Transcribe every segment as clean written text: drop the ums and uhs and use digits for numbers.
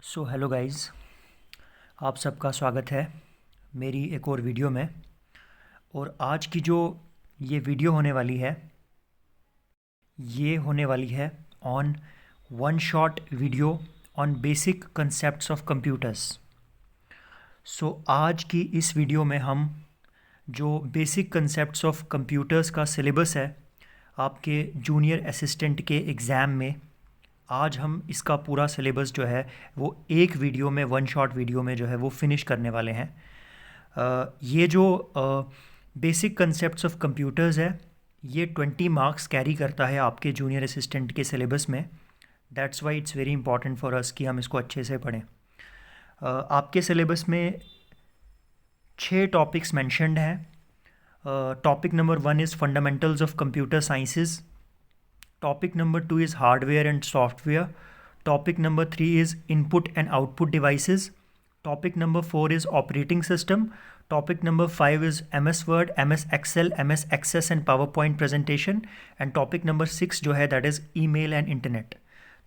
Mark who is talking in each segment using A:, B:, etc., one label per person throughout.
A: Hello guys, आप सबका स्वागत है मेरी एक और वीडियो में। और आज की जो ये वीडियो होने वाली है, ये होने वाली है on one shot video on basic concepts of computers. आज की इस वीडियो में हम जो बेसिक कंसेप्ट्स ऑफ कंप्यूटर्स का सिलेबस है आपके जूनियर असिस्टेंट के एग्ज़ाम में, आज हम इसका पूरा सिलेबस जो है वो एक वीडियो में, वन शॉट वीडियो में जो है वो फिनिश करने वाले हैं। ये जो बेसिक कंसेप्ट्स ऑफ कंप्यूटर्स है, ये 20 मार्क्स कैरी करता है आपके जूनियर असिस्टेंट के सिलेबस में। That's why it's very important for us कि हम इसको अच्छे से पढ़ें। आपके सिलेबस में 6 टॉपिक्स मैंशनड हैं। Topic number 1 is fundamentals of computer sciences. Topic number 2 is hardware and software. Topic number 3 is input and output devices. Topic number 4 is operating system. Topic number 5 is MS Word, MS Excel, MS Access and PowerPoint presentation. And topic number 6 जो है that is email and internet.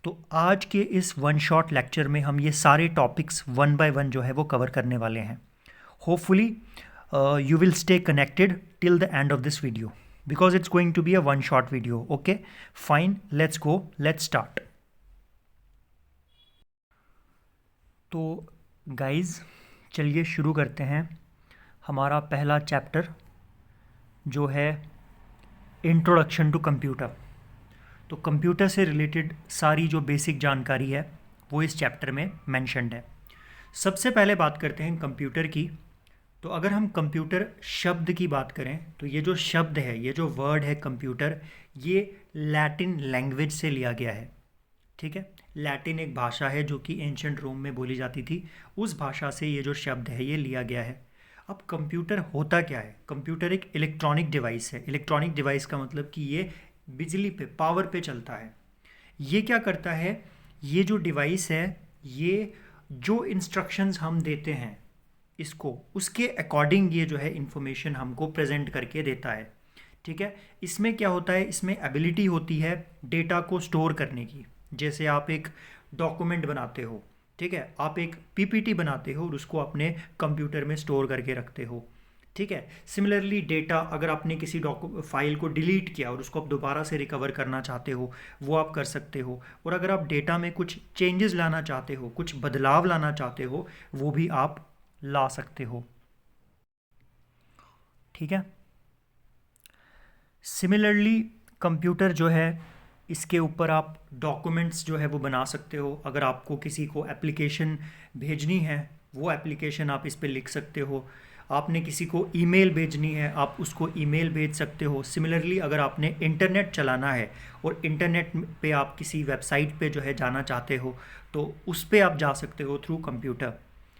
A: तो आज के इस one shot lecture में हम ये सारे टॉपिक्स वन बाय वन जो है वो कवर करने वाले हैं। Hopefully you will stay connected till the end of this video, because it's going to be a one shot video. Okay, fine, let's go, let's start. तो guys चलिए शुरू करते हैं हमारा पहला चैप्टर जो है इंट्रोडक्शन टू कंप्यूटर। तो कंप्यूटर से रिलेटेड सारी जो बेसिक जानकारी है वो इस चैप्टर में मेंशन्ड है। सबसे पहले बात करते हैं कंप्यूटर की। तो अगर हम कंप्यूटर शब्द की बात करें तो ये जो शब्द है, ये जो वर्ड है कंप्यूटर, ये लैटिन लैंग्वेज से लिया गया है। ठीक है, लैटिन एक भाषा है जो कि एंशंट रोम में बोली जाती थी, उस भाषा से ये जो शब्द है ये लिया गया है। अब कंप्यूटर होता क्या है? कंप्यूटर एक इलेक्ट्रॉनिक डिवाइस है। इलेक्ट्रॉनिक डिवाइस का मतलब कि ये बिजली पे, पावर पे चलता है। ये क्या करता है? ये जो डिवाइस है, ये जो इंस्ट्रक्शंस हम देते हैं इसको, उसके अकॉर्डिंग ये जो है इंफॉर्मेशन हमको प्रेजेंट करके देता है। ठीक है, इसमें क्या होता है? इसमें एबिलिटी होती है डेटा को स्टोर करने की। जैसे आप एक डॉक्यूमेंट बनाते हो, ठीक है, आप एक पीपीटी बनाते हो और उसको अपने कंप्यूटर में स्टोर करके रखते हो। ठीक है, सिमिलरली डेटा, अगर आपने किसी फाइल को डिलीट किया और उसको आप दोबारा से रिकवर करना चाहते हो, वो आप कर सकते हो। और अगर आप डेटा में कुछ चेंजेस लाना चाहते हो, कुछ बदलाव लाना चाहते हो, वो भी आप ला सकते हो। ठीक है, सिमिलरली कंप्यूटर जो है, इसके ऊपर आप डॉक्यूमेंट्स जो है वो बना सकते हो। अगर आपको किसी को एप्लीकेशन भेजनी है, वो एप्लीकेशन आप इस पे लिख सकते हो। आपने किसी को ईमेल भेजनी है, आप उसको ईमेल भेज सकते हो। सिमिलरली अगर आपने इंटरनेट चलाना है और इंटरनेट पे आप किसी वेबसाइट पे जो है जाना चाहते हो, तो उस पे आप जा सकते हो थ्रू कंप्यूटर।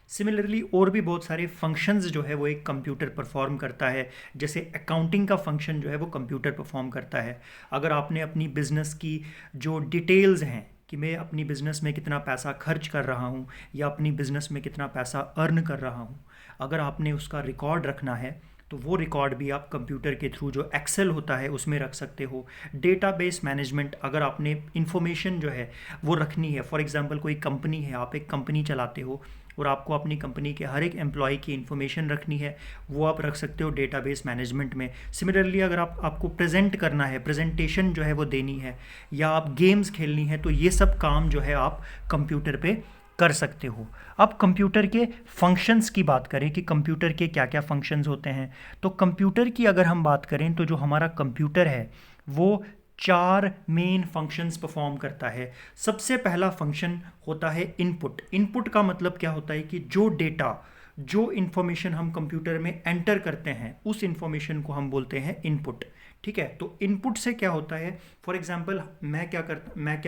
A: सिमिलरली और भी बहुत सारे फंक्शंस जो है वो एक कंप्यूटर परफॉर्म करता है। जैसे अकाउंटिंग का फंक्शन जो है वो कंप्यूटर परफॉर्म करता है। अगर आपने अपनी बिज़नेस की जो डिटेल्स हैं कि मैं अपनी बिज़नेस में कितना पैसा खर्च कर रहा हूँ या अपनी बिज़नेस में कितना पैसा अर्न कर रहा हूँ, अगर आपने उसका रिकॉर्ड रखना है तो वो रिकॉर्ड भी आप कंप्यूटर के थ्रू, जो एक्सेल होता है उसमें रख सकते हो। डेटाबेस मैनेजमेंट, अगर आपने इंफॉर्मेशन जो है वो रखनी है, फॉर एग्जांपल कोई कंपनी है, आप एक कंपनी चलाते हो और आपको अपनी कंपनी के हर एक एम्प्लॉय की इन्फॉर्मेशन रखनी है, वो आप रख सकते हो डेटाबेस मैनेजमेंट में। सिमिलरली अगर आपको प्रेजेंट करना है, प्रेजेंटेशन जो है वो देनी है, या आप गेम्स खेलनी है, तो ये सब काम जो है आप कंप्यूटर पे कर सकते हो। अब कंप्यूटर के फंक्शंस की बात करें कि कंप्यूटर के क्या क्या फंक्शंस होते हैं, तो कंप्यूटर की अगर हम बात करें तो जो हमारा कंप्यूटर है वो 4 मेन फंक्शंस परफॉर्म करता है। सबसे पहला फंक्शन होता है इनपुट। इनपुट का मतलब क्या होता है कि जो डेटा, जो इन्फॉर्मेशन हम कंप्यूटर में एंटर करते हैं, उस इन्फॉर्मेशन को हम बोलते हैं इनपुट। ठीक है, तो इनपुट से क्या होता है? फॉर एग्जांपल मैं क्या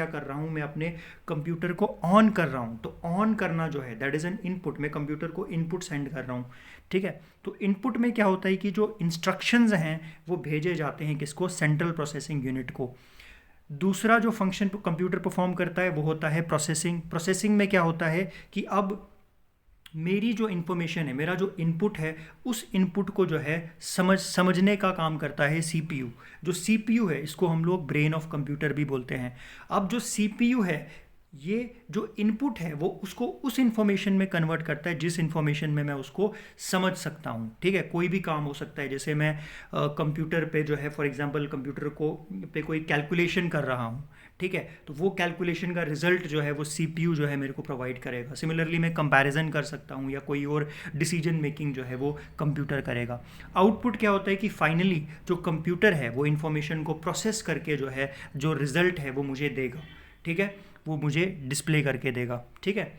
A: कर रहा हूँ, मैं अपने कंप्यूटर को ऑन कर रहा हूँ, तो ऑन करना जो है दैट इज़ एन इनपुट। मैं कंप्यूटर को इनपुट सेंड कर रहा हूँ। ठीक है, तो इनपुट में क्या होता है कि जो इंस्ट्रक्शंस हैं वो भेजे जाते हैं किसको? सेंट्रल प्रोसेसिंग यूनिट को। दूसरा जो फंक्शन कंप्यूटर परफॉर्म करता है वो होता है प्रोसेसिंग। प्रोसेसिंग में क्या होता है कि अब मेरी जो इन्फॉर्मेशन है, मेरा जो इनपुट है, उस इनपुट को जो है समझने का काम करता है सीपीयू। जो सीपीयू है इसको हम लोग ब्रेन ऑफ कंप्यूटर भी बोलते हैं। अब जो सीपीयू है, ये जो इनपुट है वो उसको उस इंफॉर्मेशन में कन्वर्ट करता है जिस इंफॉर्मेशन में मैं उसको समझ सकता हूँ। ठीक है, कोई भी काम हो सकता है, जैसे मैं कंप्यूटर पे जो है फॉर एग्जांपल कंप्यूटर को पे कोई कैलकुलेशन कर रहा हूँ। ठीक है, तो वो कैलकुलेशन का रिजल्ट जो है वो सीपीयू जो है मेरे को प्रोवाइड करेगा। सिमिलरली मैं कंपैरिजन कर सकता हूँ या कोई और डिसीजन मेकिंग जो है वो कंप्यूटर करेगा। आउटपुट क्या होता है कि फाइनली जो कंप्यूटर है वो इन्फॉर्मेशन को प्रोसेस करके जो है जो रिजल्ट है वो मुझे देगा। ठीक है, वो मुझे डिस्प्ले करके देगा। ठीक है,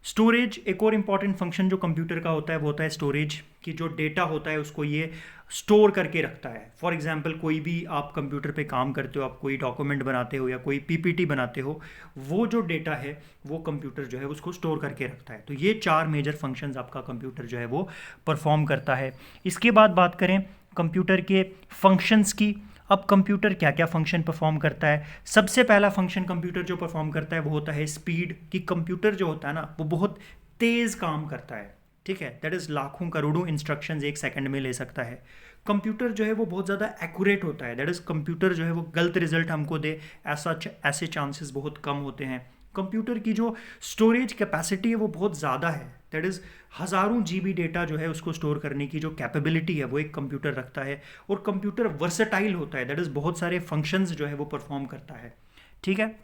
A: स्टोरेज एक और इम्पॉर्टेंट फंक्शन जो कंप्यूटर का होता है वो होता है स्टोरेज, कि जो डेटा होता है उसको ये स्टोर करके रखता है। फॉर एग्जांपल कोई भी आप कंप्यूटर पे काम करते हो, आप कोई डॉक्यूमेंट बनाते हो या कोई पीपीटी बनाते हो, वो जो डेटा है वो कंप्यूटर जो है उसको स्टोर करके रखता है। तो ये 4 मेजर फंक्शंस आपका कंप्यूटर जो है वो परफॉर्म करता है। इसके बाद बात करें कंप्यूटर के फंक्शंस की। अब कंप्यूटर क्या क्या फंक्शन परफॉर्म करता है। सबसे पहला फंक्शन कंप्यूटर जो परफॉर्म करता है वो होता है स्पीड, कि कंप्यूटर जो होता है ना वो बहुत तेज़ काम करता है। ठीक है, दैट इज़ लाखों करोड़ों इंस्ट्रक्शंस एक सेकंड में ले सकता है। कंप्यूटर जो है वो बहुत ज़्यादा एक्यूरेट होता है, दैट इज़ कंप्यूटर जो है वो गलत रिजल्ट हमको दे ऐसे चांसेस बहुत कम होते हैं। कंप्यूटर की जो स्टोरेज कैपेसिटी है वो बहुत ज़्यादा है, दैट इज़ हज़ारों जीबी डेटा जो है उसको स्टोर करने की जो कैपेबिलिटी है वो एक कंप्यूटर रखता है। और कंप्यूटर वर्सेटाइल होता है, दैट इज़ बहुत सारे फंक्शंस जो है वो परफॉर्म करता है। ठीक है,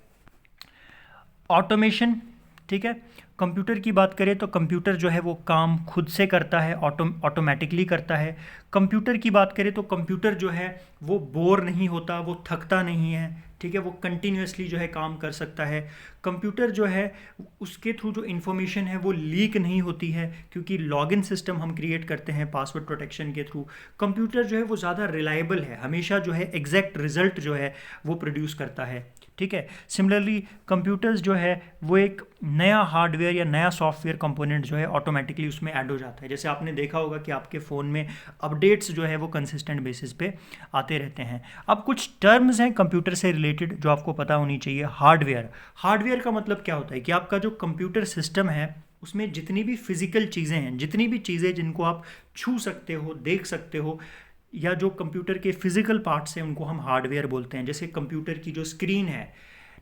A: ऑटोमेशन। ठीक है, कंप्यूटर की बात करें तो कंप्यूटर जो है वो काम खुद से करता है, ऑटोमेटिकली करता है। कंप्यूटर की बात करें तो कंप्यूटर जो है वो बोर नहीं होता, वो थकता नहीं है। ठीक है, वो कंटिन्यूसली जो है काम कर सकता है। कंप्यूटर जो है उसके थ्रू जो इन्फॉर्मेशन है वो लीक नहीं होती है, क्योंकि लॉगिन सिस्टम हम क्रिएट करते हैं पासवर्ड प्रोटेक्शन के थ्रू। कंप्यूटर जो है वो ज़्यादा रिलायबल है, हमेशा जो है एग्जैक्ट रिजल्ट जो है वो प्रोड्यूस करता है। ठीक है, सिमिलरली कंप्यूटर्स जो है वो एक नया हार्डवेयर या नया सॉफ्टवेयर कंपोनेंट जो है ऑटोमेटिकली उसमें ऐड हो जाता है। जैसे आपने देखा होगा कि आपके फ़ोन में अपडेट्स जो है वो कंसिस्टेंट बेसिस पे आते रहते हैं। अब कुछ टर्म्स हैं कंप्यूटर से रिलेटेड जो आपको पता होनी चाहिए। हार्डवेयर, हार्डवेयर का मतलब क्या होता है कि आपका जो कंप्यूटर सिस्टम है उसमें जितनी भी फिजिकल चीज़ें हैं, जितनी भी चीज़ें जिनको आप छू सकते हो, देख सकते हो, या जो कंप्यूटर के फिजिकल पार्ट्स हैं उनको हम हार्डवेयर बोलते हैं। जैसे कंप्यूटर की जो स्क्रीन है,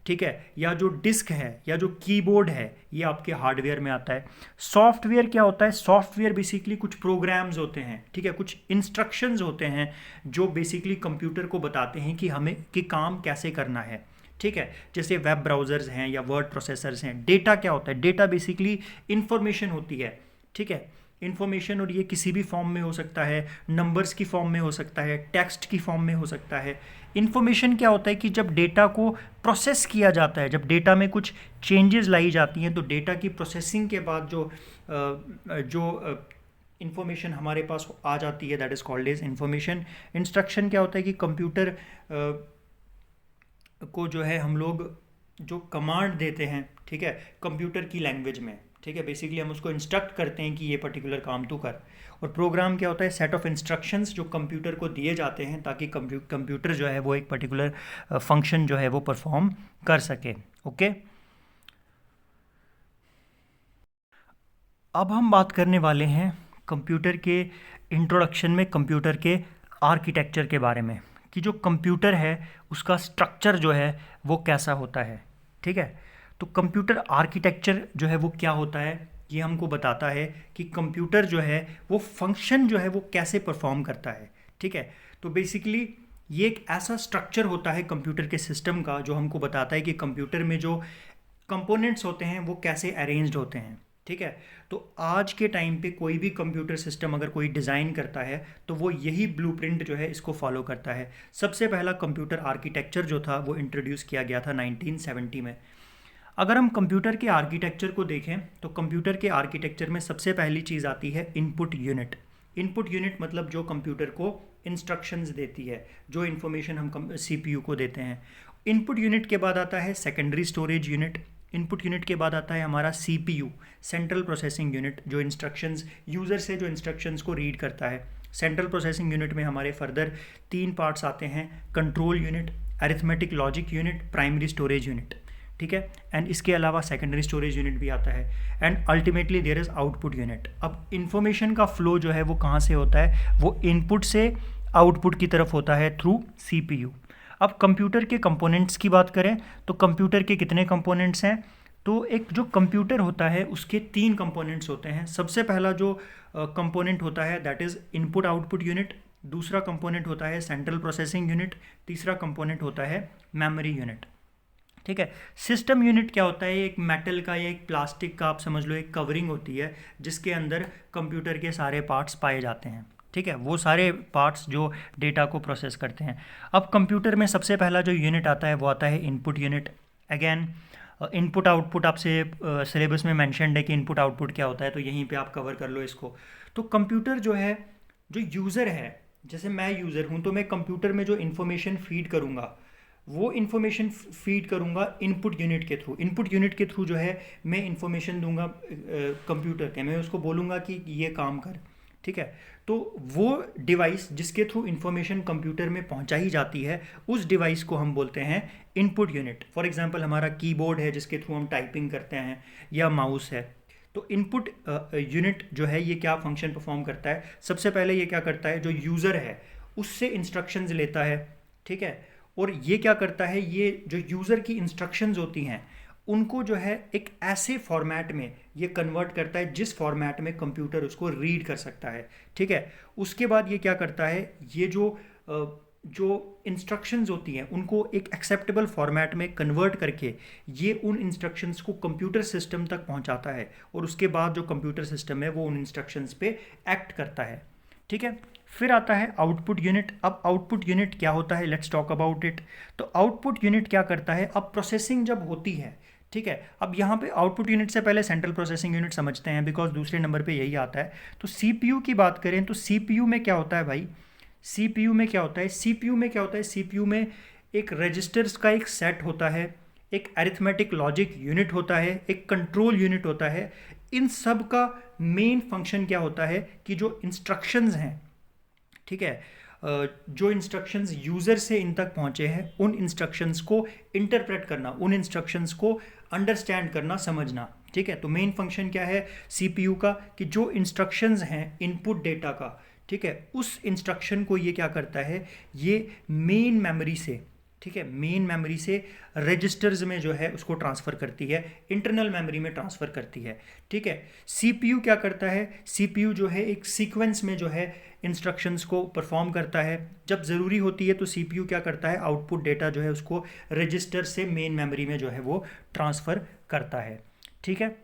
A: ठीक है, या जो डिस्क है या जो कीबोर्ड है, ये आपके हार्डवेयर में आता है। सॉफ्टवेयर क्या होता है? सॉफ्टवेयर बेसिकली कुछ प्रोग्राम्स होते हैं, ठीक है, कुछ इंस्ट्रक्शंस होते हैं जो बेसिकली कंप्यूटर को बताते हैं कि हमें कि काम कैसे करना है। ठीक है, जैसे वेब ब्राउज़र्स हैं या वर्ड प्रोसेसर्स हैं। डेटा क्या होता है? डेटा बेसिकली इंफॉर्मेशन होती है। ठीक है, इन्फॉर्मेशन, और ये किसी भी फॉर्म में हो सकता है, नंबर्स की फॉर्म में हो सकता है, टेक्स्ट की फॉर्म में हो सकता है। इन्फॉर्मेशन क्या होता है कि जब डेटा को प्रोसेस किया जाता है, जब डेटा में कुछ चेंजेस लाई जाती हैं, तो डेटा की प्रोसेसिंग के बाद जो इन्फॉर्मेशन हमारे पास आ जाती है, that is called as information. Instruction क्या होता है कि कंप्यूटर को जो है हम लोग जो कमांड देते हैं, ठीक है, कंप्यूटर की लैंग्वेज में, ठीक है, बेसिकली हम उसको इंस्ट्रक्ट करते हैं कि ये पर्टिकुलर काम तू कर। और प्रोग्राम क्या होता है? सेट ऑफ इंस्ट्रक्शंस जो कंप्यूटर को दिए जाते हैं ताकि कंप्यूटर जो है वो एक पर्टिकुलर फंक्शन जो है वो परफॉर्म कर सके। ओके, अब हम बात करने वाले हैं कंप्यूटर के इंट्रोडक्शन में कंप्यूटर के आर्किटेक्चर के बारे में, कि जो कंप्यूटर है उसका स्ट्रक्चर जो है वो कैसा होता है। ठीक है, तो कंप्यूटर आर्किटेक्चर जो है वो क्या होता है, ये हमको बताता है कि कंप्यूटर जो है वो फंक्शन जो है वो कैसे परफॉर्म करता है। ठीक है, तो बेसिकली ये एक ऐसा स्ट्रक्चर होता है कंप्यूटर के सिस्टम का जो हमको बताता है कि कंप्यूटर में जो कंपोनेंट्स होते हैं वो कैसे अरेंज्ड होते हैं। ठीक है, तो आज के टाइम पे कोई भी कंप्यूटर सिस्टम अगर कोई डिज़ाइन करता है तो वो यही ब्लूप्रिंट जो है इसको फॉलो करता है। सबसे पहला कंप्यूटर आर्किटेक्चर जो था वो इंट्रोड्यूस किया गया था 1970 में। अगर हम कंप्यूटर के आर्किटेक्चर को देखें तो कंप्यूटर के आर्किटेक्चर में सबसे पहली चीज़ आती है इनपुट यूनिट। इनपुट यूनिट मतलब जो कंप्यूटर को इंस्ट्रक्शंस देती है, जो इन्फॉर्मेशन हम सीपीयू को देते हैं। इनपुट यूनिट के बाद आता है secondary storage unit. Input unit के बाद आता है हमारा सीपीयू, सेंट्रल प्रोसेसिंग यूनिट, जो इंस्ट्रक्शंस यूज़र से जो इंस्ट्रक्शंस को रीड करता है। सेंट्रल प्रोसेसिंग यूनिट में हमारे फर्दर 3 पार्ट्स आते हैं: control unit, arithmetic logic unit, primary storage unit. ठीक है, एंड इसके अलावा सेकेंडरी स्टोरेज यूनिट भी आता है, and ultimately there is output unit. अब इन्फॉर्मेशन का फ्लो जो है वो कहाँ से होता है? वो इनपुट से आउटपुट की तरफ होता है थ्रू सीपीयू। अब कंप्यूटर के कंपोनेंट्स की बात करें तो कंप्यूटर के कितने कंपोनेंट्स हैं, तो एक जो कंप्यूटर होता है उसके 3 कंपोनेंट्स होते हैं। सबसे पहला जो कंपोनेंट होता है that is input output unit, दूसरा कंपोनेंट होता है सेंट्रल प्रोसेसिंग यूनिट, तीसरा कंपोनेंट होता है मेमोरी यूनिट। ठीक है, सिस्टम यूनिट क्या होता है, एक मेटल का या एक प्लास्टिक का आप समझ लो एक कवरिंग होती है जिसके अंदर कंप्यूटर के सारे पार्ट्स पाए जाते हैं। ठीक है, वो सारे पार्ट्स जो डेटा को प्रोसेस करते हैं। अब कंप्यूटर में सबसे पहला जो यूनिट आता है वो आता है input unit. Again input output आपसे सिलेबस में मैंशनड है कि इनपुट आउटपुट क्या होता है, तो यहीं पे आप कवर कर लो इसको। तो कंप्यूटर जो है, जो यूज़र है, जैसे मैं यूज़र हूँ तो मैं कंप्यूटर में जो इन्फॉर्मेशन फीड करूँगा वो इन्फॉर्मेशन फीड करूँगा इनपुट यूनिट के थ्रू। इनपुट यूनिट के थ्रू जो है मैं इन्फॉर्मेशन दूंगा कंप्यूटर के, मैं उसको बोलूँगा कि ये काम कर। ठीक है, तो वो डिवाइस जिसके थ्रू इन्फॉर्मेशन कंप्यूटर में पहुंचाई जाती है उस डिवाइस को हम बोलते हैं इनपुट यूनिट। फॉर एग्जांपल हमारा कीबोर्ड है जिसके थ्रू हम टाइपिंग करते हैं, या माउस है। तो इनपुट यूनिट जो है ये क्या फंक्शन परफॉर्म करता है, सबसे पहले ये क्या करता है, जो यूज़र है उससे इंस्ट्रक्शंस लेता है। ठीक है, और ये क्या करता है, ये जो यूज़र की इंस्ट्रक्शंस होती हैं उनको जो है एक ऐसे फॉर्मेट में ये कन्वर्ट करता है जिस फॉर्मेट में कंप्यूटर उसको रीड कर सकता है। ठीक है, उसके बाद ये क्या करता है, ये जो इंस्ट्रक्शंस होती हैं उनको एक एक्सेप्टेबल फॉर्मेट में कन्वर्ट करके ये उन इंस्ट्रक्शंस को कंप्यूटर सिस्टम तक पहुंचाता है, और उसके बाद जो कंप्यूटर सिस्टम है वो उन इंस्ट्रक्शंस पे एक्ट करता है। ठीक है, फिर आता है आउटपुट यूनिट। अब आउटपुट यूनिट क्या होता है, लेट्स टॉक अबाउट इट। तो आउटपुट यूनिट क्या करता है, अब प्रोसेसिंग जब होती है, ठीक है, अब यहाँ पे आउटपुट यूनिट से पहले सेंट्रल प्रोसेसिंग यूनिट समझते हैं बिकॉज दूसरे नंबर पे यही आता है। तो सीपीयू की बात करें तो सीपीयू में क्या होता है भाई, सीपीयू में क्या होता है, सीपीयू में क्या होता है, सीपीयू में एक रजिस्टर्स का एक सेट होता है, एक अरिथमेटिक लॉजिक यूनिट होता है, एक कंट्रोल यूनिट होता है। इन सब का मेन फंक्शन क्या होता है कि जो इंस्ट्रक्शंस हैं, ठीक है, जो इंस्ट्रक्शंस यूज़र से इन तक पहुँचे हैं उन इंस्ट्रक्शंस को इंटरप्रेट करना, उन इंस्ट्रक्शंस को अंडरस्टैंड करना, समझना। ठीक है, तो मेन फंक्शन क्या है सीपीयू का कि जो इंस्ट्रक्शंस हैं इनपुट डेटा का, ठीक है, उस इंस्ट्रक्शन को ये क्या करता है, ये मेन मेमोरी से, ठीक है, मेन मेमोरी से रजिस्टर्स में जो है उसको ट्रांसफ़र करती है, इंटरनल मेमोरी में ट्रांसफ़र करती है। ठीक है, सीपीयू क्या करता है, सीपीयू जो है एक सीक्वेंस में जो है इंस्ट्रक्शंस को परफॉर्म करता है। जब ज़रूरी होती है तो सीपीयू क्या करता है, आउटपुट डेटा जो है उसको रजिस्टर से मेन मेमोरी में जो है वो ट्रांसफ़र करता है। ठीक है,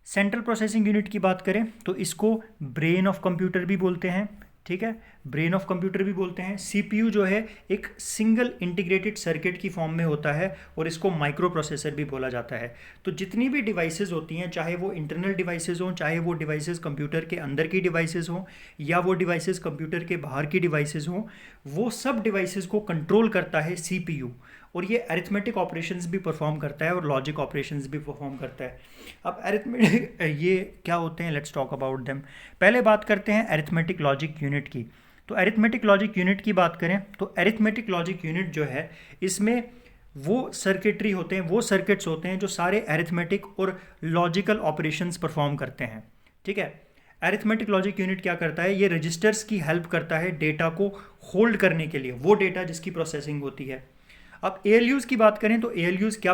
A: सेंट्रल प्रोसेसिंग यूनिट की बात करें तो इसको ब्रेन ऑफ कंप्यूटर भी बोलते हैं। ठीक है, ब्रेन ऑफ कंप्यूटर भी बोलते हैं। सीपीयू जो है एक सिंगल इंटीग्रेटेड सर्किट की फॉर्म में होता है और इसको माइक्रो प्रोसेसर भी बोला जाता है। तो जितनी भी डिवाइसेस होती हैं, चाहे वो इंटरनल डिवाइसेस हों, चाहे वो डिवाइसेस कंप्यूटर के अंदर की डिवाइसेस हों, या वो डिवाइसेस कंप्यूटर के बाहर की डिवाइसेस हों, वो सब डिवाइसेस को कंट्रोल करता है सीपीयू, और ये अरिथमेटिक ऑपरेशंस भी परफॉर्म करता है और लॉजिक ऑपरेशंस भी परफॉर्म करता है। अब अरिथमेटिक ये क्या होते हैं, लेट्स टॉक अबाउट देम। पहले बात करते हैं अरिथमेटिक लॉजिक यूनिट की। तो अरिथमेटिक लॉजिक यूनिट की बात करें तो अरिथमेटिक लॉजिक यूनिट जो है इसमें वो सर्किटरी होते हैं, वो सर्किट्स होते हैं जो सारे अरिथमेटिक और लॉजिकल ऑपरेशंस परफॉर्म करते हैं। ठीक है, अरिथमेटिक लॉजिक यूनिट क्या करता है, ये रजिस्टर्स की हेल्प करता है डेटा को होल्ड करने के लिए, वो डेटा जिसकी प्रोसेसिंग होती है। अब ALUs की बात करें तो ALUs क्या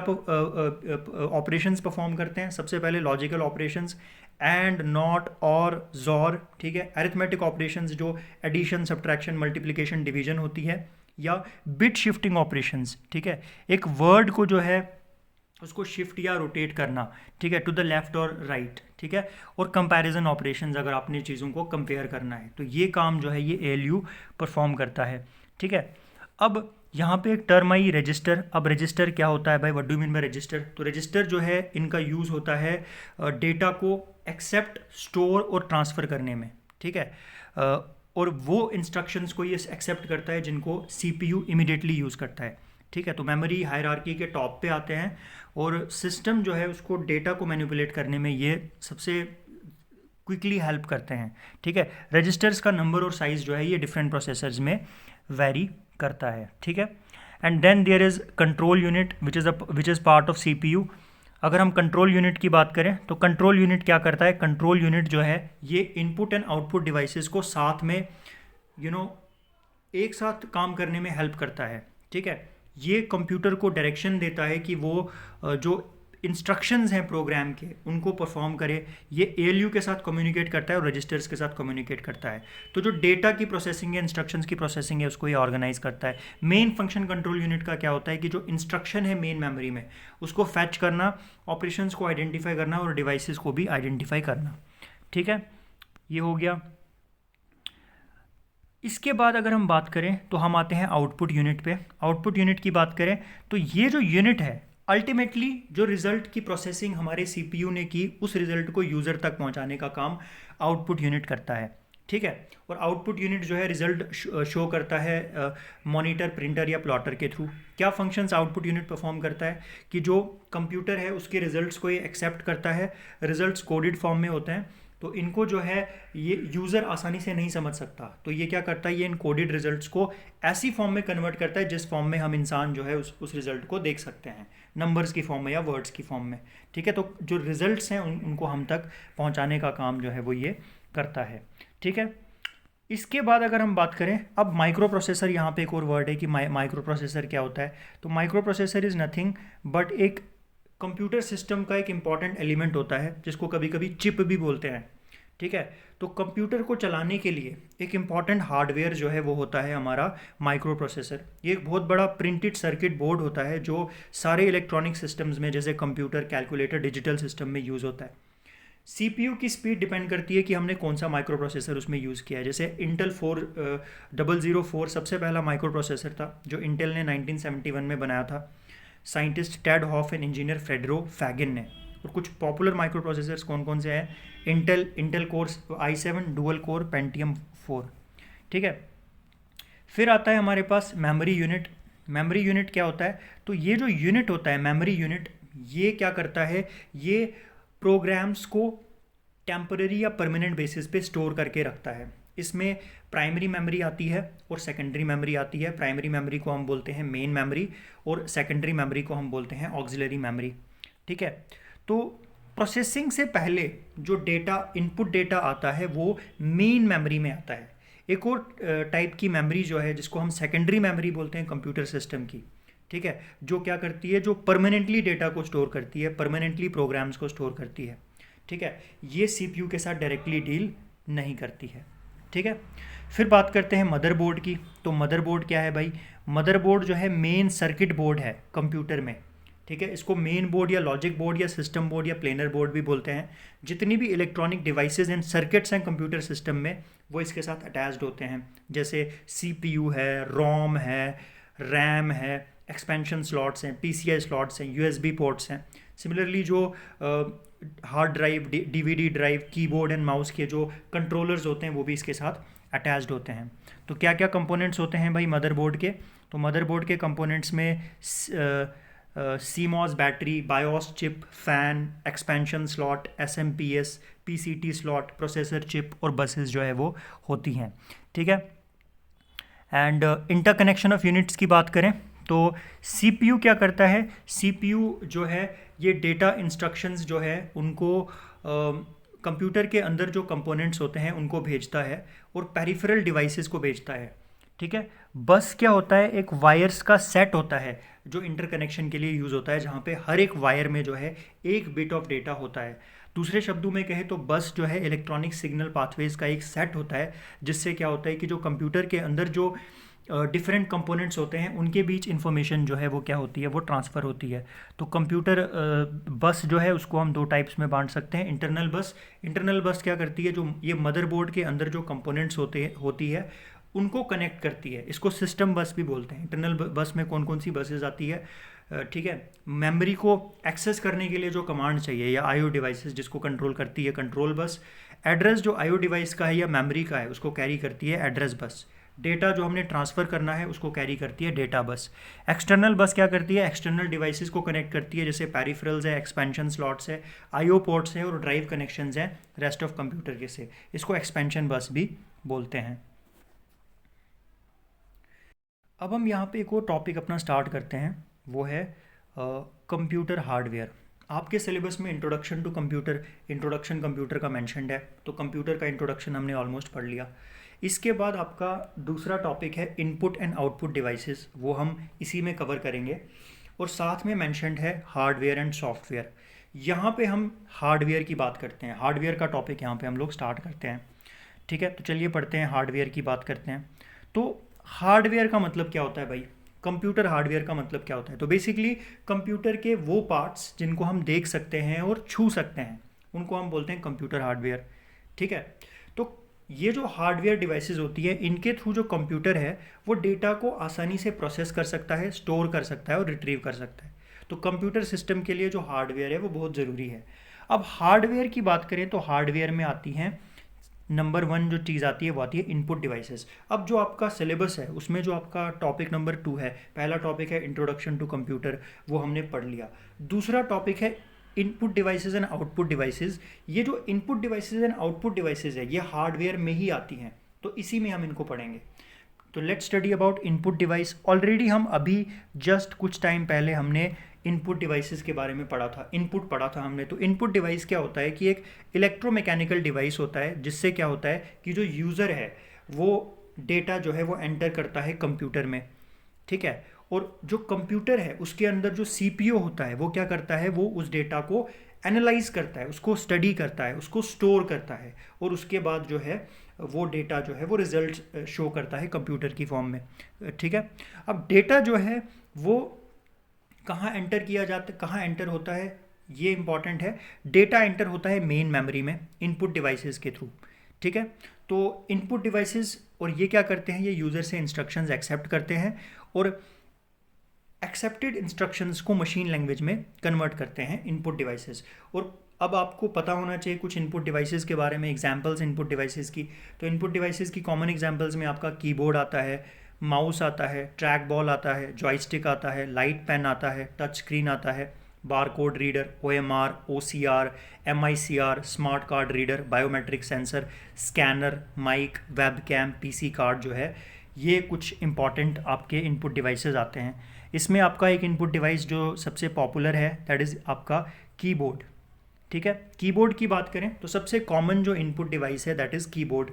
A: ऑपरेशंस परफॉर्म करते हैं, सबसे पहले लॉजिकल ऑपरेशंस, एंड, नॉट, और, ज़ॉर। ठीक है, अरिथमेटिक ऑपरेशंस जो एडिशन, सब्ट्रैक्शन, मल्टीप्लिकेशन, डिवीजन होती है, या बिट शिफ्टिंग ऑपरेशंस। ठीक है, एक वर्ड को जो है उसको शिफ्ट या रोटेट करना, ठीक है, टू द लेफ्ट और राइट। ठीक है, और कंपैरिजन ऑपरेशंस, अगर आपने चीज़ों को कंपेयर करना है तो ये काम जो है ये ALU परफॉर्म करता है। ठीक है, अब यहाँ पे एक टर्म आई रजिस्टर। अब रजिस्टर क्या होता है भाई, what do mean by register. तो रजिस्टर जो है इनका यूज़ होता है डेटा को एक्सेप्ट, स्टोर और ट्रांसफ़र करने में। ठीक है, और वो इंस्ट्रक्शंस को ये एक्सेप्ट करता है जिनको सीपीयू इमीडिएटली यूज़ करता है। ठीक है, तो मेमोरी हायरार्की के टॉप पे आते हैं और सिस्टम जो है उसको डेटा को मैनिपुलेट करने में ये सबसे क्विकली हेल्प करते हैं। ठीक है, रजिस्टर्स का नंबर और साइज़ जो है ये डिफरेंट प्रोसेसर्स में वेरी करता है। ठीक है, and then there is control unit which is part of CPU. अगर हम कंट्रोल यूनिट की बात करें तो कंट्रोल यूनिट क्या करता है, कंट्रोल यूनिट जो है ये इनपुट एंड आउटपुट डिवाइसेस को साथ में एक साथ काम करने में हेल्प करता है। ठीक है। ये कंप्यूटर को डायरेक्शन देता है कि वो जो इंस्ट्रक्शंस हैं प्रोग्राम के उनको परफॉर्म करे। ये एएलयू के साथ कम्युनिकेट करता है और रजिस्टर्स के साथ कम्युनिकेट करता है। तो जो डेटा की प्रोसेसिंग है, इंस्ट्रक्शंस की प्रोसेसिंग है, उसको ये ऑर्गेनाइज करता है। मेन फंक्शन कंट्रोल यूनिट का क्या होता है कि जो इंस्ट्रक्शन है मेन मेमोरी में उसको फैच करना, ऑपरेशंस को आइडेंटिफाई करना और डिवाइसेस को भी आइडेंटिफाई करना। ठीक है, ये हो गया। इसके बाद अगर हम बात करें तो हम आते हैं आउटपुट यूनिट पे। आउटपुट यूनिट की बात करें तो ये जो यूनिट है अल्टीमेटली जो रिजल्ट की प्रोसेसिंग हमारे सीपीयू ने की उस रिजल्ट को यूज़र तक पहुंचाने का काम आउटपुट यूनिट करता है। ठीक है, और आउटपुट यूनिट जो है रिजल्ट शो करता है मॉनिटर, प्रिंटर या प्लॉटर के थ्रू। क्या फंक्शंस आउटपुट यूनिट परफॉर्म करता है कि जो कंप्यूटर है उसके रिजल्ट्स को ये एक्सेप्ट करता है। रिजल्ट्स कोडेड फॉर्म में होते हैं तो इनको जो है ये यूज़र आसानी से नहीं समझ सकता, तो ये क्या करता है, ये इन कोडेड रिजल्ट्स को ऐसी फॉर्म में कन्वर्ट करता है जिस फॉर्म में हम इंसान जो है उस रिजल्ट को देख सकते हैं, नंबर्स की फॉर्म में या वर्ड्स की फॉर्म में। ठीक है, तो जो रिजल्ट्स हैं उनको हम तक पहुंचाने का काम जो है वो ये करता है। ठीक है, इसके बाद अगर हम बात करें, अब माइक्रो प्रोसेसर, यहाँ पे एक और वर्ड है कि माइक्रो प्रोसेसर क्या होता है। तो micro processor is nothing but एक कंप्यूटर सिस्टम का एक इम्पॉर्टेंट एलिमेंट होता है जिसको कभी कभी चिप भी बोलते हैं। ठीक है, तो कंप्यूटर को चलाने के लिए एक इम्पॉर्टेंट हार्डवेयर जो है वो होता है हमारा माइक्रो प्रोसेसर। ये एक बहुत बड़ा प्रिंटेड सर्किट बोर्ड होता है जो सारे इलेक्ट्रॉनिक सिस्टम्स में जैसे कंप्यूटर, कैलकुलेटर, डिजिटल सिस्टम में यूज़ होता है। सीपीयू की स्पीड डिपेंड करती है कि हमने कौन सा माइक्रो प्रोसेसर उसमें यूज़ किया है। जैसे इंटेल 4004 सबसे पहला माइक्रो प्रोसेसर था जो इंटेल ने 1971 में बनाया था, scientist Ted Hoff and engineer Federico Faggin ने। और कुछ पॉपुलर माइक्रो प्रोसेसर्स कौन कौन से हैं, Intel core i7 dual core Pentium 4। ठीक है, फिर आता है हमारे पास मेमोरी यूनिट। मेमोरी यूनिट क्या होता है, तो ये जो यूनिट होता है मेमोरी यूनिट, ये क्या करता है, ये प्रोग्राम्स को टेम्पररी या परमानेंट बेसिस पे स्टोर करके रखता है। इसमें प्राइमरी मेमोरी आती है और सेकेंडरी मेमोरी आती है। प्राइमरी मेमोरी को हम बोलते हैं मेन मेमोरी और सेकेंडरी मेमोरी को हम बोलते हैं ऑक्सिलरी मेमोरी। ठीक है, तो प्रोसेसिंग से पहले जो डेटा, इनपुट डेटा आता है वो मेन मेमोरी में आता है। एक और टाइप की मेमोरी जो है जिसको हम सेकेंडरी मेमोरी बोलते हैं कंप्यूटर सिस्टम की। ठीक है, जो क्या करती है, जो परमानेंटली डेटा को स्टोर करती है, परमानेंटली प्रोग्राम्स को स्टोर करती है। ठीक है, ये सीपीयू के साथ डायरेक्टली डील नहीं करती है। ठीक है, फिर बात करते हैं मदरबोर्ड की। तो मदरबोर्ड क्या है भाई, मदरबोर्ड जो है मेन सर्किट बोर्ड है कंप्यूटर में। ठीक है, इसको मेन बोर्ड या लॉजिक बोर्ड या सिस्टम बोर्ड या प्लेनर बोर्ड भी बोलते हैं। जितनी भी इलेक्ट्रॉनिक डिवाइसेस एंड सर्किट्स हैं कंप्यूटर सिस्टम में वो इसके साथ अटैच्ड होते हैं। जैसे सीपीयू है, रोम है, रैम है, एक्सपेंशन स्लॉट्स हैं, पीसीआई स्लॉट्स हैं, यूएसबी पोर्ट्स हैं। सिमिलरली जो hard drive, DVD drive, keyboard and mouse के जो कंट्रोलर्स होते हैं वो भी इसके साथ अटैच्ड होते हैं। तो क्या क्या कंपोनेंट्स होते हैं भाई मदरबोर्ड के, तो मदरबोर्ड के कंपोनेंट्स में CMOS battery, BIOS chip, fan, expansion slot, SMPS, PCT slot, processor chip और बसेस जो है वो होती हैं। ठीक है, एंड इंटरकनेक्शन ऑफ यूनिट्स की बात करें तो सीपीयू क्या करता है, सीपीयू जो है ये डेटा इंस्ट्रक्शंस जो है उनको कंप्यूटर के अंदर जो कंपोनेंट्स होते हैं उनको भेजता है और पेरिफेरल डिवाइसेस को भेजता है। ठीक है, बस क्या होता है, एक वायर्स का सेट होता है जो इंटरकनेक्शन के लिए यूज़ होता है, जहाँ पे हर एक वायर में जो है एक बिट ऑफ डेटा होता है। दूसरे शब्दों में कहें तो बस जो है इलेक्ट्रॉनिक सिग्नल पाथवेज का एक सेट होता है, जिससे क्या होता है कि जो कंप्यूटर के अंदर जो डिफरेंट कंपोनेंट्स होते हैं उनके बीच इंफॉर्मेशन जो है वो क्या होती है, वो ट्रांसफ़र होती है। तो कंप्यूटर बस जो है उसको हम दो टाइप्स में बांट सकते हैं। इंटरनल बस क्या करती है, जो ये मदरबोर्ड के अंदर जो कंपोनेंट्स होती है उनको कनेक्ट करती है, इसको सिस्टम बस भी बोलते हैं। इंटरनल बस में कौन कौन सी बसेज आती है, ठीक है, मेमोरी को एक्सेस करने के लिए जो कमांड चाहिए या आईओ डिवाइसेस जिसको कंट्रोल करती है कंट्रोल बस। एड्रेस जो आईओ डिवाइस का है या मेमोरी का है उसको कैरी करती है एड्रेस बस। डेटा जो हमने ट्रांसफ़र करना है उसको कैरी करती है डेटा बस। एक्सटर्नल बस क्या करती है, एक्सटर्नल डिवाइसेस को कनेक्ट करती है, जैसे पेरिफेरल्स है, एक्सपेंशन स्लॉट्स है, आईओ पोर्ट्स है और ड्राइव कनेक्शंस हैं रेस्ट ऑफ कंप्यूटर के से। इसको एक्सपेंशन बस भी बोलते हैं। अब हम यहाँ पे एक और टॉपिक अपना स्टार्ट करते हैं, वो है कंप्यूटर हार्डवेयर। आपके सिलेबस में introduction to computer, introduction computer का मेंशन्ड है, तो कंप्यूटर का इंट्रोडक्शन हमने ऑलमोस्ट पढ़ लिया। इसके बाद आपका दूसरा टॉपिक है इनपुट एंड आउटपुट डिवाइसेस, वो हम इसी में कवर करेंगे। और साथ में मेंशन्ड है हार्डवेयर एंड सॉफ्टवेयर। यहाँ पे हम हार्डवेयर की बात करते हैं, हार्डवेयर का टॉपिक यहाँ पे हम लोग स्टार्ट करते हैं। ठीक है, तो चलिए पढ़ते हैं, हार्डवेयर की बात करते हैं। तो हार्डवेयर का मतलब क्या होता है भाई, कंप्यूटर हार्डवेयर का मतलब क्या होता है? तो बेसिकली कंप्यूटर के वो पार्ट्स जिनको हम देख सकते हैं और छू सकते हैं उनको हम बोलते हैं कंप्यूटर हार्डवेयर। ठीक है, तो ये जो हार्डवेयर डिवाइसेस होती है इनके थ्रू जो कंप्यूटर है वो डेटा को आसानी से प्रोसेस कर सकता है, स्टोर कर सकता है और रिट्रीव कर सकता है। तो कंप्यूटर सिस्टम के लिए जो हार्डवेयर है वो बहुत ज़रूरी है। अब हार्डवेयर की बात करें तो हार्डवेयर में आती हैं, नंबर 1 जो चीज़ आती है वो आती है इनपुट डिवाइसेस। अब जो आपका सिलेबस है उसमें जो आपका टॉपिक नंबर 2 है, पहला टॉपिक है इंट्रोडक्शन टू कंप्यूटर, वो हमने पढ़ लिया। दूसरा टॉपिक है input devices and output devices. ये जो input devices and output devices है ये हार्डवेयर में ही आती हैं, तो इसी में हम इनको पढ़ेंगे। तो let's study about input device. Already हम अभी जस्ट कुछ टाइम पहले हमने इनपुट डिवाइसेस के बारे में पढ़ा था, इनपुट पढ़ा था हमने। तो इनपुट डिवाइस क्या होता है कि एक इलेक्ट्रोमैकेनिकल डिवाइस होता है जिससे क्या होता है कि जो यूज़र है वो डेटा जो है वो एंटर करता है कंप्यूटर में। ठीक है, और जो कंप्यूटर है उसके अंदर जो सीपीयू होता है वो क्या करता है, वो उस डेटा को एनालाइज करता है, उसको स्टडी करता है, उसको स्टोर करता है, और उसके बाद जो है वो डेटा जो है वो रिजल्ट शो करता है कंप्यूटर की फॉर्म में। ठीक है, अब डेटा जो है वो कहाँ एंटर किया जाता है, कहाँ एंटर होता है, ये इंपॉर्टेंट है। डेटा एंटर होता है मेन मेमोरी में इनपुट डिवाइसेस के थ्रू। ठीक है, तो इनपुट डिवाइसेस और ये क्या करते हैं, ये यूज़र से इंस्ट्रक्शंस एक्सेप्ट करते हैं और एक्सेप्टेड इंस्ट्रक्शंस को मशीन लैंग्वेज में कन्वर्ट करते हैं इनपुट डिवाइसेस। और अब आपको पता होना चाहिए कुछ इनपुट डिवाइसेस के बारे में, एग्जांपल्स इनपुट डिवाइसेस की। तो इनपुट डिवाइसेस की कॉमन एग्जांपल्स में आपका कीबोर्ड आता है, माउस आता है, ट्रैक बॉल आता है, जॉयस्टिक आता है, लाइट पेन आता है, टच स्क्रीन आता है, barcode reader, OMR, OCR, MICR, smart card reader, biometric sensor, scanner, mic, webcam, PC card जो है, ये कुछ इंपॉर्टेंट आपके इनपुट डिवाइसेस आते हैं। इसमें आपका एक इनपुट डिवाइस जो सबसे पॉपुलर है दैट इज़ आपका कीबोर्ड। ठीक है, कीबोर्ड की बात करें तो सबसे कॉमन जो इनपुट डिवाइस है दैट इज़ कीबोर्ड।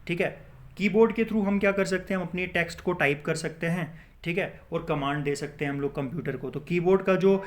A: ठीक है, कीबोर्ड के थ्रू हम क्या कर सकते हैं, हम अपनी टेक्स्ट को टाइप कर सकते हैं। ठीक है, और कमांड दे सकते हैं हम लोग कंप्यूटर को। तो कीबोर्ड का जो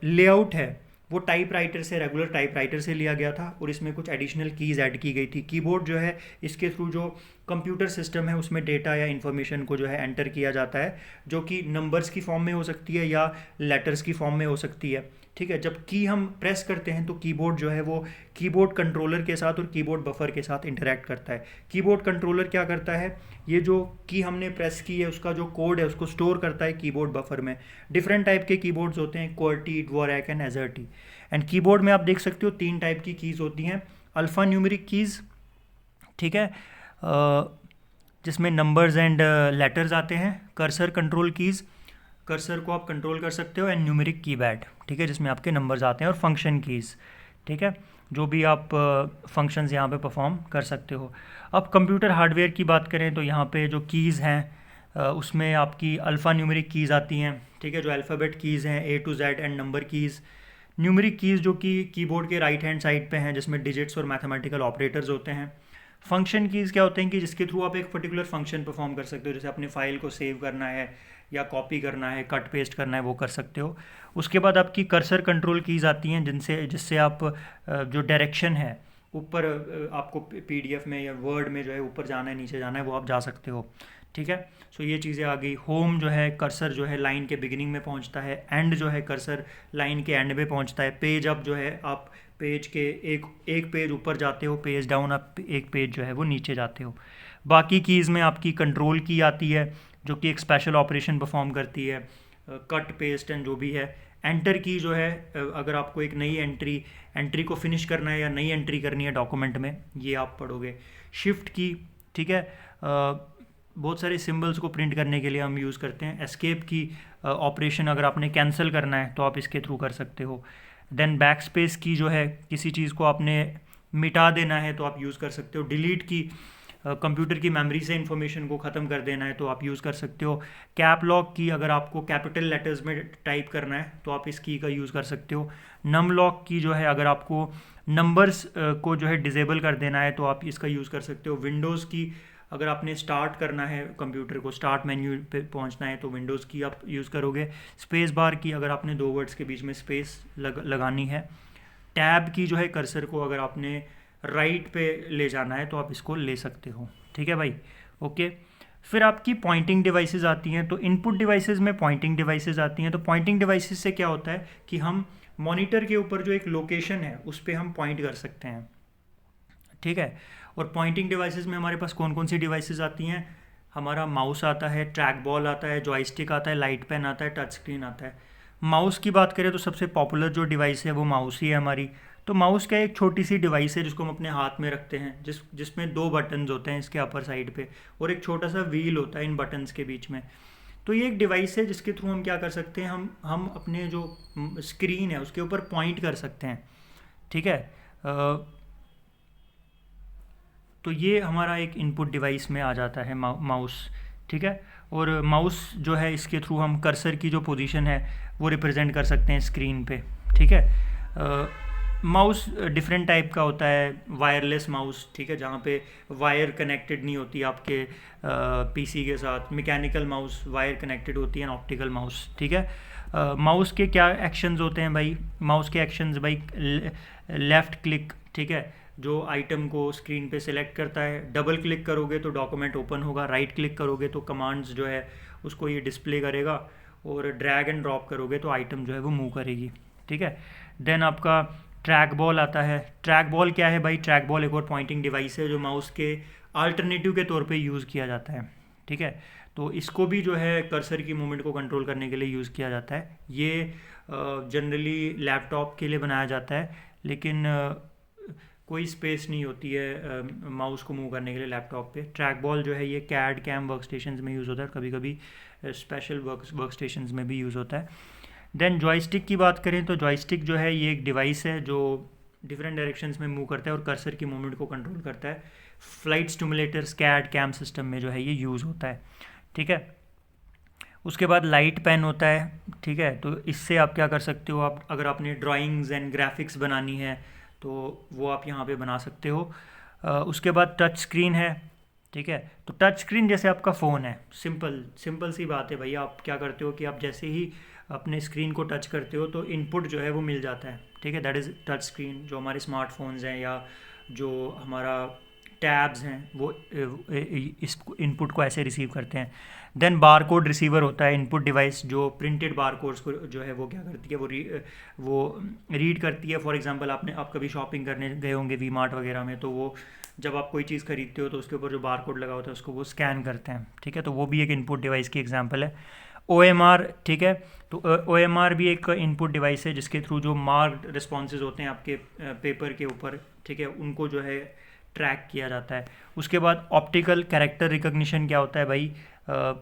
A: लेआउट है वो टाइपराइटर से, रेगुलर टाइपराइटर से लिया गया था और इसमें कुछ एडिशनल कीज़ ऐड की गई थी। कीबोर्ड जो है इसके थ्रू जो कंप्यूटर सिस्टम है उसमें डेटा या इन्फॉर्मेशन को जो है एंटर किया जाता है, जो कि नंबर्स की फॉर्म में हो सकती है या लेटर्स की फॉर्म में हो सकती है। ठीक है, जब की हम प्रेस करते हैं तो कीबोर्ड जो है वो कीबोर्ड कंट्रोलर के साथ और कीबोर्ड बफर के साथ इंटरेक्ट करता है। कीबोर्ड कंट्रोलर क्या करता है, ये जो की हमने प्रेस की है उसका जो कोड है उसको स्टोर करता है कीबोर्ड बफर में। डिफरेंट टाइप के कीबोर्ड्स होते हैं, QWERTY, DWORAC and AZERTY। And keyboard में आप देख सकते हो 3 टाइप की कीज़ होती हैं। अल्फ़ा न्यूमेरिक कीज़, ठीक है, जिसमें नंबर्स एंड लेटर्स आते हैं। कर्सर कंट्रोल कीज़, कर्सर को आप कंट्रोल कर सकते हो। एंड न्यूमेरिक कीपैड, ठीक है, जिसमें आपके नंबर्स आते हैं। और फंक्शन कीज़, ठीक है, जो भी आप फंक्शंस यहाँ पे परफॉर्म कर सकते हो। अब कंप्यूटर हार्डवेयर की बात करें तो यहाँ पे जो कीज़ हैं उसमें आपकी अल्फ़ा न्यूमेरिक कीज़ आती हैं। ठीक है, जो अल्फ़ाबेट कीज़ हैं A to Z and number keys. Numeric keys जो कि कीबोर्ड के राइट हैंड साइड पे हैं, जिसमें डिजिट्स और मैथमेटिकल ऑपरेटर्स होते हैं। फंक्शन कीज़ क्या होते हैं कि जिसके थ्रू आप एक पर्टिकुलर फंक्शन परफॉर्म कर सकते हो, जैसे अपनी फाइल को सेव करना है या कॉपी करना है, कट पेस्ट करना है, वो कर सकते हो। उसके बाद आपकी कर्सर कंट्रोल कीज़ आती हैं जिससे आप जो डायरेक्शन है ऊपर आपको PDF में या वर्ड में जो है ऊपर जाना है, नीचे जाना है, वो आप जा सकते हो। ठीक है, सो ये चीज़ें आ गई। होम जो है, कर्सर जो है लाइन के बिगिनिंग में पहुंचता है। एंड जो है, कर्सर लाइन के एंड में पहुंचता है। पेज अप जो है, आप पेज के एक पेज ऊपर जाते हो, पेज डाउन आप एक पेज जो है वो नीचे जाते हो। बाकी कीज़ में आपकी कंट्रोल की आती है जो कि एक स्पेशल ऑपरेशन परफॉर्म करती है, कट पेस्ट एंड जो भी है। एंटर की जो है, अगर आपको एक नई एंट्री को फिनिश करना है या नई एंट्री करनी है डॉक्यूमेंट में, ये आप पढ़ोगे। शिफ्ट की, ठीक है, बहुत सारे सिंबल्स को प्रिंट करने के लिए हम यूज़ करते हैं। एस्केप की ऑपरेशन अगर आपने कैंसिल करना है तो आप इसके थ्रू कर सकते हो। देन बैक स्पेस की जो है, किसी चीज़ को आपने मिटा देना है तो आप यूज़ कर सकते हो। डिलीट की, कंप्यूटर की मेमोरी से इंफॉर्मेशन को ख़त्म कर देना है तो आप यूज़ कर सकते हो। कैप लॉक की, अगर आपको कैपिटल लेटर्स में टाइप करना है तो आप इस की का यूज़ कर सकते हो। नम लॉक की जो है, अगर आपको नंबर्स को जो है डिसेबल कर देना है तो आप इसका यूज़ कर सकते हो। विंडोज़ की, अगर आपने स्टार्ट करना है कंप्यूटर को, स्टार्ट मेन्यू पे पहुंचना है, तो विंडोज़ की आप यूज़ करोगे। स्पेस बार की अगर आपने दो वर्ड्स के बीच में स्पेस लगानी है। टैब की जो है कर्सर को अगर आपने राइट पे ले जाना है तो आप इसको ले सकते हो। ठीक है भाई, ओके। फिर आपकी पॉइंटिंग डिवाइसेस आती हैं। तो इनपुट डिवाइसेस में पॉइंटिंग डिवाइसेस आती हैं। तो पॉइंटिंग डिवाइसेस से क्या होता है कि हम मॉनिटर के ऊपर जो एक लोकेशन है उस पर हम पॉइंट कर सकते हैं। ठीक है। और पॉइंटिंग डिवाइसेस में हमारे पास कौन कौन सी डिवाइसेस आती हैं? हमारा माउस आता है, ट्रैक बॉल आता है, जॉयस्टिक आता है, लाइट पेन आता है, टच स्क्रीन आता है। माउस की बात करें तो सबसे पॉपुलर जो डिवाइस है वो माउस ही है हमारी। तो माउस क्या एक छोटी सी डिवाइस है जिसको हम अपने हाथ में रखते हैं, जिसमें दो बटन्स होते हैं इसके अपर साइड पे, और एक छोटा सा व्हील होता है इन बटन्स के बीच में। तो ये एक डिवाइस है जिसके थ्रू हम क्या कर सकते हैं, हम अपने जो स्क्रीन है उसके ऊपर पॉइंट कर सकते हैं। ठीक है। तो ये हमारा एक इनपुट डिवाइस में आ जाता है माउस। ठीक है। और माउस जो है इसके थ्रू हम कर्सर की जो पोजीशन है वो रिप्रेजेंट कर सकते हैं स्क्रीन पे। ठीक है। माउस डिफरेंट टाइप का होता है। वायरलेस माउस, ठीक है, जहाँ पे वायर कनेक्टेड नहीं होती आपके पीसी के साथ। मैकेनिकल माउस वायर कनेक्टेड होती है, ऑप्टिकल माउस। ठीक है। माउस के क्या एक्शंस होते हैं भाई? माउस के एक्शंस भाई, लेफ़्ट क्लिक, ठीक है, जो आइटम को स्क्रीन पे सिलेक्ट करता है। डबल क्लिक करोगे तो डॉक्यूमेंट ओपन होगा। राइट क्लिक करोगे तो कमांड्स जो है उसको ये डिस्प्ले करेगा। और ड्रैग एंड ड्रॉप करोगे तो आइटम जो है वो मूव करेगी। ठीक है। देन आपका ट्रैक बॉल आता है। ट्रैक बॉल क्या है भाई? ट्रैक बॉल एक और पॉइंटिंग डिवाइस है जो माउस के अल्टरनेटिव के तौर पे यूज़ किया जाता है। ठीक है। तो इसको भी जो है कर्सर की मूवमेंट को कंट्रोल करने के लिए यूज़ किया जाता है। ये जनरली लैपटॉप के लिए बनाया जाता है, लेकिन कोई स्पेस नहीं होती है माउस को मूव करने के लिए लैपटॉप पे। ट्रैक बॉल जो है ये कैड कैम वर्क स्टेशन में यूज़ होता है, कभी कभी स्पेशल वर्क स्टेशन में भी यूज़ होता है। देन जॉयस्टिक की बात करें तो जॉयस्टिक जो है ये एक डिवाइस है जो डिफरेंट डायरेक्शंस में मूव करता है और कर्सर की मूवमेंट को कंट्रोल करता है। Flight stimulators CAD cam system में जो है ये यूज़ होता है। ठीक है। उसके बाद लाइट पेन होता है। ठीक है। तो इससे आप क्या कर सकते हो, आप अगर आपने ड्राइंग्स एंड ग्राफिक्स बनानी है तो वो आप यहाँ पे बना सकते हो। उसके बाद टच स्क्रीन है। ठीक है। तो टच स्क्रीन जैसे आपका फ़ोन है, सिंपल सी बात है भैया। आप क्या करते हो कि आप जैसे ही अपने स्क्रीन को टच करते हो तो इनपुट जो है वो मिल जाता है। ठीक है। That is touch screen. जो हमारे स्मार्टफोन्स हैं या जो हमारा टैब्स हैं वो इस इनपुट को ऐसे रिसीव करते हैं। देन बार कोड रिसीवर होता है, इनपुट डिवाइस, जो प्रिंटेड बार कोड्स को जो है वो क्या करती है, वो रीड करती है। फॉर एग्जांपल आप कभी शॉपिंग करने गए होंगे वी मार्ट वगैरह में, तो वो जब आप कोई चीज़ खरीदते हो तो उसके ऊपर जो बार कोड लगा होता है उसको वो स्कैन करते हैं। ठीक है। तो वो भी एक इनपुट डिवाइस की एग्जाम्पल है। OMR, ठीक है। तो OMR भी एक इनपुट डिवाइस है जिसके थ्रू जो मार्क्ड रिस्पॉन्सेज होते हैं आपके पेपर के ऊपर, ठीक है, उनको जो है ट्रैक किया जाता है। उसके बाद ऑप्टिकल कैरेक्टर रिकॉग्निशन क्या होता है भाई?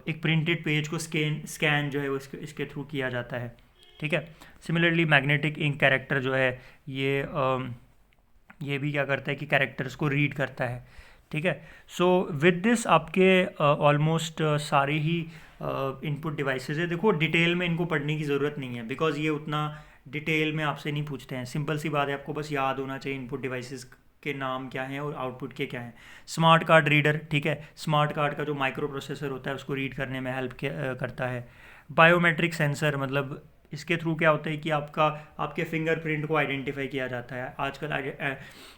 A: एक प्रिंटेड पेज को स्कैन जो है वो इसके थ्रू किया जाता है। ठीक है। सिमिलरली मैग्नेटिक इंक कैरेक्टर जो है ये भी क्या करता है कि कैरेक्टर्स को रीड करता है। ठीक है। सो विद दिस आपके ऑलमोस्ट सारे ही इनपुट डिवाइसेस है। देखो डिटेल में इनको पढ़ने की ज़रूरत नहीं है, बिकॉज ये उतना डिटेल में आपसे नहीं पूछते हैं। सिंपल सी बात है, आपको बस याद होना चाहिए इनपुट डिवाइसेस के नाम क्या हैं और आउटपुट के क्या हैं। स्मार्ट कार्ड रीडर, ठीक है, स्मार्ट कार्ड का जो माइक्रो प्रोसेसर होता है उसको रीड करने में हेल्प करता है। बायोमेट्रिक सेंसर, मतलब इसके थ्रू क्या होता है कि आपके फिंगरप्रिंट को आइडेंटिफाई किया जाता है। आजकल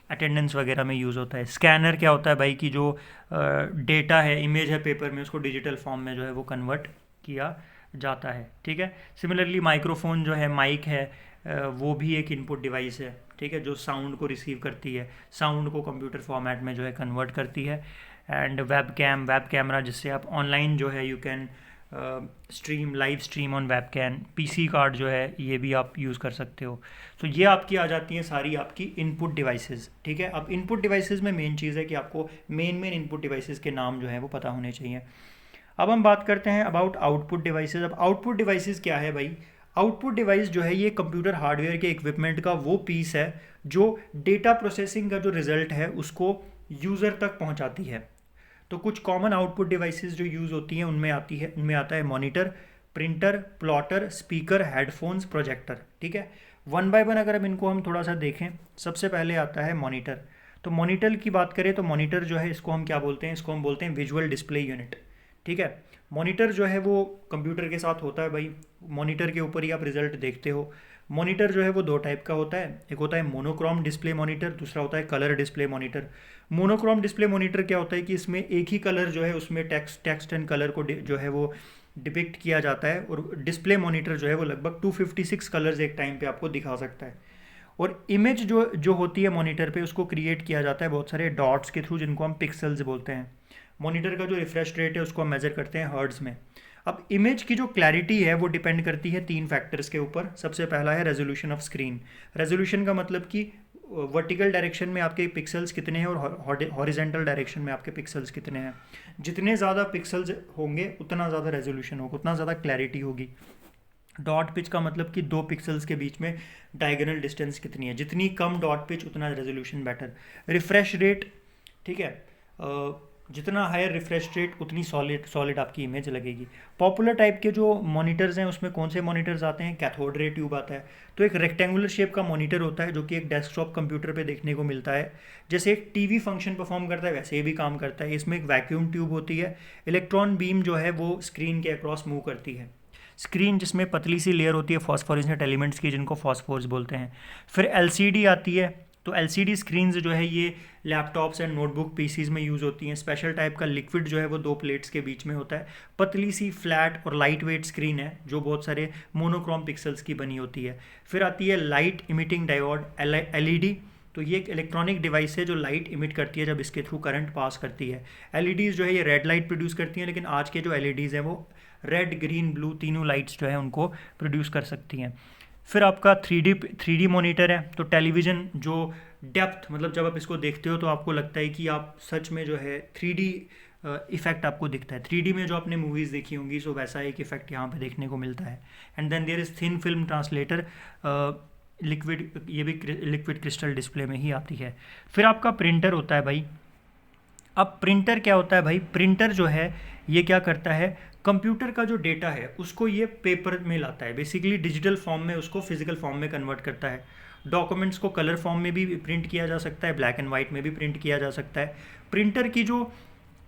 A: अटेंडेंस वगैरह में यूज़ होता है। स्कैनर क्या होता है भाई कि जो डेटा है, इमेज है पेपर में, उसको डिजिटल फॉर्म में जो है वो कन्वर्ट किया जाता है। ठीक है। सिमिलरली माइक्रोफोन जो है, माइक है, वो भी एक इनपुट डिवाइस है। ठीक है, जो साउंड को रिसीव करती है, साउंड को कंप्यूटर फॉर्मेट में जो है कन्वर्ट करती है। एंड वेब कैमरा, जिससे आप ऑनलाइन जो है you can live stream on web cam. PC card जो है ये भी आप यूज़ कर सकते हो। तो ये आपकी आ जाती हैं सारी आपकी इनपुट डिवाइसेस। ठीक है। अब इनपुट डिवाइसेस में मेन चीज़ है कि आपको मेन इनपुट डिवाइसेस के नाम जो है वो पता होने चाहिए। अब हम बात करते हैं अबाउट आउटपुट डिवाइसेस। अब आउटपुट डिवाइसेस क्या है भाई? आउटपुट डिवाइस जो है ये कंप्यूटर हार्डवेयर के इक्विपमेंट का वो पीस है जो डेटा प्रोसेसिंग का जो रिजल्ट है उसको यूज़र तक पहुंचाती है। तो कुछ कॉमन आउटपुट डिवाइसेस जो यूज़ होती हैं उनमें आता है monitor, printer, plotter, speaker, headphones, projector. ठीक है। वन बाय वन अगर हम इनको थोड़ा सा देखें, सबसे पहले आता है मॉनिटर। तो मॉनिटर की बात करें तो मॉनिटर जो है इसको हम क्या बोलते हैं, इसको हम बोलते हैं विजुअल डिस्प्ले यूनिट। ठीक है, मॉनिटर जो है वो कंप्यूटर के साथ होता है भाई, मॉनिटर के ऊपर ही आप रिजल्ट देखते हो। मॉनिटर जो है वो दो टाइप का होता है, एक होता है मोनोक्रोम डिस्प्ले मॉनिटर, दूसरा होता है colour display monitor. Monochrome display monitor क्या होता है कि इसमें एक ही कलर जो है उसमें टेक्स्ट एंड कलर को जो है वो डिपिक्ट किया जाता है, और डिस्प्ले मॉनिटर जो है वो लगभग 256 कलर्स एक टाइम पे आपको दिखा सकता है। और इमेज जो जो होती है मॉनिटर पे उसको क्रिएट किया जाता है बहुत सारे डॉट्स के थ्रू, जिनको हम पिक्सल्स बोलते हैं। मॉनिटर का जो रिफ्रेश रेट है उसको हम मेज़र करते हैं हर्ट्ज़ में। अब इमेज की जो क्लैरिटी है वो डिपेंड करती है तीन फैक्टर्स के ऊपर। सबसे पहला है रेजोल्यूशन ऑफ स्क्रीन। रेजोल्यूशन का मतलब कि वर्टिकल डायरेक्शन में आपके पिक्सल्स कितने हैं और हॉरिजेंटल डायरेक्शन में आपके पिक्सल्स कितने हैं। जितने ज़्यादा पिक्सल्स होंगे उतना ज़्यादा रेजोल्यूशन होगा, उतना ज़्यादा क्लैरिटी होगी। डॉट पिच का मतलब कि दो पिक्सल्स के बीच में डायगोनल डिस्टेंस कितनी है, जितनी कम डॉट पिच उतना रेजोल्यूशन बेटर। रिफ्रेश रेट, ठीक है, जितना हायर रिफ्रेश रेट उतनी सॉलिड आपकी इमेज लगेगी। पॉपुलर टाइप के जो मॉनिटर्स हैं उसमें कौन से मॉनिटर्स आते हैं, कैथोड रे ट्यूब आता है। तो एक रेक्टेंगुलर शेप का मॉनिटर होता है जो कि एक डेस्कटॉप कंप्यूटर पे देखने को मिलता है। जैसे एक टीवी फंक्शन परफॉर्म करता है वैसे ही भी काम करता है। इसमें एक वैक्यूम ट्यूब होती है, इलेक्ट्रॉन बीम जो है वो स्क्रीन के अक्रॉस मूव करती है। स्क्रीन जिसमें पतली सी लेयर होती है फॉस्फोरेसेंट एलिमेंट्स की, जिनको फॉस्फोर्स बोलते हैं। फिर एलसीडी आती है। तो एलसीडी स्क्रीन्स जो है ये लैपटॉप्स एंड नोटबुक पीसीज में यूज़ होती हैं। स्पेशल टाइप का लिक्विड जो है वो दो प्लेट्स के बीच में होता है। पतली सी फ्लैट और लाइट वेट स्क्रीन है जो बहुत सारे मोनोक्रोम पिक्सल्स की बनी होती है। फिर आती है लाइट इमिटिंग डायोड एलईडी। तो ये एक इलेक्ट्रॉनिक डिवाइस है जो लाइट इमिट करती है जब इसके थ्रू करंट पास करती है। एलईडीज़ जो है ये रेड लाइट प्रोड्यूस करती हैं, लेकिन आज के जो एलईडीज़ हैं वो रेड ग्रीन ब्लू तीनों लाइट्स जो है उनको प्रोड्यूस कर सकती हैं। फिर आपका थ्री डी मॉनिटर है। तो टेलीविज़न जो डेप्थ, मतलब जब आप इसको देखते हो तो आपको लगता है कि आप सच में जो है 3D इफेक्ट आपको दिखता है। 3D में जो आपने मूवीज़ देखी होंगी सो वैसा एक इफेक्ट यहाँ पे देखने को मिलता है। And then there is thin film translator, liquid, ये भी लिक्विड क्रिस्टल डिस्प्ले में ही आती है। फिर आपका प्रिंटर होता है भाई। अब प्रिंटर क्या होता है भाई, प्रिंटर जो है ये क्या करता है, कंप्यूटर का जो डेटा है उसको ये पेपर में लाता है, बेसिकली डिजिटल फॉर्म में उसको फिजिकल फॉर्म में कन्वर्ट करता है। डॉक्यूमेंट्स को कलर फॉर्म में भी प्रिंट किया जा सकता है, ब्लैक एंड वाइट में भी प्रिंट किया जा सकता है। प्रिंटर की जो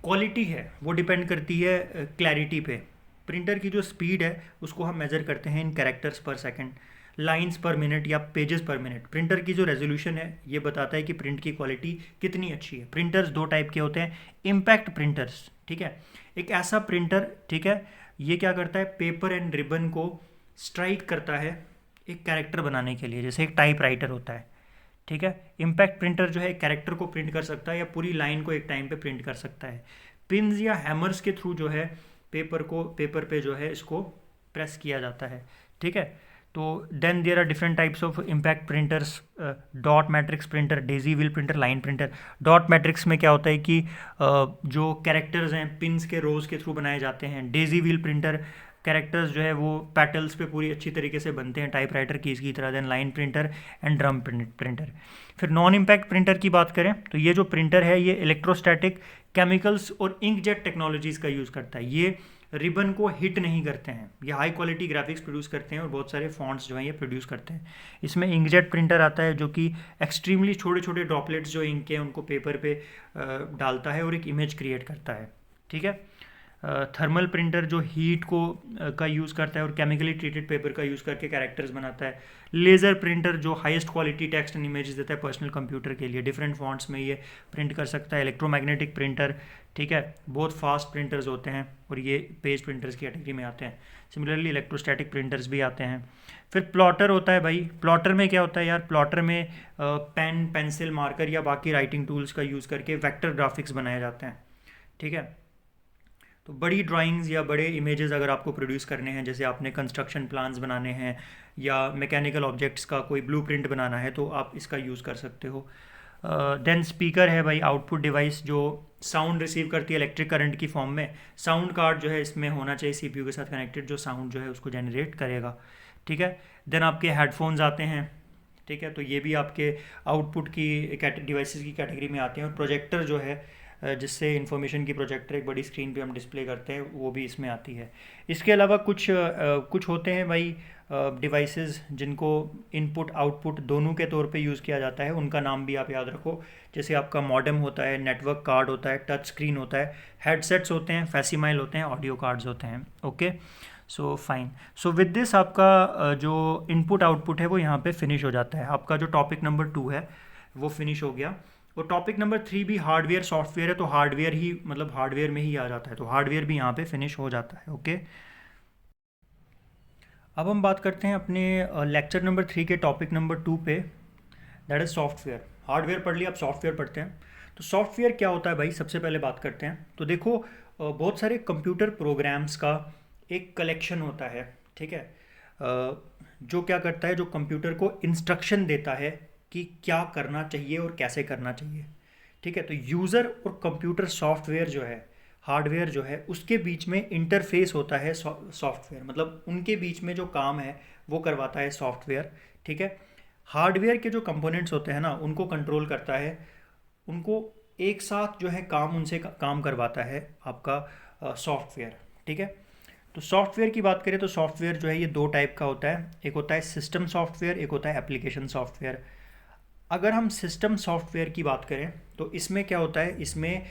A: क्वालिटी है वो डिपेंड करती है क्लैरिटी पे। प्रिंटर की जो स्पीड है उसको हम मेज़र करते हैं इन कैरेक्टर्स पर सेकंड, लाइंस पर मिनट या पेजेस पर मिनट। प्रिंटर की जो रेजोल्यूशन है ये बताता है कि प्रिंट की क्वालिटी कितनी अच्छी है। प्रिंटर्स दो टाइप के होते हैं, इम्पैक्ट प्रिंटर्स, ठीक है, एक ऐसा प्रिंटर, ठीक है, ये क्या करता है, पेपर एंड रिबन को स्ट्राइक करता है एक कैरेक्टर बनाने के लिए, जैसे एक टाइप राइटर होता है, ठीक है। इम्पैक्ट प्रिंटर जो है एक कैरेक्टर को प्रिंट कर सकता है या पूरी लाइन को एक टाइम पे प्रिंट कर सकता है। पिन्स या हैमर्स के थ्रू जो है पेपर पे जो है इसको प्रेस किया जाता है, ठीक है। तो then there are different types of impact printers, dot matrix printer, daisy wheel printer, line printer. Dot matrix में क्या होता है कि जो कैरेक्टर्स हैं पिन्स के रोज़ के थ्रू बनाए जाते हैं। डेजी व्हील प्रिंटर कैरेक्टर्स जो है वो पैटल्स पे पूरी अच्छी तरीके से बनते हैं टाइपराइटर कीज़ की तरह। Then line printer and drum printer. फिर नॉन इम्पैक्ट प्रिंटर की बात करें तो ये जो प्रिंटर है ये इलेक्ट्रोस्टैटिक, केमिकल्स और इंकजेट टेक्नोलॉजीज़ का यूज़ करता है। ये रिबन को हिट नहीं करते हैं, ये हाई क्वालिटी ग्राफिक्स प्रोड्यूस करते हैं और बहुत सारे फॉन्ट्स जो हैं ये प्रोड्यूस करते हैं। इसमें इंकजेट प्रिंटर आता है जो कि एक्सट्रीमली छोटे छोटे ड्रॉपलेट्स जो इंक के उनको पेपर पे डालता है और एक इमेज क्रिएट करता है, ठीक है। थर्मल प्रिंटर जो हीट को का यूज़ करता है और केमिकली ट्रीटेड पेपर का यूज़ करके कैरेक्टर्स बनाता है। लेज़र प्रिंटर जो highest quality text and images देता है पर्सनल कंप्यूटर के लिए, डिफरेंट फॉन्ट्स में ये प्रिंट कर सकता है। इलेक्ट्रोमैग्नेटिक प्रिंटर, ठीक है, बहुत फास्ट प्रिंटर्स होते हैं और ये पेज प्रिंटर्स की कैटेगरी में आते हैं। सिमिलरली इलेक्ट्रोस्टैटिक प्रिंटर्स भी आते हैं। फिर प्लॉटर होता है भाई। प्लॉटर में क्या होता है यार, प्लॉटर में पेन, पेंसिल, मार्कर या बाकी राइटिंग टूल्स का यूज़ करके वेक्टर ग्राफिक्स बनाए जाते हैं, ठीक है। तो बड़ी ड्राइंग्स या बड़े इमेजेस अगर आपको प्रोड्यूस करने हैं, जैसे आपने कंस्ट्रक्शन प्लान्स बनाने हैं या मैकेनिकल ऑब्जेक्ट्स का कोई ब्लूप्रिंट बनाना है, तो आप इसका यूज़ कर सकते हो। देन स्पीकर है भाई, आउटपुट डिवाइस जो साउंड रिसीव करती है इलेक्ट्रिक करंट की फॉर्म में। साउंड कार्ड जो है इसमें होना चाहिए सीपीयू के साथ कनेक्टेड, जो साउंड जो है उसको जनरेट करेगा, ठीक है। देन आपके हेडफोन्स आते हैं, ठीक है, तो ये भी आपके आउटपुट की डिवाइसेस की कैटेगरी में आते हैं। और प्रोजेक्टर जो है जिससे इन्फॉर्मेशन की प्रोजेक्टर एक बड़ी स्क्रीन पे हम डिस्प्ले करते हैं, वो भी इसमें आती है। इसके अलावा कुछ होते हैं भाई डिवाइसेस जिनको इनपुट आउटपुट दोनों के तौर पे यूज़ किया जाता है, उनका नाम भी आप याद रखो। जैसे आपका मॉडेम होता है, नेटवर्क कार्ड होता है, टच स्क्रीन होता है, हेडसेट्स होते हैं, फैसिमाइल होते हैं, ऑडियो कार्ड्स होते हैं। Okay, so fine. So with this आपका जो इनपुट आउटपुट है वो यहाँ पे फिनिश हो जाता है। आपका जो टॉपिक नंबर 2 है वो फिनिश हो गया। और टॉपिक नंबर 3 भी हार्डवेयर सॉफ्टवेयर है, तो हार्डवेयर ही मतलब हार्डवेयर में ही आ जाता है, तो हार्डवेयर भी यहाँ पे फिनिश हो जाता है। ओके, अब हम बात करते हैं अपने लेक्चर नंबर 3 के टॉपिक नंबर 2 पे, दैट इज़ सॉफ्टवेयर। हार्डवेयर पढ़ लिया, अब सॉफ्टवेयर पढ़ते हैं। तो सॉफ्टवेयर क्या होता है भाई, सबसे पहले बात करते हैं। तो देखो बहुत सारे कंप्यूटर प्रोग्राम्स का एक कलेक्शन होता है, ठीक है, जो क्या करता है, जो कंप्यूटर को इंस्ट्रक्शन देता है कि क्या करना चाहिए और कैसे करना चाहिए। ठीक है, तो यूज़र और कंप्यूटर सॉफ्टवेयर जो है, हार्डवेयर जो है, उसके बीच में इंटरफेस होता है सॉफ्टवेयर, मतलब उनके बीच में जो काम है वो करवाता है सॉफ्टवेयर। ठीक है, हार्डवेयर के जो कंपोनेंट्स होते हैं ना, उनको कंट्रोल करता है, उनको एक साथ जो है काम उनसे काम करवाता है आपका सॉफ्टवेयर। ठीक है, तो सॉफ्टवेयर की बात करें तो सॉफ्टवेयर जो है ये 2 टाइप का होता है, एक होता है सिस्टम सॉफ्टवेयर, एक होता है एप्लीकेशन सॉफ्टवेयर। अगर हम सिस्टम सॉफ्टवेयर की बात करें तो इसमें क्या होता है, इसमें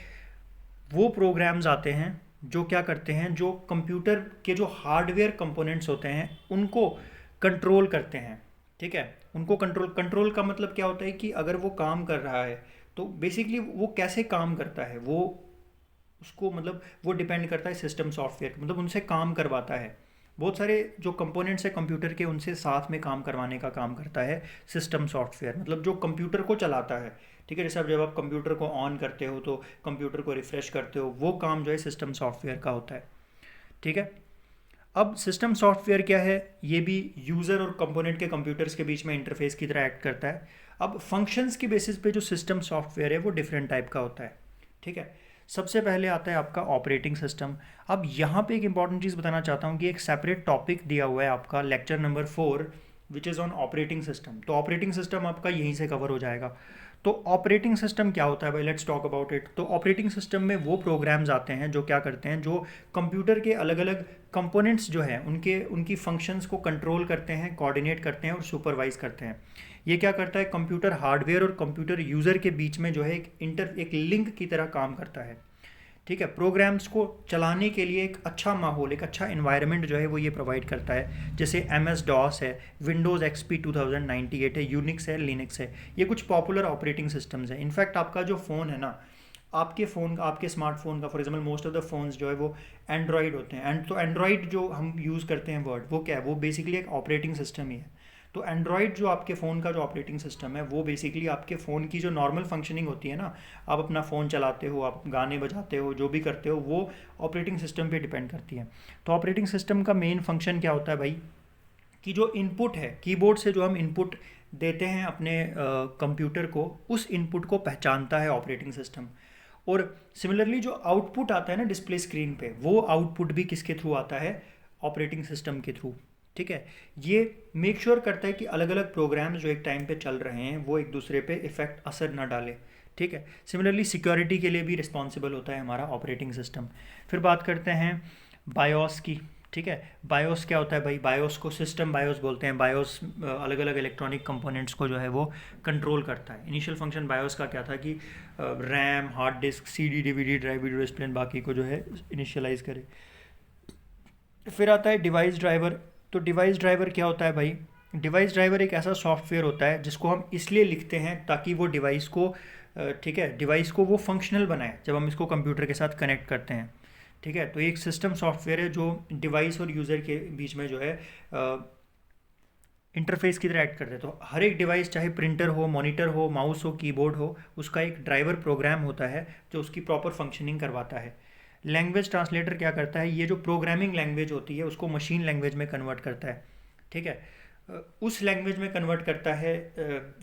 A: वो प्रोग्राम्स आते हैं जो क्या करते हैं, जो कंप्यूटर के जो हार्डवेयर कंपोनेंट्स होते हैं उनको कंट्रोल करते हैं। ठीक है, उनको कंट्रोल का मतलब क्या होता है कि अगर वो काम कर रहा है तो बेसिकली वो कैसे काम करता है, वो उसको मतलब वो डिपेंड करता है सिस्टम सॉफ्टवेयर, मतलब उनसे काम करवाता है। बहुत सारे जो कंपोनेंट्स है कंप्यूटर के, उनसे साथ में काम करवाने का काम करता है सिस्टम सॉफ्टवेयर, मतलब जो कंप्यूटर को चलाता है। ठीक है, जैसे अब जब आप कंप्यूटर को ऑन करते हो तो कंप्यूटर को रिफ्रेश करते हो, वो काम जो है सिस्टम सॉफ्टवेयर का होता है। ठीक है, अब सिस्टम सॉफ्टवेयर क्या है, ये भी यूज़र और कंपोनेंट के कंप्यूटर्स के बीच में इंटरफेस की तरह एक्ट करता है। अब फंक्शंस की बेसिस पे जो सिस्टम सॉफ्टवेयर है वो डिफरेंट टाइप का होता है। ठीक है, सबसे पहले आता है आपका ऑपरेटिंग सिस्टम। अब यहाँ पे एक इंपॉर्टेंट चीज़ बताना चाहता हूँ कि एक सेपरेट टॉपिक दिया हुआ है आपका lecture number 4 which is on operating system, तो ऑपरेटिंग सिस्टम आपका यहीं से कवर हो जाएगा। तो ऑपरेटिंग सिस्टम क्या होता है भाई, लेट्स टॉक अबाउट इट। तो ऑपरेटिंग सिस्टम में वो प्रोग्राम्स आते हैं जो क्या करते हैं, जो कंप्यूटर के अलग अलग कंपोनेंट्स जो हैं उनकी फंक्शंस को कंट्रोल करते हैं, कोऑर्डिनेट करते हैं और सुपरवाइज करते हैं। ये क्या करता है, कंप्यूटर हार्डवेयर और कंप्यूटर यूज़र के बीच में जो है एक लिंक की तरह काम करता है। ठीक है, प्रोग्राम्स को चलाने के लिए एक अच्छा माहौल, एक अच्छा इन्वायरमेंट जो है वो ये प्रोवाइड करता है। जैसे MS DOS है, विंडोज़ XP 2098 है, यूनिक्स है, लिनक्स है, ये कुछ पॉपुलर ऑपरेटिंग सिस्टम्स हैं। इनफैक्ट आपका जो फ़ोन है ना, आपके स्मार्टफोन का for example most of the phones जो है वो एंड्रॉयड होते हैं। तो एंड्रॉयड जो हम यूज़ करते हैं वर्ड, वो क्या है, वो बेसिकली एक ऑपरेटिंग सिस्टम ही है। तो एंड्रॉयड जो आपके फ़ोन का जो ऑपरेटिंग सिस्टम है वो बेसिकली आपके फ़ोन की जो नॉर्मल फंक्शनिंग होती है ना, आप अपना फ़ोन चलाते हो, आप गाने बजाते हो, जो भी करते हो, वो ऑपरेटिंग सिस्टम पे डिपेंड करती है। तो ऑपरेटिंग सिस्टम का मेन फंक्शन क्या होता है भाई, कि जो इनपुट है कीबोर्ड से, जो हम इनपुट देते हैं अपने कंप्यूटर को, उस इनपुट को पहचानता है ऑपरेटिंग सिस्टम। और सिमिलरली जो आउटपुट आता है ना डिस्प्ले स्क्रीन पे, वो आउटपुट भी किसके थ्रू आता है, ऑपरेटिंग सिस्टम के थ्रू। ठीक है, ये मेक श्योर करता है कि अलग अलग प्रोग्राम्स जो एक टाइम पे चल रहे हैं वो एक दूसरे पे इफेक्ट असर ना डाले। ठीक है, सिमिलरली सिक्योरिटी के लिए भी रिस्पॉन्सिबल होता है हमारा ऑपरेटिंग सिस्टम। फिर बात करते हैं बायोस की। ठीक है, बायोस क्या होता है भाई, बायोस को सिस्टम बायोस बोलते हैं। बायोस अलग अलग इलेक्ट्रॉनिक कंपोनेंट्स को जो है वो कंट्रोल करता है। इनिशियल फंक्शन बायोस का क्या था कि RAM, hard disk, CD DVD drive, video display, बाकी को जो है इनिशियलाइज करे। फिर आता है डिवाइस ड्राइवर। तो डिवाइस ड्राइवर क्या होता है भाई, डिवाइस ड्राइवर एक ऐसा सॉफ्टवेयर होता है जिसको हम इसलिए लिखते हैं ताकि वो डिवाइस को ठीक है, डिवाइस को वो फंक्शनल बनाए जब हम इसको कंप्यूटर के साथ कनेक्ट करते हैं। ठीक है, तो एक सिस्टम सॉफ्टवेयर है जो डिवाइस और यूज़र के बीच में जो है इंटरफेस की तरह एक्ट करते हैं। तो हर एक डिवाइस, चाहे प्रिंटर हो, मॉनिटर हो, माउस हो, कीबोर्ड हो, उसका एक ड्राइवर प्रोग्राम होता है जो उसकी प्रॉपर फंक्शनिंग करवाता है। लैंग्वेज ट्रांसलेटर क्या करता है, ये जो प्रोग्रामिंग लैंग्वेज होती है उसको मशीन लैंग्वेज में कन्वर्ट करता है। ठीक है, उस लैंग्वेज में कन्वर्ट करता है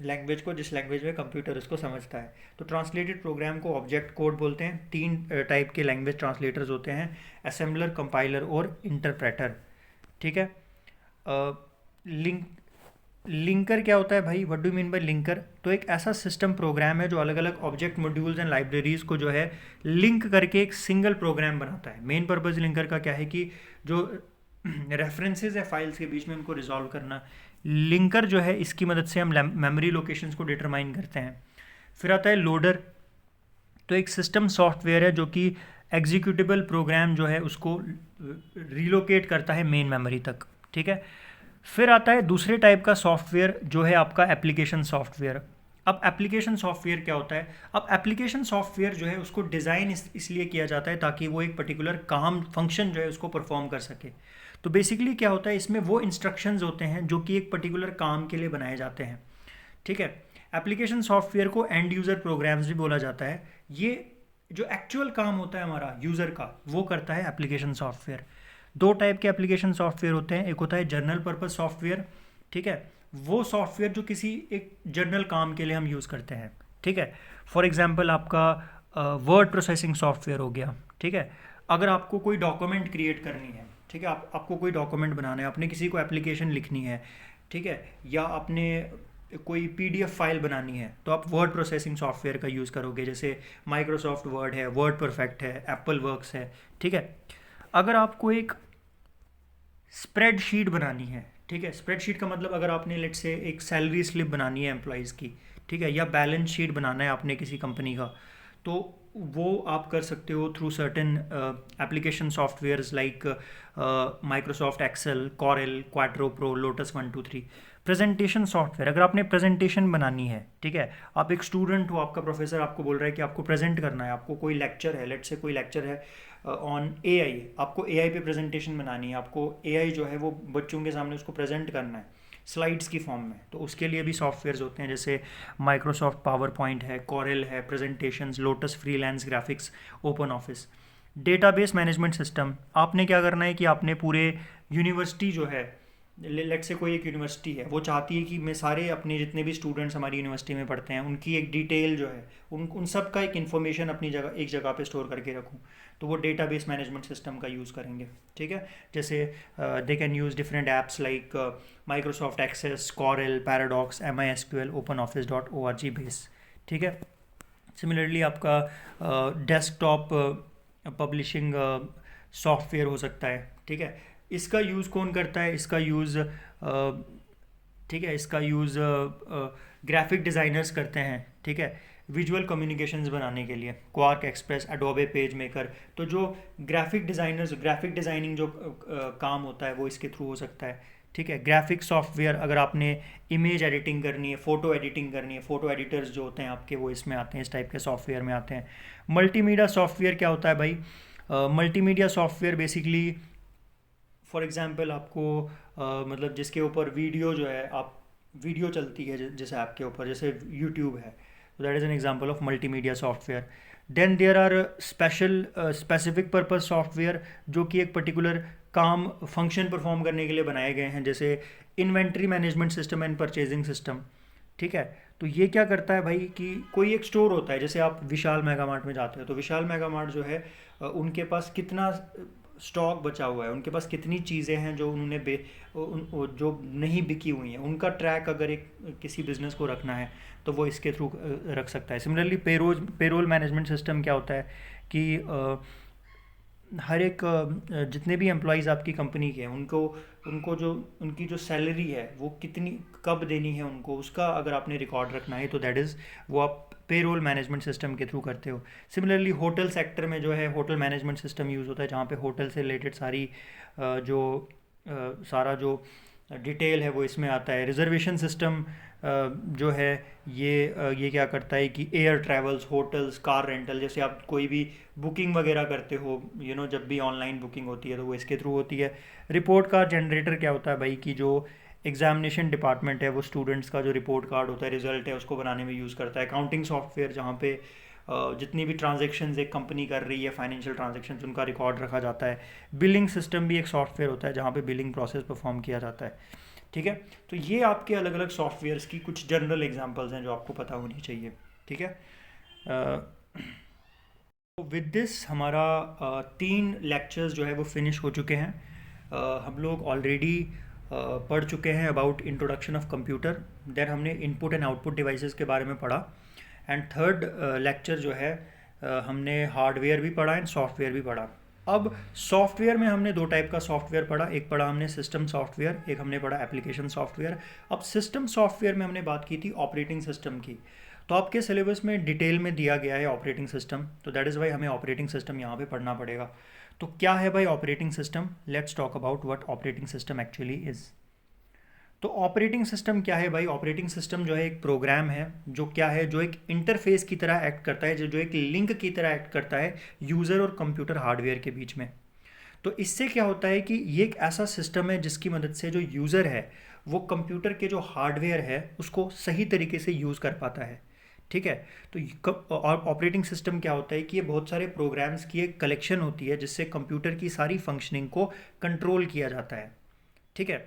A: लैंग्वेज को जिस लैंग्वेज में कंप्यूटर उसको समझता है। तो ट्रांसलेटेड प्रोग्राम को ऑब्जेक्ट कोड बोलते हैं। 3 टाइप के लैंग्वेज ट्रांसलेटर्स होते हैं, असेंबलर, कंपाइलर और इंटरप्रेटर। ठीक है, लिंक लिंकर क्या होता है भाई, what do mean by linker? तो एक ऐसा सिस्टम प्रोग्राम है जो अलग अलग ऑब्जेक्ट मॉड्यूल्स एंड लाइब्रेरीज को जो है लिंक करके एक सिंगल प्रोग्राम बनाता है। मेन पर्पज़ लिंकर का क्या है कि जो रेफरेंसेस है फाइल्स के बीच में उनको रिजॉल्व करना। लिंकर जो है इसकी मदद से हम मेमोरी लोकेशंस को डिटरमाइन करते हैं। फिर आता है लोडर। तो एक सिस्टम सॉफ्टवेयर है जो कि एग्जीक्यूटेबल प्रोग्राम जो है उसको रिलोकेट करता है मेन मेमोरी तक, ठीक है। फिर आता है दूसरे टाइप का सॉफ्टवेयर जो है आपका एप्लीकेशन सॉफ्टवेयर। अब एप्लीकेशन सॉफ्टवेयर क्या होता है? अब एप्लीकेशन सॉफ्टवेयर जो है उसको डिज़ाइन इसलिए किया जाता है ताकि वो एक पर्टिकुलर काम फंक्शन जो है उसको परफॉर्म कर सके। तो बेसिकली क्या होता है, इसमें वो इंस्ट्रक्शंस होते हैं जो कि एक पर्टिकुलर काम के लिए बनाए जाते हैं, ठीक है। एप्लीकेशन सॉफ्टवेयर को एंड यूज़र प्रोग्राम्स भी बोला जाता है। ये जो एक्चुअल काम होता है हमारा यूज़र का वो करता है एप्लीकेशन सॉफ्टवेयर। दो टाइप के एप्लीकेशन सॉफ्टवेयर होते हैं, एक होता है जनरल पर्पस सॉफ्टवेयर, ठीक है। वो सॉफ्टवेयर जो किसी एक जनरल काम के लिए हम यूज़ करते हैं, ठीक है। फॉर एग्जांपल आपका वर्ड प्रोसेसिंग सॉफ्टवेयर हो गया, ठीक है। अगर आपको कोई डॉक्यूमेंट क्रिएट करनी है, ठीक है, आपको कोई डॉक्यूमेंट बनाना है, आपने किसी को एप्लीकेशन लिखनी है, ठीक है, या आपने कोई पीडीएफ फाइल बनानी है, तो आप वर्ड प्रोसेसिंग सॉफ्टवेयर का यूज़ करोगे। जैसे माइक्रोसॉफ्ट वर्ड है, वर्ड परफेक्ट है, एप्पल वर्क्स है, ठीक है। अगर आपको एक स्प्रेडशीट बनानी है, ठीक है, स्प्रेडशीट का मतलब अगर आपने लेट से एक सैलरी स्लिप बनानी है एम्प्लॉयज़ की, ठीक है, या बैलेंस शीट बनाना है आपने किसी कंपनी का, तो वो आप कर सकते हो through certain application softwares like Microsoft Excel, Corel, Quattro Pro, Lotus 123। Presentation software, अगर आपने प्रेजेंटेशन बनानी है, ठीक है, आप एक स्टूडेंट हो, आपका प्रोफेसर आपको बोल रहा है कि आपको प्रेजेंट करना है, आपको कोई लेक्चर है, लेट से कोई लेक्चर है ऑन एआई, आपको एआई पे प्रेजेंटेशन बनानी है, आपको एआई जो है वो बच्चों के सामने उसको प्रेजेंट करना है स्लाइड्स की फॉर्म में, तो उसके लिए भी सॉफ्टवेयर्स होते हैं जैसे माइक्रोसॉफ्ट पावर पॉइंट है, कॉरेल है, presentations, lotus freelance graphics, open office. Database management system, आपने क्या करना है कि आपने पूरे यूनिवर्सिटी जो है, लेट से कोई एक यूनिवर्सिटी है, वो चाहती है कि मैं सारे अपने जितने भी स्टूडेंट्स हमारी यूनिवर्सिटी में पढ़ते हैं उनकी एक डिटेल जो है उन सब का एक इन्फॉर्मेशन अपनी जगह एक जगह पे स्टोर करके रखूँ, तो वो डेटाबेस मैनेजमेंट सिस्टम का यूज़ करेंगे, ठीक है। जैसे they can use different apps like Microsoft Access, Corel, Paradox, MySQL, OpenOffice.org base, ठीक है। सिमिलरली आपका डेस्कटॉप पब्लिशिंग सॉफ्टवेयर हो सकता है, ठीक है। इसका यूज़ कौन करता है? इसका यूज़ ठीक है, इसका यूज़ ग्राफिक डिज़ाइनर्स करते हैं, ठीक है, विजुअल कम्युनिकेशंस बनाने के लिए, quark, express, Adobe page maker. तो जो ग्राफिक डिज़ाइनर्स, ग्राफिक डिज़ाइनिंग जो काम होता है वो इसके थ्रू हो सकता है, ठीक है। ग्राफिक सॉफ्टवेयर, अगर आपने इमेज एडिटिंग करनी है, फ़ोटो एडिटिंग करनी है, फ़ोटो एडिटर्स जो होते हैं आपके वो इसमें आते हैं, इस टाइप के सॉफ्टवेयर में आते हैं। मल्टीमीडिया सॉफ्टवेयर क्या होता है भाई? Multimedia software basically for example आपको मतलब जिसके ऊपर वीडियो जो है, आप वीडियो चलती है जैसे ऐप के ऊपर, जैसे यूट्यूब है, तो that is an example of multimedia software. Then there are special specific purpose software जो कि एक पर्टिकुलर काम फंक्शन परफॉर्म करने के लिए बनाए गए हैं, जैसे inventory management system and purchasing system, ठीक है। तो ये क्या करता है भाई कि कोई एक स्टोर होता है, जैसे आप विशाल मेगा मार्ट में जाते हो, तो विशाल मेगा मार्ट जो है उनके पास कितना स्टॉक बचा हुआ है, उनके पास कितनी चीज़ें हैं जो उन्होंने जो नहीं बिकी हुई हैं, उनका ट्रैक अगर एक किसी बिज़नेस को रखना है तो वो इसके थ्रू रख सकता है। सिमिलरली पेरोल मैनेजमेंट सिस्टम क्या होता है कि हर एक जितने भी एम्प्लॉयज़ आपकी कंपनी के हैं उनको उनको जो उनकी जो सैलरी है वो कितनी कब देनी है उनको, उसका अगर आपने रिकॉर्ड रखना है तो दैट इज़ वो आप पेरोल मैनेजमेंट सिस्टम के थ्रू करते हो। सिमिलरली होटल सेक्टर में जो है होटल मैनेजमेंट सिस्टम यूज़ होता है, जहाँ पे होटल से रिलेटेड सारा जो डिटेल है वो इसमें आता है। रिजर्वेशन सिस्टम जो है ये क्या करता है कि air travels, hotels, car rental, जैसे आप कोई भी बुकिंग वगैरह करते हो, जब भी ऑनलाइन बुकिंग होती है तो वो इसके थ्रू होती है। रिपोर्ट कार्ड जनरेटर क्या होता है भाई कि जो एग्जामिनेशन डिपार्टमेंट है वो स्टूडेंट्स का जो रिपोर्ट कार्ड होता है, रिजल्ट है, उसको बनाने में यूज़ करता है। अकाउंटिंग सॉफ्टवेयर जहाँ पे जितनी भी ट्रांजेक्शन्स एक कंपनी कर रही है, फाइनेंशियल ट्रांजेक्शन्स, उनका रिकॉर्ड रखा जाता है। बिलिंग सिस्टम भी एक सॉफ्टवेयर होता है जहाँ पे बिलिंग प्रोसेस परफॉर्म किया जाता है, ठीक है। तो ये आपके अलग अलग सॉफ्टवेयर्स की कुछ जनरल एग्जांपल्स हैं जो आपको पता होनी चाहिए, ठीक है। तो विद दिस हमारा 3 लेक्चर्स जो है वो फिनिश हो चुके हैं। हम लोग ऑलरेडी पढ़ चुके हैं अबाउट इंट्रोडक्शन ऑफ कंप्यूटर। हमने इनपुट एंड आउटपुट डिवाइसेस के बारे में पढ़ा। एंड थर्ड लेक्चर जो है हमने हार्डवेयर भी पढ़ा एंड सॉफ्टवेयर भी पढ़ा। अब सॉफ्टवेयर में हमने दो टाइप का सॉफ्टवेयर पढ़ा, एक पढ़ा हमने सिस्टम सॉफ्टवेयर, एक हमने पढ़ा एप्लीकेशन सॉफ्टवेयर। अब सिस्टम सॉफ्टवेयर में हमने बात की थी ऑपरेटिंग सिस्टम की। तो आपके सिलेबस में डिटेल में दिया गया है ऑपरेटिंग सिस्टम, तो दैट इज़ वाई हमें ऑपरेटिंग सिस्टम यहाँ पे पढ़ना पड़ेगा। तो क्या है भाई operating system? Let's talk about what operating system actually is. तो ऑपरेटिंग सिस्टम क्या है भाई? ऑपरेटिंग सिस्टम जो है एक प्रोग्राम है जो क्या है, जो एक इंटरफेस की तरह एक्ट करता है, जो एक लिंक की तरह एक्ट करता है यूज़र और कंप्यूटर हार्डवेयर के बीच में। तो इससे क्या होता है कि ये एक ऐसा सिस्टम है जिसकी मदद से जो यूज़र है वो कंप्यूटर के जो हार्डवेयर है उसको सही तरीके से यूज़ कर पाता है। ठीक है, तो ऑपरेटिंग सिस्टम क्या होता है कि ये बहुत सारे प्रोग्राम्स की एक कलेक्शन होती है जिससे कंप्यूटर की सारी फंक्शनिंग को कंट्रोल किया जाता है। ठीक है,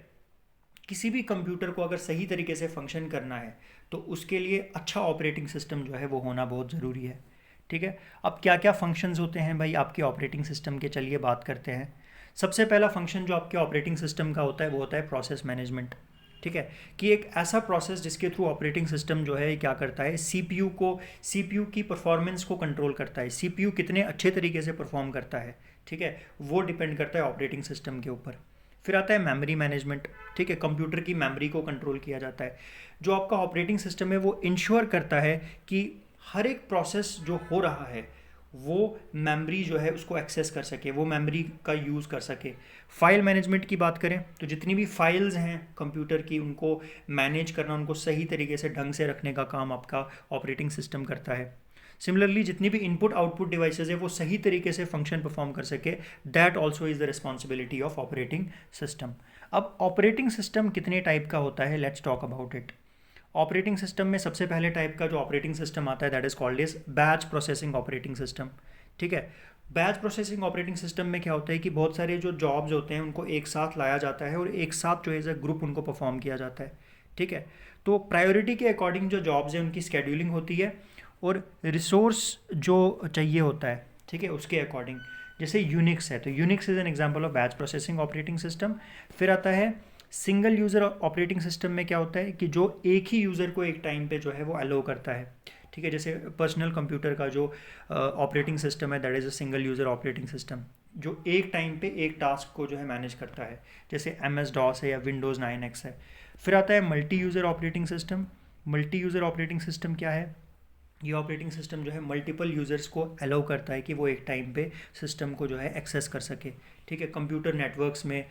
A: किसी भी कंप्यूटर को अगर सही तरीके से फंक्शन करना है तो उसके लिए अच्छा ऑपरेटिंग सिस्टम जो है वो होना बहुत ज़रूरी है। ठीक है, अब क्या क्या फंक्शंस होते हैं भाई आपके ऑपरेटिंग सिस्टम के, चलिए बात करते हैं। सबसे पहला फंक्शन जो आपके ऑपरेटिंग सिस्टम का होता है वो होता है प्रोसेस मैनेजमेंट। ठीक है, कि एक ऐसा प्रोसेस जिसके थ्रू ऑपरेटिंग सिस्टम जो है क्या करता है, सीपीयू की परफॉर्मेंस को कंट्रोल करता है। सीपीयू कितने अच्छे तरीके से परफॉर्म करता है, ठीक है, वो डिपेंड करता है ऑपरेटिंग सिस्टम के ऊपर। फिर आता है मेमोरी मैनेजमेंट। ठीक है, कंप्यूटर की मेमोरी को कंट्रोल किया जाता है। जो आपका ऑपरेटिंग सिस्टम है वो इंश्योर करता है कि हर एक प्रोसेस जो हो रहा है वो मेमोरी जो है उसको एक्सेस कर सके, वो मेमोरी का यूज़ कर सके। फाइल मैनेजमेंट की बात करें तो जितनी भी फाइल्स हैं कंप्यूटर की उनको मैनेज करना, उनको सही तरीके से ढंग से रखने का काम आपका ऑपरेटिंग सिस्टम करता है। सिमिलरली जितनी भी इनपुट आउटपुट डिवाइसेज है वो सही तरीके से फंक्शन परफॉर्म कर सके, that also is the responsibility of operating system. अब ऑपरेटिंग सिस्टम कितने टाइप का होता है, let's talk about it. Operating system में सबसे पहले टाइप का जो ऑपरेटिंग सिस्टम आता है that is called is batch processing operating system. ठीक है, बैच प्रोसेसिंग ऑपरेटिंग सिस्टम में क्या होता है कि बहुत सारे जो जॉब्स होते हैं उनको एक साथ लाया जाता है और एक साथ जो एज अ ग्रुप उनको परफॉर्म किया जाता है। ठीक है, तो प्रायोरिटी के अकॉर्डिंग जो जॉब्स हैं उनकी स्केड्यूलिंग होती है और रिसोर्स जो चाहिए होता है, ठीक है, उसके अकॉर्डिंग। जैसे यूनिक्स है तो Unix is an example of batch processing operating system. फिर आता है सिंगल यूज़र ऑपरेटिंग सिस्टम में क्या होता है कि जो एक ही यूज़र को एक टाइम पे जो है वो अलो करता है। ठीक है, जैसे पर्सनल कंप्यूटर का जो ऑपरेटिंग सिस्टम है that is a single user operating system, जो एक टाइम पे एक टास्क को जो है मैनेज करता है, जैसे MS DOS है या Windows 9X है। फिर आता है multi user operating system. Multi user operating system क्या है? ये ऑपरेटिंग सिस्टम जो है मल्टीपल यूज़र्स को अलाउ करता है कि वो एक टाइम पे सिस्टम को जो है एक्सेस कर सके। ठीक है, कंप्यूटर नेटवर्क्स में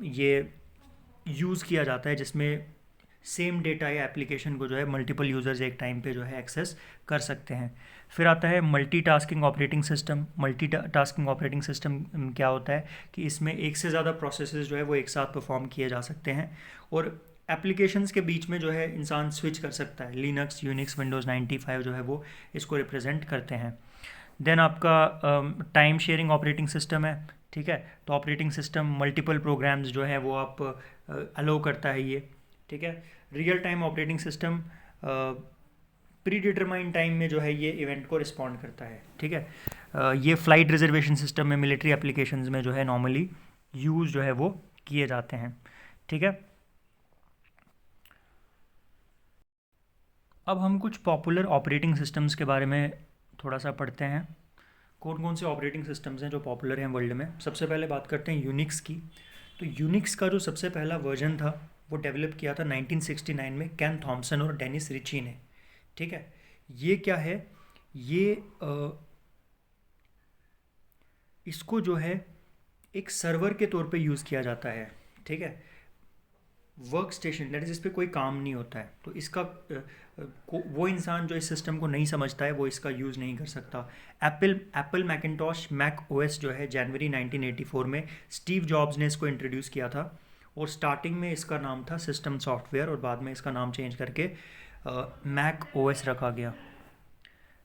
A: ये यूज़ किया जाता है जिसमें सेम डेटा या एप्लीकेशन को जो है मल्टीपल यूज़र्स एक टाइम पे जो है एक्सेस कर सकते हैं। फिर आता है multitasking operating system. Multitasking operating system क्या होता है कि इसमें एक से ज़्यादा प्रोसेसेस जो है वो एक साथ परफॉर्म किए जा सकते हैं और एप्लीकेशंस के बीच में जो है इंसान स्विच कर सकता है। लिनक्स, यूनिक्स, विंडोज़ 95 जो है वो इसको रिप्रेजेंट करते हैं। देन आपका टाइम शेयरिंग ऑपरेटिंग सिस्टम है। ठीक है, तो ऑपरेटिंग सिस्टम मल्टीपल प्रोग्राम्स जो है वो आप अलो करता है ये। ठीक है, real time operating system pre determined time में जो है ये इवेंट को रिस्पॉन्ड करता है। ठीक है, ये फ़्लाइट रिजर्वेशन सिस्टम में, मिलिट्री एप्लीकेशंस में जो है नॉर्मली यूज़ जो है वो किए जाते हैं। ठीक है, अब हम कुछ पॉपुलर ऑपरेटिंग सिस्टम्स के बारे में थोड़ा सा पढ़ते हैं। कौन कौन से ऑपरेटिंग सिस्टम्स हैं जो पॉपुलर हैं वर्ल्ड में। सबसे पहले बात करते हैं यूनिक्स की। तो यूनिक्स का जो सबसे पहला वर्जन था वो डेवलप किया था 1969 में कैन थॉमसन और डेनिस रिची ने। ठीक है, ये क्या है, ये इसको जो है एक सर्वर के तौर पे यूज़ किया जाता है। ठीक है, वर्क स्टेशन दैट इज, इस पर कोई काम नहीं होता है तो इसका वो इंसान जो इस सिस्टम को नहीं समझता है वो इसका यूज़ नहीं कर सकता। एप्पल मैकिनटॉश मैक ओएस जो है जनवरी 1984 में स्टीव जॉब्स ने इसको इंट्रोड्यूस किया था और स्टार्टिंग में इसका नाम था सिस्टम सॉफ्टवेयर और बाद में इसका नाम चेंज करके मैक ओएस रखा गया।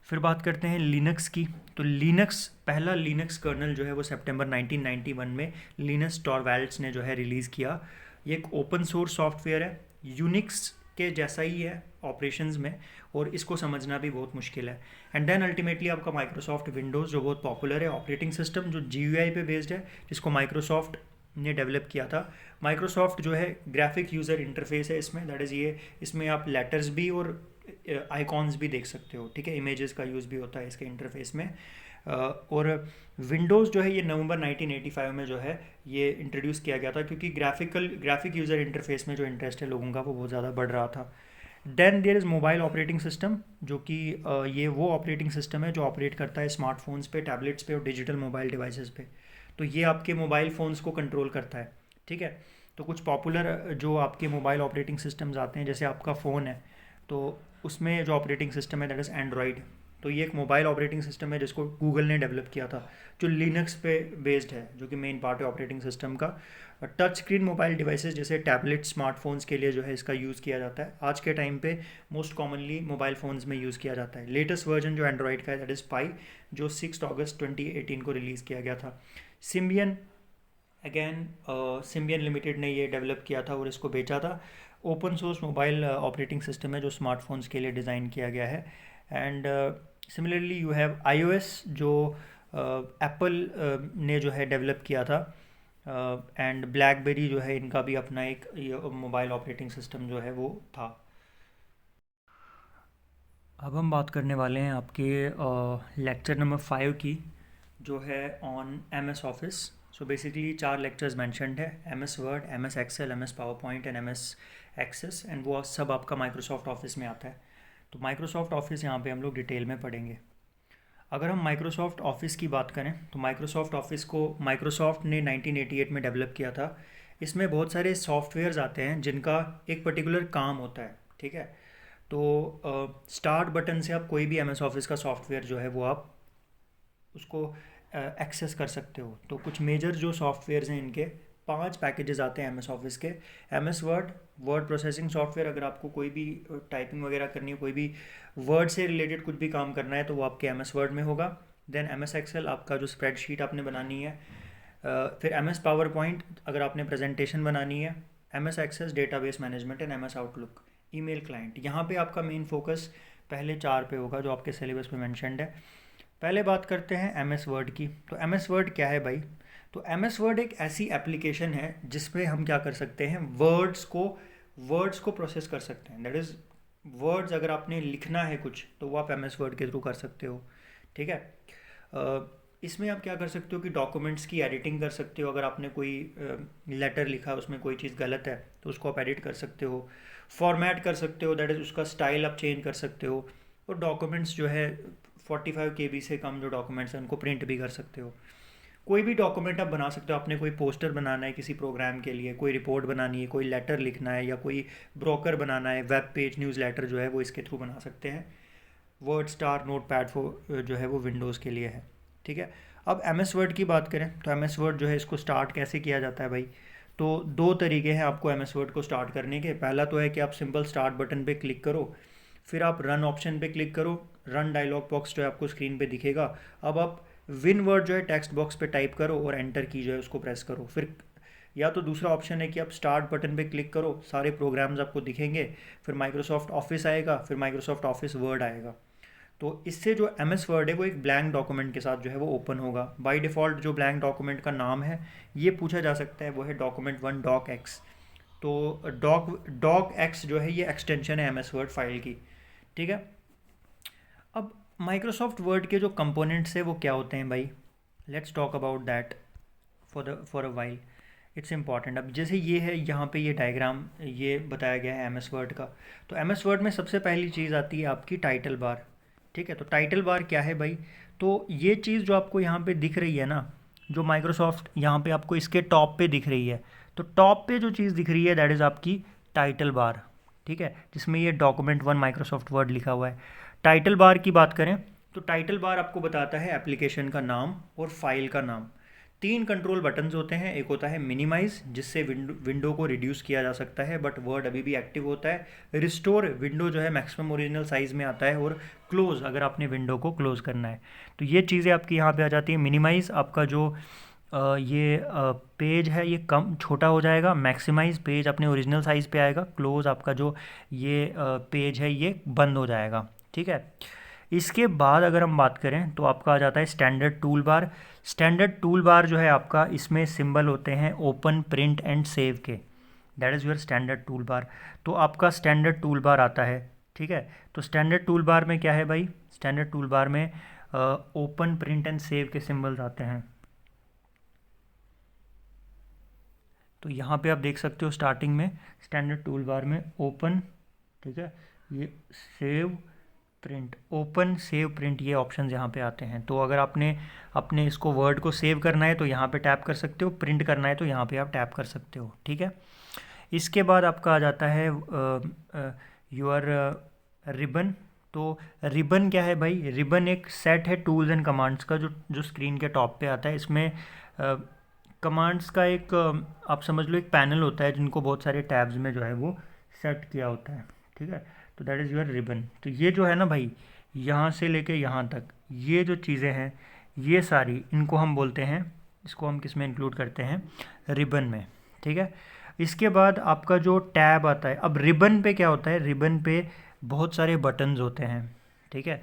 A: फिर बात करते हैं लिनक्स की। तो लिनक्स, पहला लिनक्स कर्नल जो है वो सितंबर 1991 में लिनस टॉरवाल्ड्स ने जो है रिलीज़ किया। ये एक ओपन सोर्स सॉफ्टवेयर है, यूनिक्स के जैसा ही है ऑपरेशंस में और इसको समझना भी बहुत मुश्किल है। एंड देन अल्टीमेटली आपका माइक्रोसॉफ्ट विंडोज़ जो बहुत पॉपुलर है ऑपरेटिंग सिस्टम, जो GUI पे बेस्ड है, जिसको माइक्रोसॉफ्ट ने डेवलप किया था। माइक्रोसॉफ्ट जो है ग्राफिक यूज़र इंटरफेस है इसमें, दैट इज़ ये इसमें आप लेटर्स भी और आइकॉन्स भी देख सकते हो, ठीक है। इमेजेस का यूज़ भी होता है इसके इंटरफेस में। और विंडोज़ जो है ये नवंबर 1985 में जो है ये इंट्रोड्यूस किया गया था, क्योंकि ग्राफिक यूज़र इंटरफेस में जो इंटरेस्ट है लोगों का वो बहुत ज़्यादा बढ़ रहा था। Then there is mobile operating system, जो कि ये वो ऑपरेटिंग सिस्टम है जो ऑपरेट करता है स्मार्टफोन्स पे, टैबलेट्स पे और डिजिटल मोबाइल डिवाइसेस पे। तो ये आपके मोबाइल फ़ोन्स को कंट्रोल करता है, ठीक है। तो कुछ पॉपुलर जो आपके मोबाइल ऑपरेटिंग सिस्टम्स आते हैं, जैसे आपका फ़ोन है तो उसमें जो ऑपरेटिंग सिस्टम है दैट इज़ एंड्रॉयड। तो ये एक मोबाइल ऑपरेटिंग सिस्टम है जिसको गूगल ने डेवलप किया था, जो लिनक्स पे बेस्ड है, जो कि मेन पार्ट है ऑपरेटिंग सिस्टम का। टच स्क्रीन मोबाइल डिवाइसेस जैसे टैबलेट, स्मार्टफोन्स के लिए जो है इसका यूज़ किया जाता है। आज के टाइम पे मोस्ट कॉमनली मोबाइल फ़ोन्स में यूज़ किया जाता है। लेटेस्ट वर्जन जो एंड्रॉयड का है दैट इज़ पाई, जो 6 अगस्त 2018 को रिलीज़ किया गया था। सिम्बियन, अगेन सिम्बियन लिमिटेड ने ये डेवलप किया था और इसको बेचा था। Open source mobile operating system है जो स्मार्टफोन्स के लिए डिज़ाइन किया गया है। And similarly you have iOS, जो एप्पल ने जो है डेवलप किया था। एंड ब्लैकबेरी जो है इनका भी अपना एक मोबाइल ऑपरेटिंग सिस्टम जो है वो था। अब हम बात करने वाले हैं आपके लेक्चर नंबर 5 की, जो है on MS office. So basically 4 lectures mentioned है, MS word, MS excel, MS power point and MS access, and वो सब आपका माइक्रोसॉफ्ट ऑफिस में आता है। तो माइक्रोसॉफ्ट ऑफिस यहाँ पे हम लोग डिटेल में पढ़ेंगे। अगर हम माइक्रोसॉफ्ट ऑफिस की बात करें तो माइक्रोसॉफ्ट ऑफिस को माइक्रोसॉफ्ट ने 1988 में डेवलप किया था। इसमें बहुत सारे सॉफ्टवेयर्स आते हैं जिनका एक पर्टिकुलर काम होता है, ठीक है। तो स्टार्ट बटन से आप कोई भी MS ऑफिस का सॉफ्टवेयर जो है वो आप उसको एक्सेस कर सकते हो। तो कुछ मेजर जो सॉफ्टवेयर्स हैं इनके 5 पैकेजेस आते हैं MS ऑफिस के। MS word, word processing software, अगर आपको कोई भी टाइपिंग वगैरह करनी है, कोई भी वर्ड से रिलेटेड कुछ भी काम करना है तो वो आपके MS वर्ड में होगा। देन MS एक्सेल, आपका जो स्प्रेडशीट आपने बनानी है। फिर MS पावर पॉइंट, अगर आपने प्रेजेंटेशन बनानी है। MS access, database management and MS outlook, email client. यहाँ पे आपका मेन फोकस पहले 4 पे होगा जो आपके सिलेबस में मैंशनड है। पहले बात करते हैं MS वर्ड की। तो MS वर्ड क्या है भाई? तो MS वर्ड एक ऐसी एप्लीकेशन है जिसमें हम क्या कर सकते हैं, वर्ड्स को प्रोसेस कर सकते हैं। दैट इज़ वर्ड्स अगर आपने लिखना है कुछ तो वो आप MS वर्ड के थ्रू कर सकते हो, ठीक है। इसमें आप क्या कर सकते हो कि डॉक्यूमेंट्स की एडिटिंग कर सकते हो। अगर आपने कोई लेटर लिखा उसमें कोई चीज़ गलत है तो उसको आप एडिट कर सकते हो। फॉर्मेट कर सकते हो, दैट इज़ उसका स्टाइल आप चेंज कर सकते हो। और डॉक्यूमेंट्स जो है 45 KB से कम जो डॉक्यूमेंट्स हैं उनको प्रिंट भी कर सकते हो। कोई भी डॉक्यूमेंट आप बना सकते हो। आपने कोई पोस्टर बनाना है किसी प्रोग्राम के लिए, कोई रिपोर्ट बनानी है, कोई लेटर लिखना है, या कोई ब्रोकर बनाना है, वेब पेज, न्यूज़ लेटर जो है वो इसके थ्रू बना सकते हैं। वर्ड स्टार नोट पैड जो है वो विंडोज़ के लिए है, ठीक है। अब MS वर्ड की बात करें तो MS वर्ड जो है इसको स्टार्ट कैसे किया जाता है भाई? तो 2 तरीके हैं आपको MS वर्ड को स्टार्ट करने के। पहला तो है कि आप सिंपल स्टार्ट बटन पे क्लिक करो, फिर आप रन ऑप्शन पे क्लिक करो। रन डायलॉग बॉक्स जो है आपको स्क्रीन पे दिखेगा। अब आप विन वर्ड जो है टेक्स्ट बॉक्स पे टाइप करो और एंटर की जो है उसको प्रेस करो। फिर या तो दूसरा ऑप्शन है कि आप स्टार्ट बटन पे क्लिक करो, सारे प्रोग्राम्स आपको दिखेंगे, फिर माइक्रोसॉफ्ट ऑफिस आएगा, फिर माइक्रोसॉफ्ट ऑफिस वर्ड आएगा। तो इससे जो MS वर्ड है वो एक ब्लैंक डॉक्यूमेंट के साथ जो है वो ओपन होगा। बाय डिफ़ॉल्ट जो ब्लैंक डॉक्यूमेंट का नाम है ये पूछा जा सकता है, वो है document1 docx। तो docx जो है ये एक्सटेंशन है MS वर्ड फाइल की, ठीक है। अब माइक्रोसॉफ्ट वर्ड के जो कंपोनेंट्स है वो क्या होते हैं भाई? Let's talk about that for a while, it's important. अब जैसे ये है, यहाँ पे ये डायग्राम ये बताया गया है MS वर्ड का। तो MS वर्ड में सबसे पहली चीज़ आती है आपकी टाइटल बार, ठीक है। तो टाइटल बार क्या है भाई? तो ये चीज़ जो आपको यहाँ पे दिख रही है ना, जो माइक्रोसॉफ्ट यहाँ पे आपको इसके टॉप पे दिख रही है, तो टॉप पे जो चीज़ दिख रही है दैट इज़ आपकी टाइटल बार, ठीक है, जिसमें ये document1 माइक्रोसॉफ्ट वर्ड लिखा हुआ है। टाइटल बार की बात करें तो टाइटल बार आपको बताता है एप्लीकेशन का नाम और फाइल का नाम। 3 कंट्रोल बटन्स होते हैं। एक होता है मिनिमाइज, जिससे विंडो को रिड्यूस किया जा सकता है बट वर्ड अभी भी एक्टिव होता है। रिस्टोर, विंडो जो है मैक्सिमम ओरिजिनल साइज़ में आता है। और क्लोज़, अगर आपने विंडो को क्लोज़ करना है तो ये चीज़ें आपकी यहाँ पे आ जाती है। मिनिमाइज आपका जो ये पेज है ये कम छोटा हो जाएगा। मैक्सिमाइज, पेज अपने ओरिजिनल साइज़ पे आएगा। क्लोज़ आपका जो ये पेज है ये बंद हो जाएगा, ठीक है। इसके बाद अगर हम बात करें तो आपका आ जाता है standard tool bar. Standard tool bar जो है आपका, इसमें सिंबल होते हैं ओपन, प्रिंट एंड सेव के। That is your standard tool bar. तो आपका स्टैंडर्ड टूल बार आता है, ठीक है। तो स्टैंडर्ड टूल बार में क्या है भाई, स्टैंडर्ड टूल बार में ओपन, प्रिंट एंड सेव के सिंबल्स आते हैं। तो यहाँ पे आप देख सकते हो स्टार्टिंग में स्टैंडर्ड टूल बार में ओपन, ठीक है, ये save, print, open, save, print, ये ऑप्शंस यहाँ पे आते हैं। तो अगर आपने अपने इसको वर्ड को सेव करना है तो यहाँ पे टैप कर सकते हो, प्रिंट करना है तो यहाँ पे आप टैप कर सकते हो, ठीक है। इसके बाद आपका आ जाता है योर रिबन। तो रिबन क्या है भाई, रिबन एक सेट है टूल्स एंड कमांड्स का, जो जो स्क्रीन के टॉप पे आता है। इसमें कमांड्स का एक आप समझ लो एक पैनल होता है, जिनको बहुत सारे टैब्स में जो है वो सेट किया होता है, ठीक है। तो दैट इज़ योर रिबन। तो ये जो है ना भाई, यहाँ से लेके यहाँ तक ये जो चीज़ें हैं, ये सारी, इनको हम बोलते हैं, इसको हम किस में इंक्लूड करते हैं, रिबन में, ठीक है। इसके बाद आपका जो टैब आता है, अब रिबन पे क्या होता है, रिबन पे बहुत सारे बटन्स होते हैं, ठीक है,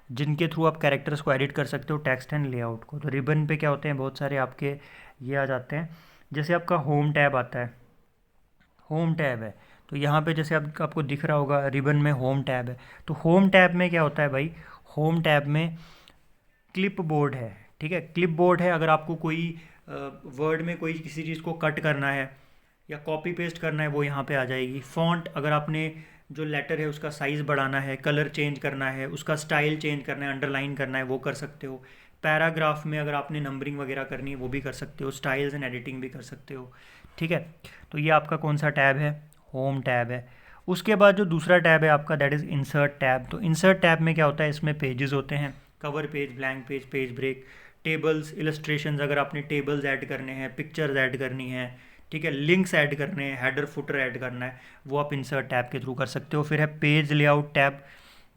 A: जिनके थ्रू आप कैरेक्टर्स को एडिट कर सकते हो, टेक्स्ट एंड लेआउट को। तो रिबन पे क्या होते हैं, बहुत सारे आपके ये आ जाते हैं। जैसे आपका होम टैब आता है, होम टैब है, तो यहाँ पे जैसे आपको दिख रहा होगा रिबन में होम टैब है। तो होम टैब में क्या होता है भाई, होम टैब में क्लिप बोर्ड है, ठीक है, क्लिप बोर्ड है। अगर आपको कोई वर्ड में कोई किसी चीज़ को कट करना है या कॉपी पेस्ट करना है, वो यहाँ पे आ जाएगी। फॉन्ट, अगर आपने जो लेटर है उसका साइज़ बढ़ाना है, कलर चेंज करना है, उसका स्टाइल चेंज करना है, अंडरलाइन करना है, वो कर सकते हो। पैराग्राफ में अगर आपने नंबरिंग वगैरह करनी है वो भी कर सकते हो, स्टाइल्स एंड एडिटिंग भी कर सकते हो, ठीक है। तो ये आपका कौन सा टैब है, होम टैब है। उसके बाद जो दूसरा टैब है आपका, दैट इज़ इंसर्ट टैब। तो इंसर्ट टैब में क्या होता है, इसमें पेजेस होते हैं, cover page, blank page, page break, tables, illustrations, अगर आपने टेबल्स ऐड करने हैं, पिक्चर्स ऐड करनी है, ठीक है, लिंक्स ऐड करने हैं, हेडर फुटर ऐड करना है, वो आप इंसर्ट टैब के थ्रू कर सकते हो। फिर है पेज लेआउट टैब,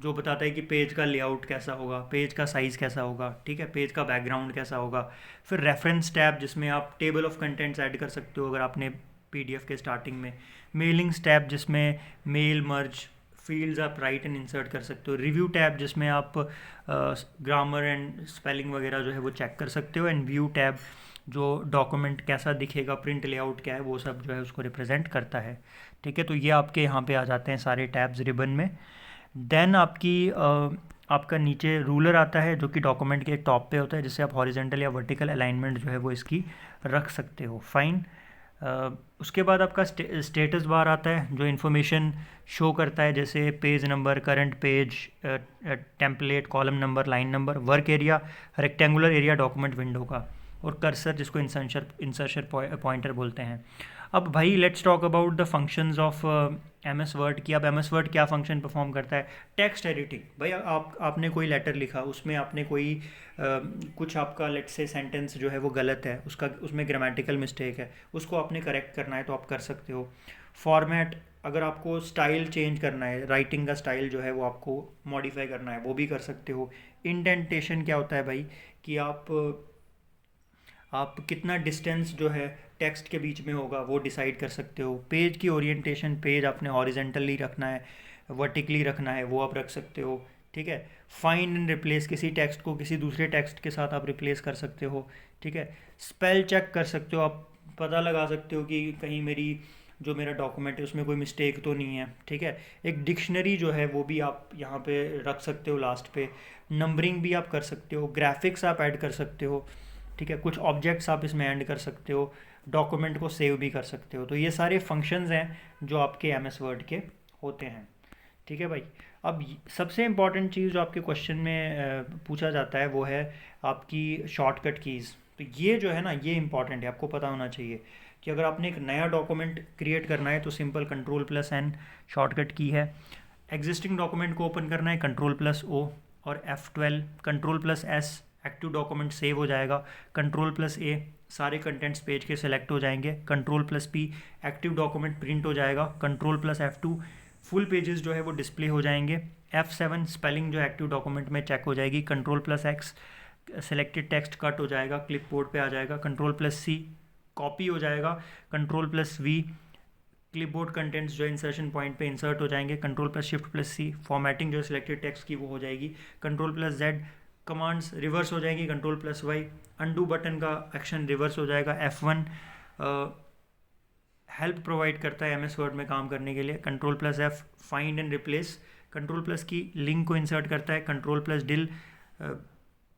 A: जो बताता है कि पेज का लेआउट कैसा होगा, पेज का साइज़ कैसा होगा, ठीक है, पेज का बैकग्राउंड कैसा होगा। फिर रेफरेंस टैब, जिसमें आप टेबल ऑफ कंटेंट्स ऐड कर सकते हो अगर आपने पीडीएफ के स्टार्टिंग में। मेलिंग्स टैब, जिसमें मेल, मर्ज, फील्ड्स आप राइट एंड इंसर्ट कर सकते हो। रिव्यू टैब, जिसमें आप ग्रामर एंड स्पेलिंग वगैरह जो है वो चेक कर सकते हो। एंड व्यू टैब, जो डॉक्यूमेंट कैसा दिखेगा, प्रिंट लेआउट क्या है, वो सब जो है उसको रिप्रेजेंट करता है, ठीक है। तो ये आपके यहाँ पे आ जाते हैं सारे टैब्स रिबन में। देन आपका नीचे रूलर आता है, जो कि डॉक्यूमेंट के टॉप पे होता है, जिससे आप हॉरिजेंटल या वर्टिकल अलाइनमेंट जो है वो इसकी रख सकते हो, फाइन। उसके बाद आपका स्टेटस बार आता है, जो इन्फॉर्मेशन शो करता है, जैसे page number, current page, template, column number, line number, work area, rectangular area document window का, और कर्सर, जिसको इंसर्शन पॉइंटर बोलते हैं। अब भाई let's talk about the functions of M S Word की। अब एम एस वर्ड क्या फंक्शन परफॉर्म करता है, टेक्स्ट एडिटिंग। भाई आपने कोई लेटर लिखा, उसमें आपने कोई कुछ आपका लेट्स से सेंटेंस जो है वो गलत है, उसमें ग्रामेटिकल मिस्टेक है, उसको आपने करेक्ट करना है तो आप कर सकते हो। फॉर्मेट, अगर आपको स्टाइल चेंज करना है, राइटिंग का स्टाइल जो है वो आपको मॉडिफाई करना है, वो भी कर सकते हो। इंडेंटेशन क्या होता है भाई, कि आप कितना डिस्टेंस जो है टेक्स्ट के बीच में होगा वो डिसाइड कर सकते हो। पेज की ओरिएंटेशन, पेज आपने हॉरिजेंटली रखना है, वर्टिकली रखना है, वो आप रख सकते हो, ठीक है। फाइंड एंड रिप्लेस, किसी टेक्स्ट को किसी दूसरे टेक्स्ट के साथ आप रिप्लेस कर सकते हो, ठीक है। स्पेल चेक कर सकते हो, आप पता लगा सकते हो कि कहीं जो मेरा डॉक्यूमेंट है उसमें कोई मिस्टेक तो नहीं है, ठीक है। एक डिक्शनरी जो है वो भी आप यहाँ पे रख सकते हो लास्ट पे। नंबरिंग भी आप कर सकते हो, ग्राफिक्स आप ऐड कर सकते हो, ठीक है, कुछ ऑब्जेक्ट्स आप इसमें ऐड कर सकते हो, डॉक्यूमेंट को सेव भी कर सकते हो। तो ये सारे फंक्शंस हैं जो आपके एम एस वर्ड के होते हैं, ठीक है भाई। अब सबसे इम्पॉर्टेंट चीज़ जो आपके क्वेश्चन में पूछा जाता है वो है आपकी शॉर्टकट कीज़। तो ये जो है ना, ये इंपॉर्टेंट है, आपको पता होना चाहिए कि अगर आपने एक नया डॉक्यूमेंट क्रिएट करना है तो सिंपल Ctrl+N शॉर्टकट की है। एग्जिस्टिंग डॉक्यूमेंट को ओपन करना है Ctrl+O और F12, Ctrl+S active document save हो जाएगा, Ctrl+A सारे कंटेंट्स पेज के सिलेक्ट हो जाएंगे, Ctrl+P एक्टिव डॉक्यूमेंट प्रिंट हो जाएगा, Ctrl+F2 फुल पेजेस जो है वो डिस्प्ले हो जाएंगे, F7 स्पेलिंग जो एक्टिव डॉक्यूमेंट में चेक हो जाएगी, Ctrl+X सेलेक्टेड टेक्स्ट कट हो जाएगा, क्लिप बोर्ड पर आ जाएगा, Ctrl+C कॉपी हो जाएगा, Ctrl+V क्लिपबोर्ड कंटेंट्स जो इंसर्शन पॉइंट पे इंसर्ट हो जाएंगे, control plus shift plus C, formatting जो सिलेक्टेड टेक्स्ट की वो हो जाएगी, control plus Z, commands reverse हो जाएंगी, control plus Y, undo button का एक्शन रिवर्स हो जाएगा, F1 हेल्प प्रोवाइड करता है एमएस वर्ड में काम करने के लिए, control plus F find and replace, control plus K link को इंसर्ट करता है, कंट्रोल प्लस डिल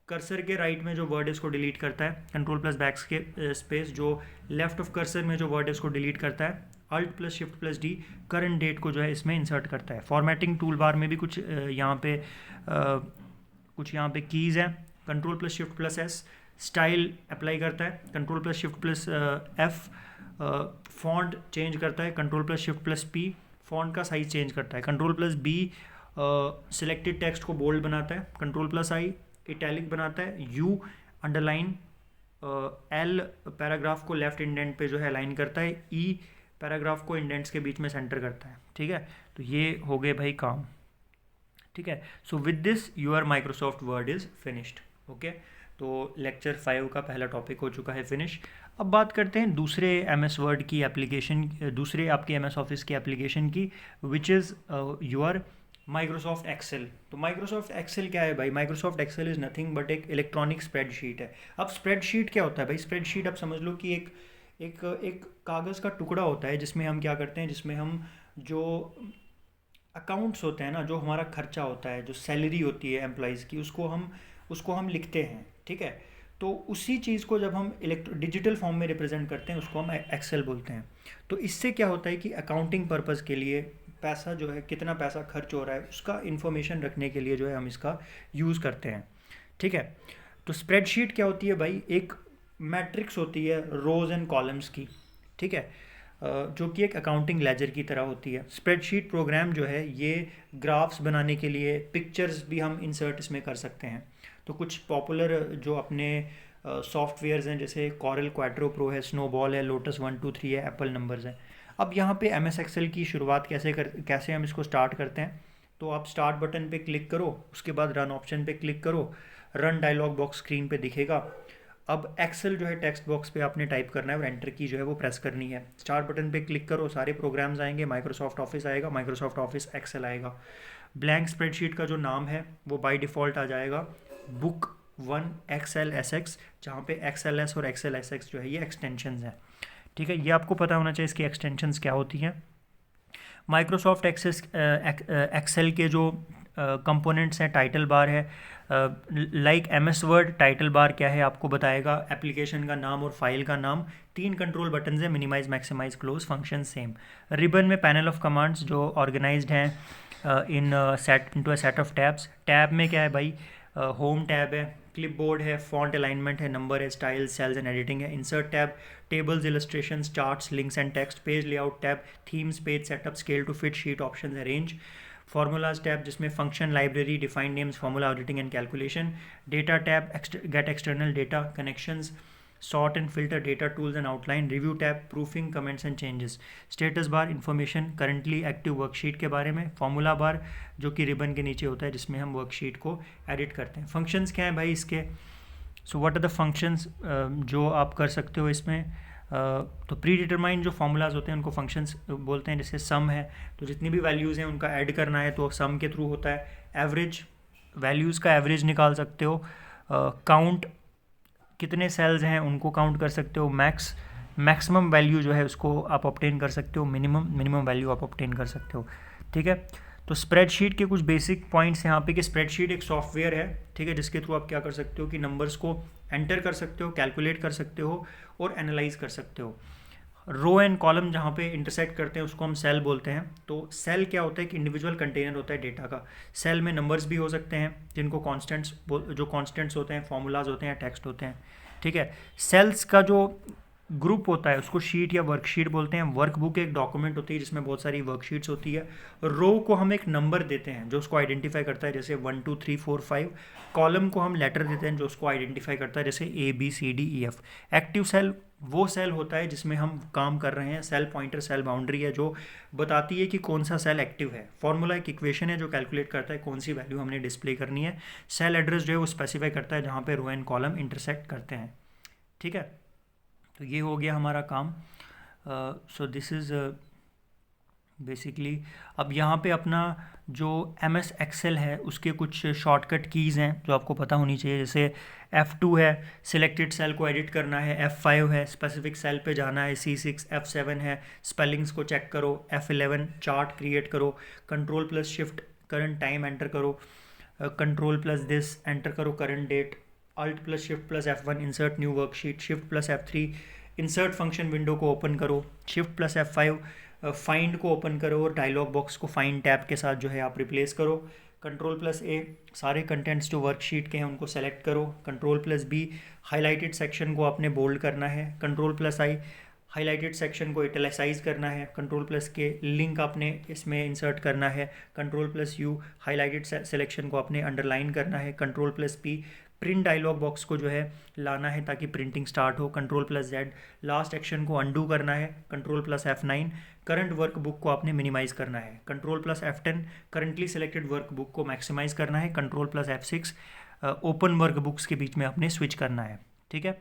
A: कर्सर के राइट में जो वर्ड है उसको डिलीट करता है, कंट्रोल प्लस बैक स्पेस जो लेफ्ट ऑफ कर्सर में जो वर्ड है उसको डिलीट करता है, alt plus shift plus D current date को जो है इसमें इंसर्ट करता है। फॉर्मेटिंग टूल बार में भी कुछ यहाँ पे कीज़ हैं, control plus shift plus S style apply करता है, control plus shift plus F font change करता है, control plus shift plus P font का साइज चेंज करता है, control plus be selected text को बोल्ड बनाता है, कंट्रोल प्लस आई इटैलिक बनाता है, यू अंडरलाइन, एल पैराग्राफ को लेफ्ट इंडेंट पे जो है अलाइन करता है, ई पैराग्राफ को इंडेंट्स के बीच में सेंटर करता है। ठीक है, तो ये हो गए भाई काम। ठीक है, सो with this your Microsoft word is finished. Okay, तो लेक्चर 5 का पहला टॉपिक हो चुका है फिनिश। अब बात करते हैं दूसरे एमएस वर्ड की एप्लीकेशन, दूसरे आपके एमएस ऑफिस की एप्लीकेशन की, which is your Microsoft Excel. तो माइक्रोसॉफ्ट एक्सेल क्या है भाई? Microsoft Excel is nothing but एक इलेक्ट्रॉनिक स्प्रेडशीट है। अब स्प्रेडशीट क्या होता है भाई? स्प्रेडशीट आप समझ लो कि एक कागज़ का टुकड़ा होता है जिसमें हम क्या करते हैं, जिसमें हम जो अकाउंट्स होते हैं ना, जो हमारा खर्चा होता है, जो सैलरी होती है एम्प्लॉयज़ की, उसको हम लिखते हैं। ठीक है, तो उसी चीज़ को जब हम डिजिटल फॉर्म में रिप्रेजेंट करते हैं उसको हम एक्सेल बोलते हैं। तो इससे क्या होता है कि अकाउंटिंग पर्पज़ के लिए पैसा जो है, कितना पैसा खर्च हो रहा है उसका इन्फॉर्मेशन रखने के लिए जो है हम इसका यूज़ करते हैं। ठीक है, तो स्प्रेडशीट क्या होती है भाई? एक मैट्रिक्स होती है रोज़ एंड कॉलम्स की। ठीक है, जो कि एक अकाउंटिंग लेजर की तरह होती है। स्प्रेडशीट प्रोग्राम जो है ये ग्राफ्स बनाने के लिए, पिक्चर्स भी हम इंसर्ट इसमें कर सकते हैं। तो कुछ पॉपुलर जो अपने सॉफ्टवेयर्स हैं, जैसे कॉरल क्वाड्रो प्रो है, स्नोबॉल है, लोटस 1 2 3 है, एप्पल नंबर्स है। अब यहाँ पे एम एस एक्सेल की शुरुआत कैसे हम इसको स्टार्ट करते हैं? तो आप स्टार्ट बटन पे क्लिक करो, उसके बाद रन ऑप्शन पे क्लिक करो, रन डायलॉग बॉक्स स्क्रीन पे दिखेगा। अब एक्सेल जो है टेक्स्ट बॉक्स पे आपने टाइप करना है और एंटर की जो है वो प्रेस करनी है। स्टार्ट बटन पे क्लिक करो, सारे प्रोग्राम्स आएंगे, माइक्रोसॉफ्ट ऑफिस आएगा, माइक्रोसॉफ्ट ऑफिस एक्सेल आएगा। ब्लैंक स्प्रेडशीट का जो नाम है वो बाय डिफ़ॉल्ट आ जाएगा बुक 1 XLSX, जहाँ पे XLS और XLSX जो है ये एक्सटेंशंस हैं। ठीक है, ये आपको पता होना चाहिए इसकी एक्सटेंशंस क्या होती हैं। माइक्रोसॉफ्ट एक्सेल के जो कंपोनेंट्स हैं, टाइटल बार है, like MS word title bar क्या है आपको बताएगा, एप्लीकेशन का नाम और फाइल का नाम, 3 कंट्रोल बटन है, minimise maximise close, function same. Ribbon में पैनल ऑफ कमांड्स जो ऑर्गेनाइज्ड हैं into a set of tabs. Tab में क्या है भाई? होम टैब है, क्लिपबोर्ड है, फॉन्ट अलाइनमेंट है, नंबर है, स्टाइल, सेल्स एंड एडिटिंग है। Insert tab, tables, illustrations, charts, links and text. Page layout tab, themes, page setup, scale to fit, sheet options, arrange. Formulas tab जिसमें function, library, defined names, formula, auditing and calculation. Data tab, gate external data, connections, sort and filter, data tools and outline. Review tab, proofing, comments and changes. Status bar, information, currently active worksheet के बारे में। Formula बार जो कि ribbon के नीचे होता है जिसमें हम वर्कशीट को एडिट करते हैं। फंक्शंस क्या हैं भाई इसके? So what are the functions जो आप कर सकते हो इसमें? तो प्री डिटरमाइंड जो फार्मूलाज होते हैं उनको फंक्शंस बोलते हैं। जैसे सम है तो जितनी भी वैल्यूज़ हैं उनका ऐड करना है तो सम के थ्रू होता है। एवरेज, वैल्यूज़ का एवरेज निकाल सकते हो। काउंट, कितने सेल्स हैं उनको काउंट कर सकते हो। मैक्सिमम वैल्यू जो है उसको आप ऑब्टेन कर सकते हो। मिनिमम वैल्यू आप ऑब्टेन कर सकते हो। ठीक है, तो स्प्रेडशीट के कुछ बेसिक पॉइंट्स यहाँ पे कि स्प्रेडशीट एक सॉफ्टवेयर है, ठीक है, जिसके थ्रू आप क्या कर सकते हो कि नंबर्स को एंटर कर सकते हो, कैलकुलेट कर सकते हो और एनालाइज कर सकते हो। रो एंड कॉलम जहाँ पे इंटरसेक्ट करते हैं उसको हम सेल बोलते हैं। तो सेल क्या होता है? कि इंडिविजुअल कंटेनर होता है डेटा का। सेल में नंबर्स भी हो सकते हैं जिनको कॉन्स्टेंट्स होते हैं, फॉर्मूलाज होते हैं, टेक्स्ट होते हैं। ठीक है, सेल्स का जो ग्रुप होता है उसको शीट या वर्कशीट बोलते हैं। वर्कबुक एक डॉक्यूमेंट होती है जिसमें बहुत सारी वर्कशीट्स होती है। रो को हम एक नंबर देते हैं जो उसको आइडेंटिफाई करता है, जैसे 1 2 3 4 5। कॉलम को हम लेटर देते हैं जो उसको आइडेंटिफाई करता है, जैसे ABCDEF। एक्टिव सेल वो सेल होता है जिसमें हम काम कर रहे हैं। सेल पॉइंटर, सेल बाउंड्री है जो बताती है कि कौन सा सेल एक्टिव है। फॉर्मूला एक इक्वेशन है जो कैलकुलेट करता है कौन सी वैल्यू हमने डिस्प्ले करनी है। सेल एड्रेस जो है वो स्पेसिफाई करता है जहाँ पे रो एंड कॉलम इंटरसेक्ट करते हैं। ठीक है, तो ये हो गया हमारा काम। सो दिस इज़ बेसिकली अब यहाँ पे अपना जो MS एक्सेल है उसके कुछ शॉर्टकट कीज़ हैं जो आपको पता होनी चाहिए। जैसे F2 है सिलेक्टेड सेल को एडिट करना है, F5 है स्पेसिफिक सेल पे जाना है, C6 F7 है स्पेलिंग्स को चेक करो, F11 चार्ट क्रिएट करो, control plus shift current time enter करो, कंट्रोल प्लस दिस एंटर करो current date, alt plus shift plus F1 insert new worksheet, shift plus F3 insert function window को open करो, shift plus F5 find को open करो और dialog box को find tab के साथ जो है आप रिप्लेस करो, कंट्रोल प्लस ए सारे कंटेंट्स जो वर्कशीट के हैं उनको सेलेक्ट करो, control plus B highlighted section को आपने बोल्ड करना है, कंट्रोल प्लस आई हाईलाइटेड सेक्शन को इटैलिसाइज करना है, कंट्रोल प्लस के लिंक आपने इसमें इंसर्ट करना है, control plus you highlighted selection को आपने अंडरलाइन करना है, control plus P print dialogue box को जो है लाना है ताकि प्रिंटिंग स्टार्ट हो, control plus Z last action को अंडू करना है, control plus F9 current workbook को आपने मिनिमाइज़ करना है, control plus F10 currently selected workbook को मैक्सिमाइज़ करना है, control plus F6 open workbooks के बीच में आपने स्विच करना है। ठीक है,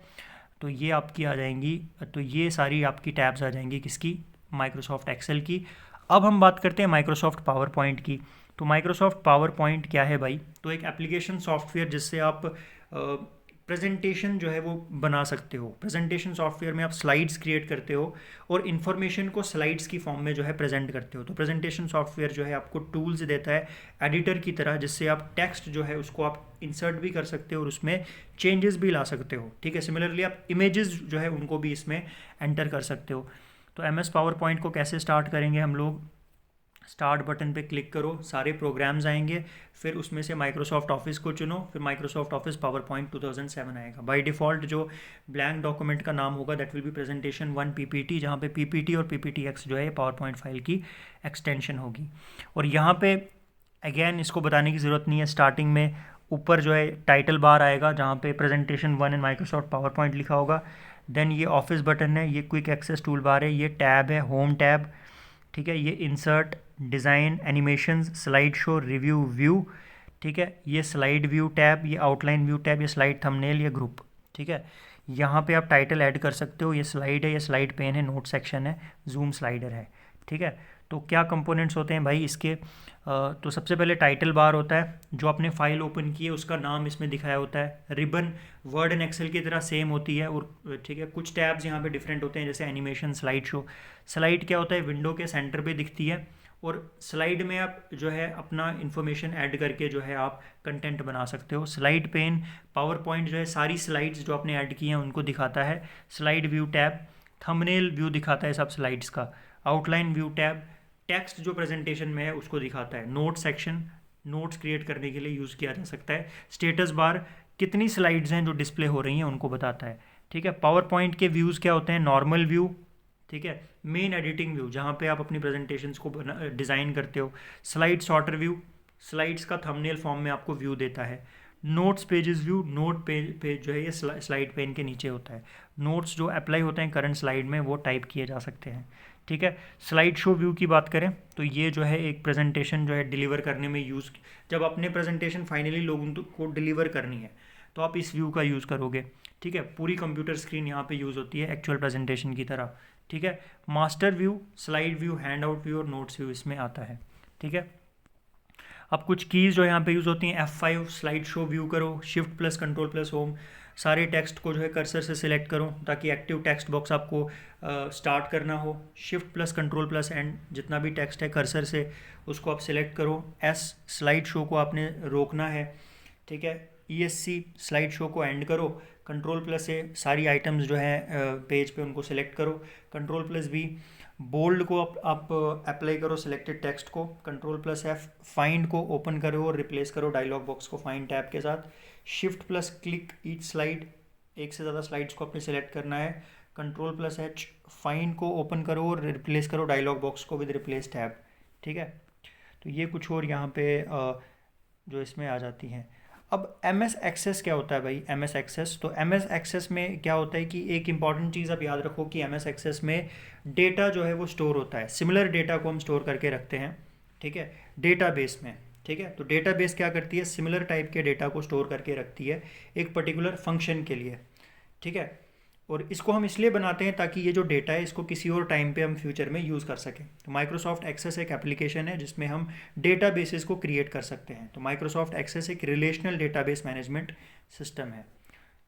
A: तो ये आपकी आ जाएंगी, तो ये सारी आपकी टैब्स आ जाएंगी किसकी, माइक्रोसॉफ्ट एक्सेल की। अब हम बात करते हैं माइक्रोसॉफ्ट पावर पॉइंट की। तो माइक्रोसॉफ्ट पावर पॉइंट क्या है भाई, तो एक एप्लीकेशन सॉफ्टवेयर जिससे आप प्रेजेंटेशन जो है वो बना सकते हो। प्रेजेंटेशन सॉफ्टवेयर में आप स्लाइड्स क्रिएट करते हो और इन्फॉर्मेशन को स्लाइड्स की फॉर्म में जो है प्रेजेंट करते हो। तो प्रेजेंटेशन सॉफ्टवेयर जो है आपको टूल्स देता है एडिटर की तरह, जिससे आप टेक्स्ट जो है उसको आप इंसर्ट भी कर सकते हो और उसमें चेंजेस भी ला सकते हो। ठीक है, सिमिलरली आप इमेजेस जो है उनको भी इसमें एंटर कर सकते हो। तो MS पावर पॉइंट को कैसे स्टार्ट करेंगे हम लोग, स्टार्ट बटन पे क्लिक करो, सारे प्रोग्राम्स आएंगे, फिर उसमें से माइक्रोसॉफ्ट ऑफिस को चुनो, फिर माइक्रोसॉफ्ट ऑफिस पावर पॉइंट 2007 आएगा। बाय डिफ़ॉल्ट जो ब्लैंक डॉक्यूमेंट का नाम होगा that will be presentation 1 PPT, जहाँ पे PPT और PPTX जो है पावर पॉइंट फाइल की एक्सटेंशन होगी। और यहाँ पे अगेन इसको बताने की ज़रूरत नहीं है, स्टार्टिंग में ऊपर जो है टाइटल बार आएगा जहाँ पे presentation 1 in Microsoft power point लिखा होगा। देन ये ऑफिस बटन है, ये क्विक एक्सेस टूल बार है, ये टैब है होम टैब। ठीक है, ये insert, design, animations, slide show, review, view. ठीक है, ये स्लाइड व्यू टैब, ये आउटलाइन व्यू टैब, ये स्लाइड थंबनेल, ये ग्रुप। ठीक है, यहाँ पे आप टाइटल ऐड कर सकते हो, ये स्लाइड है, ये स्लाइड पेन है, नोट सेक्शन है, जूम स्लाइडर है। ठीक है, तो क्या कंपोनेंट्स होते हैं भाई इसके, तो सबसे पहले टाइटल बार होता है, जो आपने फाइल ओपन की है उसका नाम इसमें दिखाया होता है। रिबन वर्ड एंड एक्सेल की तरह सेम होती है और ठीक है, कुछ टैब्स यहाँ पे डिफरेंट होते हैं, जैसे एनिमेशन, स्लाइड शो। स्लाइड क्या होता है, विंडो के सेंटर पे दिखती है और स्लाइड में आप जो है अपना इन्फॉर्मेशन ऐड करके जो है आप कंटेंट बना सकते हो। स्लाइड पेन पावर पॉइंट जो है सारी स्लाइड्स जो आपने ऐड की हैं उनको दिखाता है। Slide view tab thumbnail view दिखाता है सब स्लाइड्स का। आउटलाइन व्यू टैब टेक्स्ट जो प्रेजेंटेशन में है उसको दिखाता है। नोट सेक्शन नोट्स क्रिएट करने के लिए यूज़ किया जा सकता है। स्टेटस बार कितनी स्लाइड्स हैं जो डिस्प्ले हो रही हैं उनको बताता है। ठीक है, पावर पॉइंट के व्यूज़ क्या होते हैं, नॉर्मल व्यू, ठीक है, मेन एडिटिंग व्यू जहाँ पे आप अपनी प्रेजेंटेशंस को डिज़ाइन करते हो, स्लाइड सॉर्टर व्यू, स्लाइड्स का थंबनेल फॉर्म में आपको व्यू देता है। Notes pages view, note page जो है ये स्लाइड पेन के नीचे होता है। नोट्स जो अप्लाई होते हैं करंट स्लाइड में वो टाइप किए जा सकते हैं। ठीक है, स्लाइड शो व्यू की बात करें तो ये जो है एक प्रेजेंटेशन जो है डिलीवर करने में यूज़, जब अपने प्रेजेंटेशन फाइनली लोगों को डिलीवर करनी है तो आप इस व्यू का यूज़ करोगे। ठीक है, पूरी कंप्यूटर स्क्रीन यहाँ पे यूज़ होती है एक्चुअल प्रेजेंटेशन की तरह। ठीक है, master view, slide view, hand out view और नोट्स व्यू इसमें आता है। ठीक है, अब कुछ कीज़ जो यहाँ पे यूज़ होती हैं, F5 स्लाइड शो व्यू करो, shift plus control plus home, सारे टेक्स्ट को जो है कर्सर से सिलेक्ट करो ताकि एक्टिव टेक्स्ट बॉक्स आपको स्टार्ट करना हो। Shift plus control plus and, जितना भी टेक्स्ट है कर्सर से उसको आप सिलेक्ट करो। S स्लाइड शो को आपने रोकना है। ठीक है, ESC स्लाइड शो को एंड करो। कंट्रोल प्लस से सारी आइटम्स जो है पेज पे उनको सिलेक्ट करो। कंट्रोल प्लस B बोल्ड को आप अप्लाई करो सिलेक्टेड टेक्स्ट को। कंट्रोल प्लस F फाइंड को ओपन करो और रिप्लेस करो डायलॉग बॉक्स को फाइंड टैब के साथ। Shift plus click each slide, एक से ज़्यादा स्लाइड्स को आपने सेलेक्ट करना है। कंट्रोल प्लस H फाइंड को ओपन करो और रिप्लेस करो डायलॉग बॉक्स को विद रिप्लेस टैब। ठीक है, तो ये कुछ और यहाँ पे जो इसमें आ जाती हैं। अब MS एक्सेस क्या होता है भाई, MS एक्सेस, तो MS एक्सेस में क्या होता है कि एक इंपॉर्टेंट चीज़ आप याद रखो कि MS एक्सेस में डेटा जो है वो स्टोर होता है। सिमिलर डेटा को हम स्टोर करके रखते हैं। ठीक है, डेटाबेस में। ठीक है, तो डेटाबेस क्या करती है, सिमिलर टाइप के डेटा को स्टोर करके रखती है एक पर्टिकुलर फंक्शन के लिए। ठीक है, और इसको हम इसलिए बनाते हैं ताकि ये जो डेटा है इसको किसी और टाइम पे हम फ्यूचर में यूज़ कर सकें। तो माइक्रोसॉफ्ट एक्सेस एक एप्लीकेशन है जिसमें हम डेटा बेसिस को क्रिएट कर सकते हैं। तो माइक्रोसॉफ्ट एक्सेस एक रिलेशनल डेटाबेस मैनेजमेंट सिस्टम है।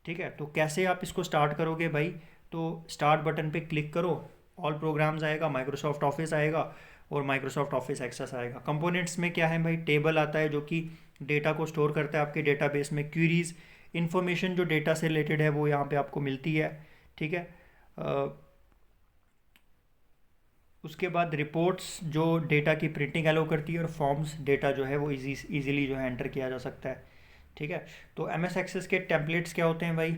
A: ठीक है, तो कैसे आप इसको स्टार्ट करोगे भाई? तो स्टार्ट बटन पे क्लिक करो, ऑल प्रोग्राम्स आएगा, माइक्रोसॉफ्ट ऑफिस आएगा और माइक्रोसॉफ्ट ऑफिस एक्सेस आएगा। कंपोनेंट्स में क्या है भाई? टेबल आता है जो कि डेटा को स्टोर करता है आपके डेटाबेस में। क्वेरीज, इन्फॉर्मेशन जो डेटा से रिलेटेड है वो यहाँ पे आपको मिलती है। ठीक है, उसके बाद रिपोर्ट्स जो डेटा की प्रिंटिंग एलो करती है, और फॉर्म्स, डेटा जो है वो इजीली जो है एंटर किया जा सकता है। ठीक है, तो एम एस एक्सेस के टेम्पलेट्स क्या होते हैं भाई?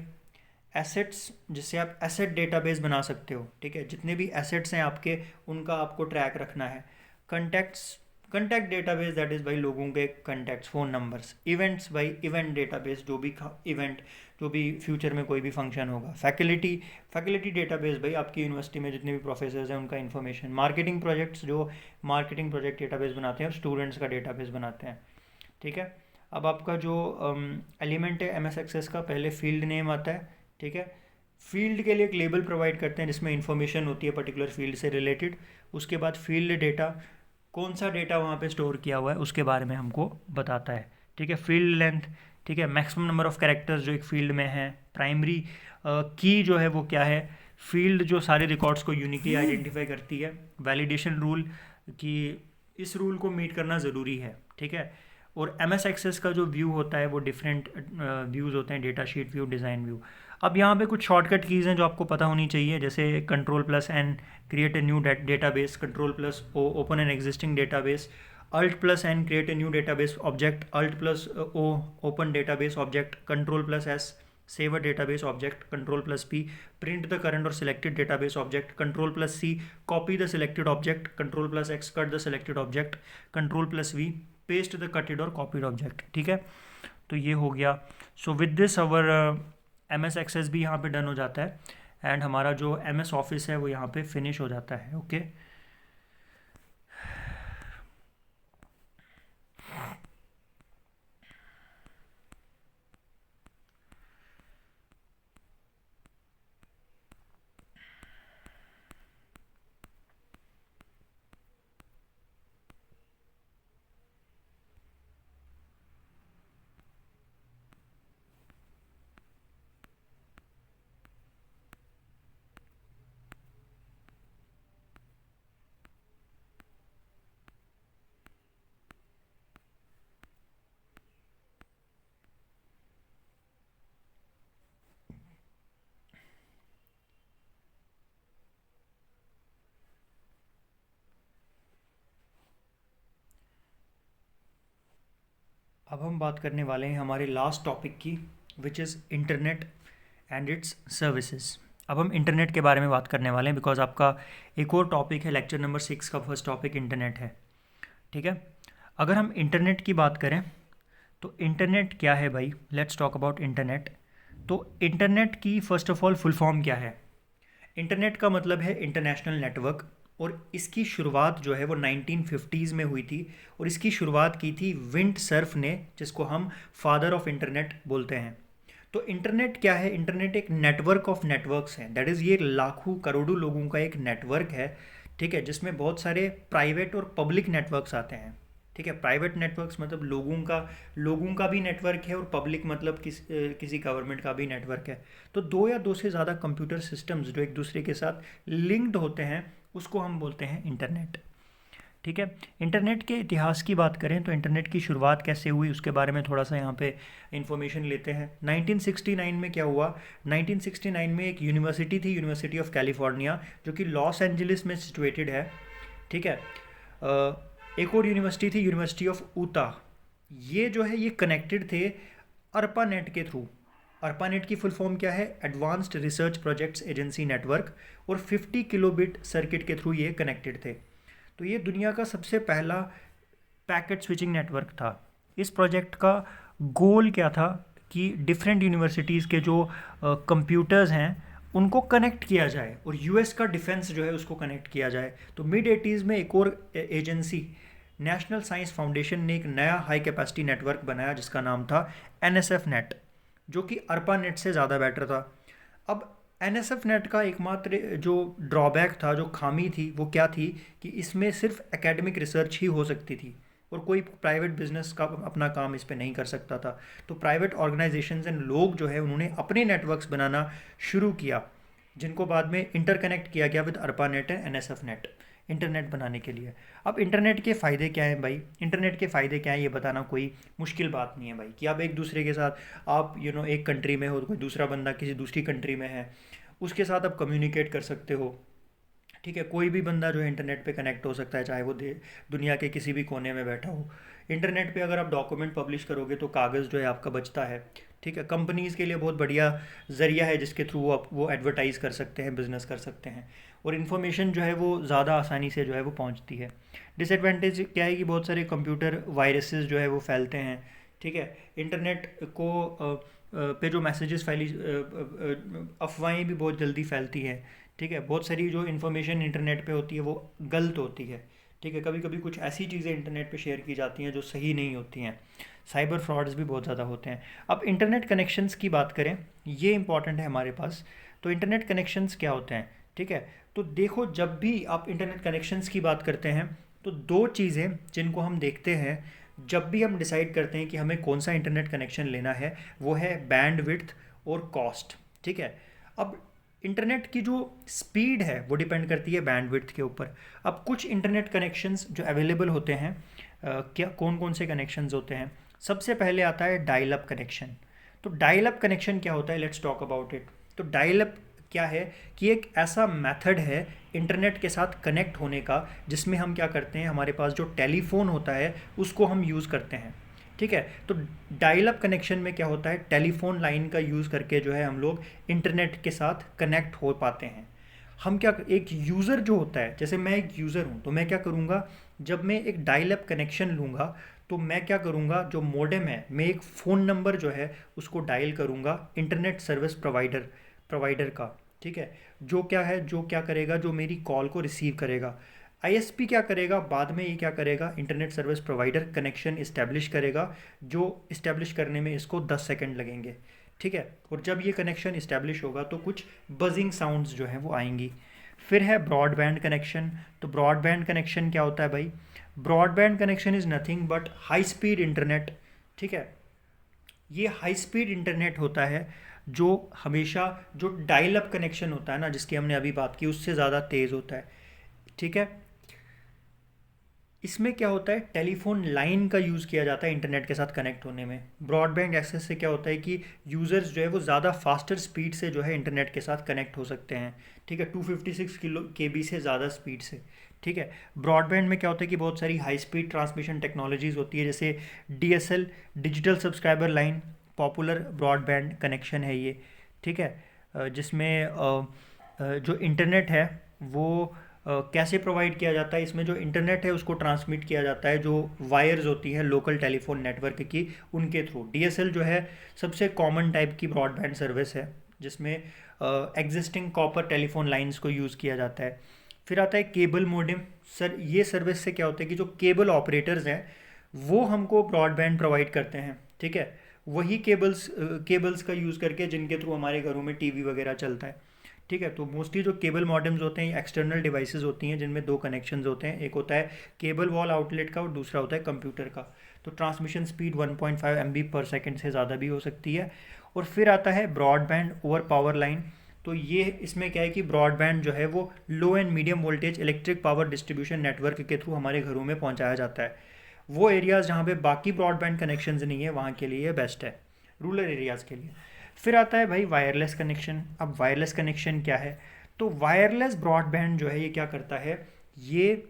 A: एसेट्स, जिससे आप एसेट डेटाबेस बना सकते हो। ठीक है, जितने भी एसेट्स हैं आपके उनका आपको ट्रैक रखना है। Contacts, contact database, that is भाई लोगों के कंटैक्ट्स, फ़ोन नंबर्स। इवेंट्स भाई, इवेंट डेटाबेस, जो भी इवेंट, जो भी फ्यूचर में कोई भी फंक्शन होगा। फैकल्टी, फैकल्टी डेटाबेस भाई आपकी यूनिवर्सिटी में जितने भी प्रोफेसर्स हैं उनका इन्फॉर्मेशन। मार्केटिंग प्रोजेक्ट्स, जो मार्केटिंग प्रोजेक्ट डेटाबेस बनाते हैं और स्टूडेंट्स का डेटाबेस बनाते हैं। ठीक है, अब आपका जो एलिमेंट है एम एस एक्सेस का, पहले फील्ड नेम आता है। ठीक है, फील्ड के लिए एक लेबल प्रोवाइड करते हैं जिसमें इन्फॉर्मेशन होती है पर्टिकुलर फील्ड से रिलेटेड। उसके बाद फील्ड डेटा, कौन सा डेटा वहाँ पे स्टोर किया हुआ है उसके बारे में हमको बताता है। ठीक है, फील्ड लेंथ, ठीक है, मैक्सिमम नंबर ऑफ कैरेक्टर्स जो एक फील्ड में है। प्राइमरी की जो है वो क्या है? फील्ड जो सारे रिकॉर्ड्स को यूनिकली आइडेंटिफाई करती है। वैलिडेशन रूल, कि इस रूल को मीट करना ज़रूरी है। ठीक है, और एम एस एक्सेस का जो व्यू होता है वो डिफरेंट व्यूज़ होते हैं, data sheet view, design view. अब यहाँ पे कुछ शॉर्टकट कीज़ हैं जो आपको पता होनी चाहिए, जैसे control plus N create a new database, control plus O open an existing database, alt plus N create a new database object, alt plus O open database object, control plus S save a database object, control plus p print the current or selected database object, control plus c copy the selected object, control plus x cut the selected object, control plus v paste the cutted or copied object। ठीक है, तो ये हो गया। So with this our M S access भी यहाँ पे done हो जाता है, एंड हमारा जो एम एस ऑफिस है वो यहाँ पे फिनिश हो जाता है। ओके, अब हम बात करने वाले हैं हमारे लास्ट टॉपिक की, which is internet and it's services. अब हम इंटरनेट के बारे में बात करने वाले हैं, बिकॉज आपका एक और टॉपिक है, लेक्चर नंबर 6 का फर्स्ट टॉपिक इंटरनेट है। ठीक है, अगर हम इंटरनेट की बात करें तो इंटरनेट क्या है भाई? Let's talk about internet. तो इंटरनेट की first of all full form क्या है? इंटरनेट का मतलब है इंटरनेशनल नेटवर्क, और इसकी शुरुआत जो है वो 1950s में हुई थी, और इसकी शुरुआत की थी विंड सर्फ ने, जिसको हम फादर ऑफ इंटरनेट बोलते हैं। तो इंटरनेट क्या है? इंटरनेट एक नेटवर्क ऑफ नेटवर्क्स है, दैट इज़ ये लाखों करोड़ों लोगों का एक नेटवर्क है। ठीक है, जिसमें बहुत सारे प्राइवेट और पब्लिक नेटवर्क्स आते हैं। ठीक है, प्राइवेट नेटवर्क्स मतलब लोगों का भी नेटवर्क है, और पब्लिक मतलब किसी गवर्नमेंट का भी नेटवर्क है। तो दो या दो से ज़्यादा कंप्यूटर सिस्टम्स जो एक दूसरे के साथ लिंक्ड होते हैं उसको हम बोलते हैं इंटरनेट। ठीक है, इंटरनेट के इतिहास की बात करें तो इंटरनेट की शुरुआत कैसे हुई उसके बारे में थोड़ा सा यहाँ पे इंफॉर्मेशन लेते हैं। 1969 में क्या हुआ? 1969 में एक यूनिवर्सिटी थी, यूनिवर्सिटी ऑफ कैलिफोर्निया, जो कि लॉस एंजलिस में सिचुएटेड है। ठीक है, एक और यूनिवर्सिटी थी, यूनिवर्सिटी ऑफ ऊता। ये जो है ये कनेक्टेड थे अर्पानेट के थ्रू। अर्पानेट की फुल फॉर्म क्या है? Advanced research projects agency network, और 50 किलोबिट सर्किट के थ्रू ये कनेक्टेड थे। तो ये दुनिया का सबसे पहला पैकेट स्विचिंग नेटवर्क था। इस प्रोजेक्ट का गोल क्या था कि डिफरेंट यूनिवर्सिटीज़ के जो कंप्यूटर्स हैं उनको कनेक्ट किया जाए, और यूएस का डिफेंस जो है उसको कनेक्ट किया जाए। तो मिड 80s में एक और एजेंसी, नेशनल साइंस फाउंडेशन, ने एक नया हाई कैपेसिटी नेटवर्क बनाया जिसका नाम था NSF नेट, जो कि अर्पानेट से ज़्यादा बेटर था। अब एनएसएफ नेट का एकमात्र जो ड्रॉबैक था, जो खामी थी, वो क्या थी कि इसमें सिर्फ एकेडमिक रिसर्च ही हो सकती थी और कोई प्राइवेट बिजनेस का अपना काम इस पे नहीं कर सकता था। तो प्राइवेट ऑर्गेनाइजेशंस एंड लोग जो है उन्होंने अपने नेटवर्क्स बनाना शुरू किया, जिनको बाद में इंटरकनेक्ट किया गया with ARPANET and NSF net, internet बनाने के लिए। अब इंटरनेट के फ़ायदे क्या हैं भाई? इंटरनेट के फ़ायदे क्या हैं ये बताना कोई मुश्किल बात नहीं है भाई, कि आप एक दूसरे के साथ, आप एक कंट्री में हो तो कोई दूसरा बंदा किसी दूसरी कंट्री में है, उसके साथ आप कम्युनिकेट कर सकते हो। ठीक है, कोई भी बंदा जो है इंटरनेट पे कनेक्ट हो सकता है, चाहे वो दुनिया के किसी भी कोने में बैठा हो। इंटरनेट पे अगर आप डॉक्यूमेंट पब्लिश करोगे तो कागज़ जो है आपका बचता है। ठीक है, कंपनीज़ के लिए बहुत बढ़िया ज़रिया है जिसके थ्रू वो एडवर्टाइज़ कर सकते हैं, बिज़नेस कर सकते हैं, और इन्फॉर्मेशन जो है वो ज़्यादा आसानी से जो है वो पहुंचती है। डिसएडवांटेज क्या है कि बहुत सारे कंप्यूटर वायरसेस जो है वो फैलते हैं। ठीक है, इंटरनेट को पे जो मैसेजेस फैली, अफवाहें भी बहुत जल्दी फैलती हैं। ठीक है, बहुत सारी जो इन्फॉर्मेशन इंटरनेट पे होती है वो गलत होती है। ठीक है, कभी कभी कुछ ऐसी चीज़ें इंटरनेट पे शेयर की जाती हैं जो सही नहीं होती हैं। साइबर फ्रॉड्स भी बहुत ज़्यादा होते हैं। अब इंटरनेट कनेक्शंस की बात करें, ये इंपॉर्टेंट है हमारे पास। तो इंटरनेट कनेक्शंस क्या होते हैं? ठीक है, तो देखो, जब भी आप इंटरनेट कनेक्शंस की बात करते हैं तो दो चीज़ें जिनको हम देखते हैं जब भी हम डिसाइड करते हैं कि हमें कौन सा इंटरनेट कनेक्शन लेना है, वो है बैंडविड्थ और कॉस्ट। ठीक है, अब इंटरनेट की जो स्पीड है वो डिपेंड करती है बैंडविड्थ के ऊपर। अब कुछ इंटरनेट कनेक्शंस जो अवेलेबल होते हैं, क्या कौन कौन से कनेक्शंस होते हैं? सबसे पहले आता है डायल अप कनेक्शन। तो डायल अप कनेक्शन क्या होता है? Let's talk about it. तो डायल अप क्या है कि एक ऐसा मेथड है इंटरनेट के साथ कनेक्ट होने का जिसमें हम क्या करते हैं, हमारे पास जो टेलीफोन होता है उसको हम यूज़ करते हैं। ठीक है, तो डायल अप कनेक्शन में क्या होता है, टेलीफोन लाइन का यूज़ करके जो है हम लोग इंटरनेट के साथ कनेक्ट हो पाते हैं। हम क्या, एक यूज़र जो होता है, जैसे मैं एक यूज़र हूँ तो मैं क्या करूँगा, जब मैं एक डायल अप कनेक्शन लूँगा तो मैं क्या करूँगा, जो मॉडेम है, मैं एक फ़ोन नंबर जो है उसको डायल करूँगा इंटरनेट सर्विस प्रोवाइडर का। ठीक है, जो क्या है, जो क्या करेगा, जो मेरी कॉल को रिसीव करेगा। आईएसपी क्या करेगा, बाद में ये क्या करेगा, internet service provider connection establish करेगा, जो इस्टेब्लिश करने में इसको 10 सेकंड लगेंगे। ठीक है, और जब ये कनेक्शन इस्टेब्लिश होगा तो कुछ बजिंग साउंड्स जो हैं वो आएंगी। फिर है ब्रॉडबैंड कनेक्शन। तो ब्रॉडबैंड कनेक्शन क्या होता है भाई? Broadband connection is nothing but high speed internet. ठीक है, ये हाई स्पीड इंटरनेट होता है जो हमेशा, जो डायल अप कनेक्शन होता है ना, जिसकी हमने अभी बात की, उससे ज़्यादा तेज़ होता है। ठीक है, इसमें क्या होता है, टेलीफोन लाइन का यूज़ किया जाता है इंटरनेट के साथ कनेक्ट होने में। ब्रॉडबैंड एक्सेस से क्या होता है कि यूज़र्स जो है वो ज़्यादा फास्टर स्पीड से जो है इंटरनेट के साथ कनेक्ट हो सकते हैं। ठीक है, 256 KB से ज़्यादा स्पीड से। ठीक है, ब्रॉडबैंड में क्या होता है कि बहुत सारी हाई स्पीड ट्रांसमिशन टेक्नोलॉजीज़ होती है, जैसे DSL, digital subscriber line, popular broadband connection है ये। ठीक है, जिसमें जो इंटरनेट है वो कैसे प्रोवाइड किया जाता है, इसमें जो इंटरनेट है उसको ट्रांसमिट किया जाता है जो वायर्स होती हैं लोकल टेलीफोन नेटवर्क की, उनके थ्रू। DSL जो है सबसे कॉमन टाइप की ब्रॉडबैंड सर्विस है जिसमें एग्जिस्टिंग कॉपर टेलीफोन लाइंस को यूज़ किया जाता है। फिर आता है केबल मोडेम। सर, ये सर्विस से क्या होता है कि जो केबल ऑपरेटर्स हैं वो हमको ब्रॉडबैंड प्रोवाइड करते हैं। ठीक है, वही केबल्स का यूज़ करके जिनके थ्रू हमारे घरों में टीवी वगैरह चलता है। ठीक है, तो मोस्टली जो केबल मॉडेम्स होते हैं एक्सटर्नल डिवाइसेस होती हैं जिनमें दो कनेक्शंस होते हैं, एक होता है केबल वॉल आउटलेट का और दूसरा होता है कंप्यूटर का। तो ट्रांसमिशन स्पीड 1.5 MB पर सेकंड से ज़्यादा भी हो सकती है। और फिर आता है ब्रॉडबैंड ओवर पावर लाइन। तो ये इसमें क्या है कि ब्रॉडबैंड जो है वो low and medium voltage electric power distribution network के थ्रू हमारे घरों में पहुँचाया जाता है। वो एरियाज़ जहाँ पे बाकी ब्रॉडबैंड कनेक्शंस नहीं है वहाँ के लिए बेस्ट है, रूरल एरियाज़ के लिए। फिर आता है भाई वायरलेस कनेक्शन। अब वायरलेस कनेक्शन क्या है? तो वायरलेस ब्रॉडबैंड जो है ये क्या करता है, ये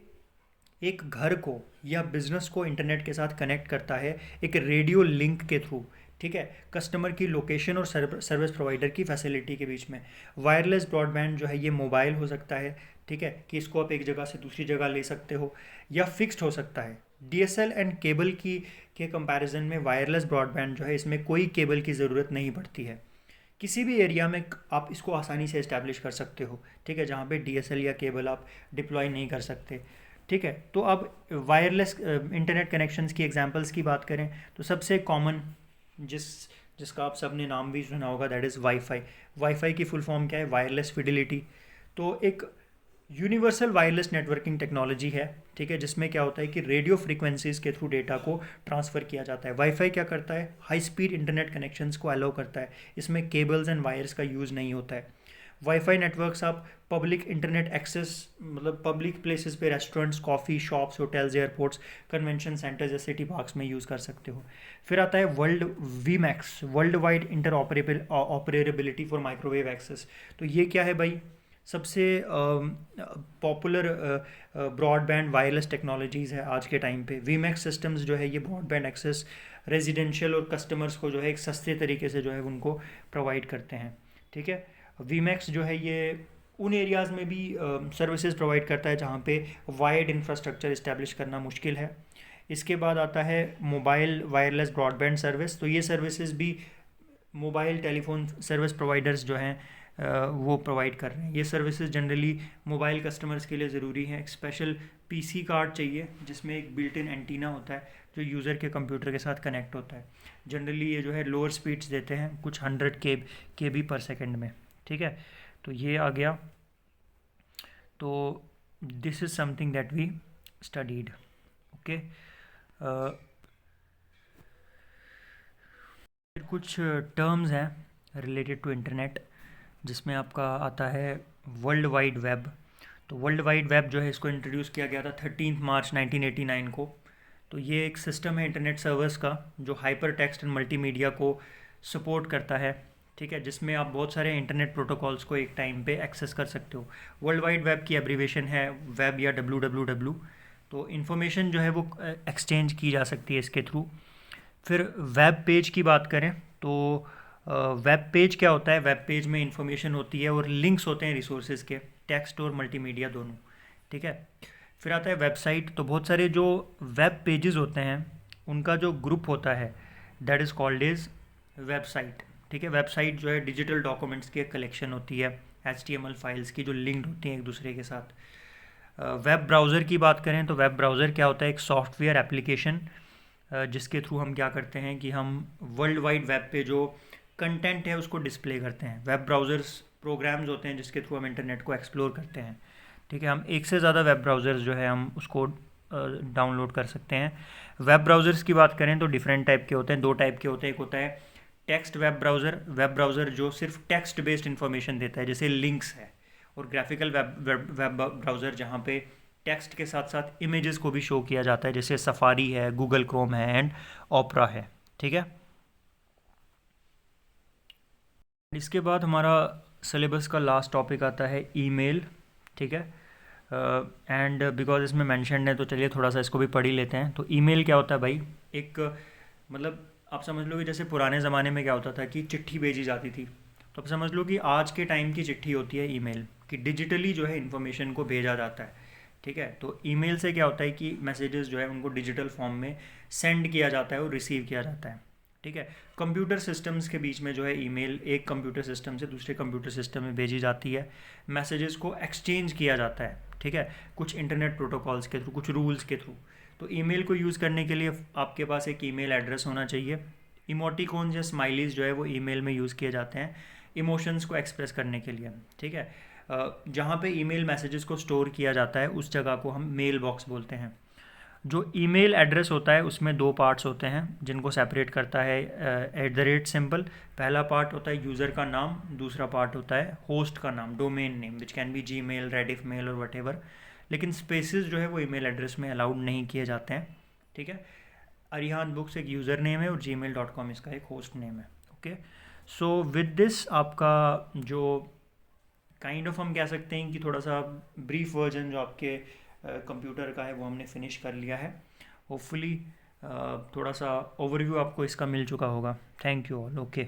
A: एक घर को या बिजनेस को इंटरनेट के साथ कनेक्ट करता है एक रेडियो लिंक के थ्रू। ठीक है, कस्टमर की लोकेशन और सर्विस प्रोवाइडर की फैसिलिटी के बीच में। वायरलेस ब्रॉडबैंड जो है ये मोबाइल हो सकता है, ठीक है, कि इसको आप एक जगह से दूसरी जगह ले सकते हो, या फिक्स्ड हो सकता है। DSL एंड केबल की के कंपैरिजन में वायरलेस ब्रॉडबैंड जो है इसमें कोई केबल की ज़रूरत नहीं पड़ती है। किसी भी एरिया में आप इसको आसानी से इस्टेब्लिश कर सकते हो। ठीक है, जहाँ पे DSL या केबल आप डिप्लॉय नहीं कर सकते। ठीक है, तो अब वायरलेस इंटरनेट कनेक्शंस की एग्जांपल्स की बात करें तो सबसे कॉमन जिसका आप सब ने नाम भी सुना होगा, दैट इज़ वाईफाई। वाईफाई की फुल फॉर्म क्या है? Wireless fidelity. तो एक यूनिवर्सल वायरलेस नेटवर्किंग टेक्नोलॉजी है, ठीक है, जिसमें क्या होता है कि रेडियो फ्रीक्वेंसीज के थ्रू डेटा को ट्रांसफ़र किया जाता है। वाईफाई क्या करता है? हाई स्पीड इंटरनेट कनेक्शंस को अलाउ करता है, इसमें केबल्स एंड वायर्स का यूज़ नहीं होता है। वाईफाई नेटवर्क्स आप पब्लिक इंटरनेट एक्सेस, मतलब पब्लिक प्लेसेस पे, restaurants, coffee shops, hotels, airports, convention centres या सिटी पार्क्स में यूज़ कर सकते हो। फिर आता है world VMAX, world wide inter operability for microwave access. तो ये क्या है भाई? सबसे पॉपुलर ब्रॉडबैंड वायरलेस टेक्नोलॉजीज़ है आज के टाइम पे। वीमैक्स सिस्टम्स जो है ये ब्रॉडबैंड एक्सेस रेजिडेंशियल और कस्टमर्स को जो है एक सस्ते तरीके से जो है उनको प्रोवाइड करते हैं, ठीक है। वीमैक्स जो है ये उन एरियाज़ में भी सर्विसेज प्रोवाइड करता है जहाँ पे वायर्ड इंफ्रास्ट्रक्चर इस्टेब्लिश करना मुश्किल है। इसके बाद आता है मोबाइल वायरलेस ब्रॉडबैंड सर्विस। तो ये सर्विसेज भी मोबाइल टेलीफोन सर्विस प्रोवाइडर्स जो हैं वो प्रोवाइड कर रहे हैं। ये सर्विसेज जनरली मोबाइल कस्टमर्स के लिए ज़रूरी हैं। एक स्पेशल पीसी कार्ड चाहिए जिसमें एक बिल्ट इन एंटीना होता है जो यूज़र के कंप्यूटर के साथ कनेक्ट होता है। जनरली ये जो है लोअर स्पीड्स देते हैं, कुछ 100 KB पर सेकेंड में, ठीक है। तो ये आ गया। तो this is something that we studied, okay. फिर कुछ टर्म्स हैं रिलेटेड टू इंटरनेट, जिसमें आपका आता है वर्ल्ड वाइड वेब। तो वर्ल्ड वाइड वेब जो है इसको इंट्रोड्यूस किया गया था 13 मार्च 1989 को। तो ये एक सिस्टम है इंटरनेट सर्वर्स का जो हाइपर टेक्स्ट एंड मल्टीमीडिया को सपोर्ट करता है, ठीक है, जिसमें आप बहुत सारे इंटरनेट प्रोटोकॉल्स को एक टाइम पे एक्सेस कर सकते हो। वर्ल्ड वाइड वेब की एब्रीवेशन है वेब या WWW। तो इन्फॉर्मेशन जो है वो एक्सचेंज की जा सकती है इसके थ्रू। फिर वेब पेज की बात करें तो वेब पेज क्या होता है? वेब पेज में इंफॉर्मेशन होती है और लिंक्स होते हैं रिसोर्सेज के, टेक्स्ट और मल्टीमीडिया दोनों, ठीक है। फिर आता है वेबसाइट। तो बहुत सारे जो वेब पेजेस होते हैं उनका जो ग्रुप होता है that is called is website, ठीक है। वेबसाइट जो है डिजिटल डॉक्यूमेंट्स की एक कलेक्शन होती है, HTML फाइल्स की जो लिंक्ड होती हैं एक दूसरे के साथ। वेब ब्राउज़र की बात करें तो वेब ब्राउज़र क्या होता है? एक सॉफ्टवेयर एप्लीकेशन जिसके थ्रू हम क्या करते हैं कि हम वर्ल्ड वाइड वेब पे जो कंटेंट है उसको डिस्प्ले करते हैं। वेब ब्राउज़र्स प्रोग्राम्स होते हैं जिसके थ्रू हम इंटरनेट को एक्सप्लोर करते हैं, ठीक है। हम एक से ज़्यादा वेब ब्राउज़र्स जो है हम उसको डाउनलोड कर सकते हैं। वेब ब्राउज़र्स की बात करें तो डिफरेंट टाइप के होते हैं, 2 टाइप के होते हैं। एक होता है टेक्स्ट वेब ब्राउज़र जो सिर्फ टेक्स्ट बेस्ड इंफॉर्मेशन देता है जैसे लिंक्स है, और ग्राफिकल वेब ब्राउज़र जहाँ पे टेक्स्ट के साथ साथ इमेजेस को भी शो किया जाता है जैसे सफारी है, गूगल क्रोम है एंड ओपरा है, ठीक है। इसके बाद हमारा सिलेबस का लास्ट टॉपिक आता है ईमेल, ठीक है। एंड बिकॉज इसमें मैंशनड है तो चलिए थोड़ा सा इसको भी पढ़ ही लेते हैं। तो ईमेल क्या होता है भाई? एक मतलब आप समझ लो कि जैसे पुराने ज़माने में क्या होता था कि चिट्ठी भेजी जाती थी, तो आप समझ लो कि आज के टाइम की चिट्ठी होती है ईमेल, कि डिजिटली जो है इन्फॉर्मेशन को भेजा जाता है, ठीक है। तो ईमेल से क्या होता है कि मैसेजेस जो है उनको डिजिटल फॉर्म में सेंड किया जाता है और रिसीव किया जाता है, ठीक है। कंप्यूटर सिस्टम्स के बीच में जो है ईमेल एक कंप्यूटर सिस्टम से दूसरे कंप्यूटर सिस्टम में भेजी जाती है, मैसेजेस को एक्सचेंज किया जाता है, ठीक है, कुछ इंटरनेट प्रोटोकॉल्स के थ्रू, कुछ रूल्स के थ्रू। तो ईमेल को यूज़ करने के लिए आपके पास एक ईमेल एड्रेस होना चाहिए। इमोटिकॉन्स या स्माइलीज जो है वो ईमेल में यूज़ किए जाते हैं इमोशंस को एक्सप्रेस करने के लिए, ठीक है। जहाँ पे ईमेल मैसेजेस को स्टोर किया जाता है उस जगह को हम मेल बॉक्स बोलते हैं। जो ईमेल एड्रेस होता है उसमें 2 पार्ट्स होते हैं जिनको सेपरेट करता है @ सिंबल। पहला पार्ट होता है यूज़र का नाम, दूसरा पार्ट होता है होस्ट का नाम, domain name, which can be Gmail, Rediff mail और वटेवर। लेकिन स्पेसेस जो है वो ईमेल एड्रेस में अलाउड नहीं किए जाते हैं, ठीक है। अरिहान बुक्स एक यूज़र नेम है और gmail.com इसका एक होस्ट नेम है, ओके। सो विद दिस आपका जो काइंड ऑफ हम कह सकते हैं कि थोड़ा सा ब्रीफ वर्जन जो आपके कंप्यूटर का है वो हमने फिनिश कर लिया है। होपफुली थोड़ा सा ओवरव्यू आपको इसका मिल चुका होगा। Thank you all, okay.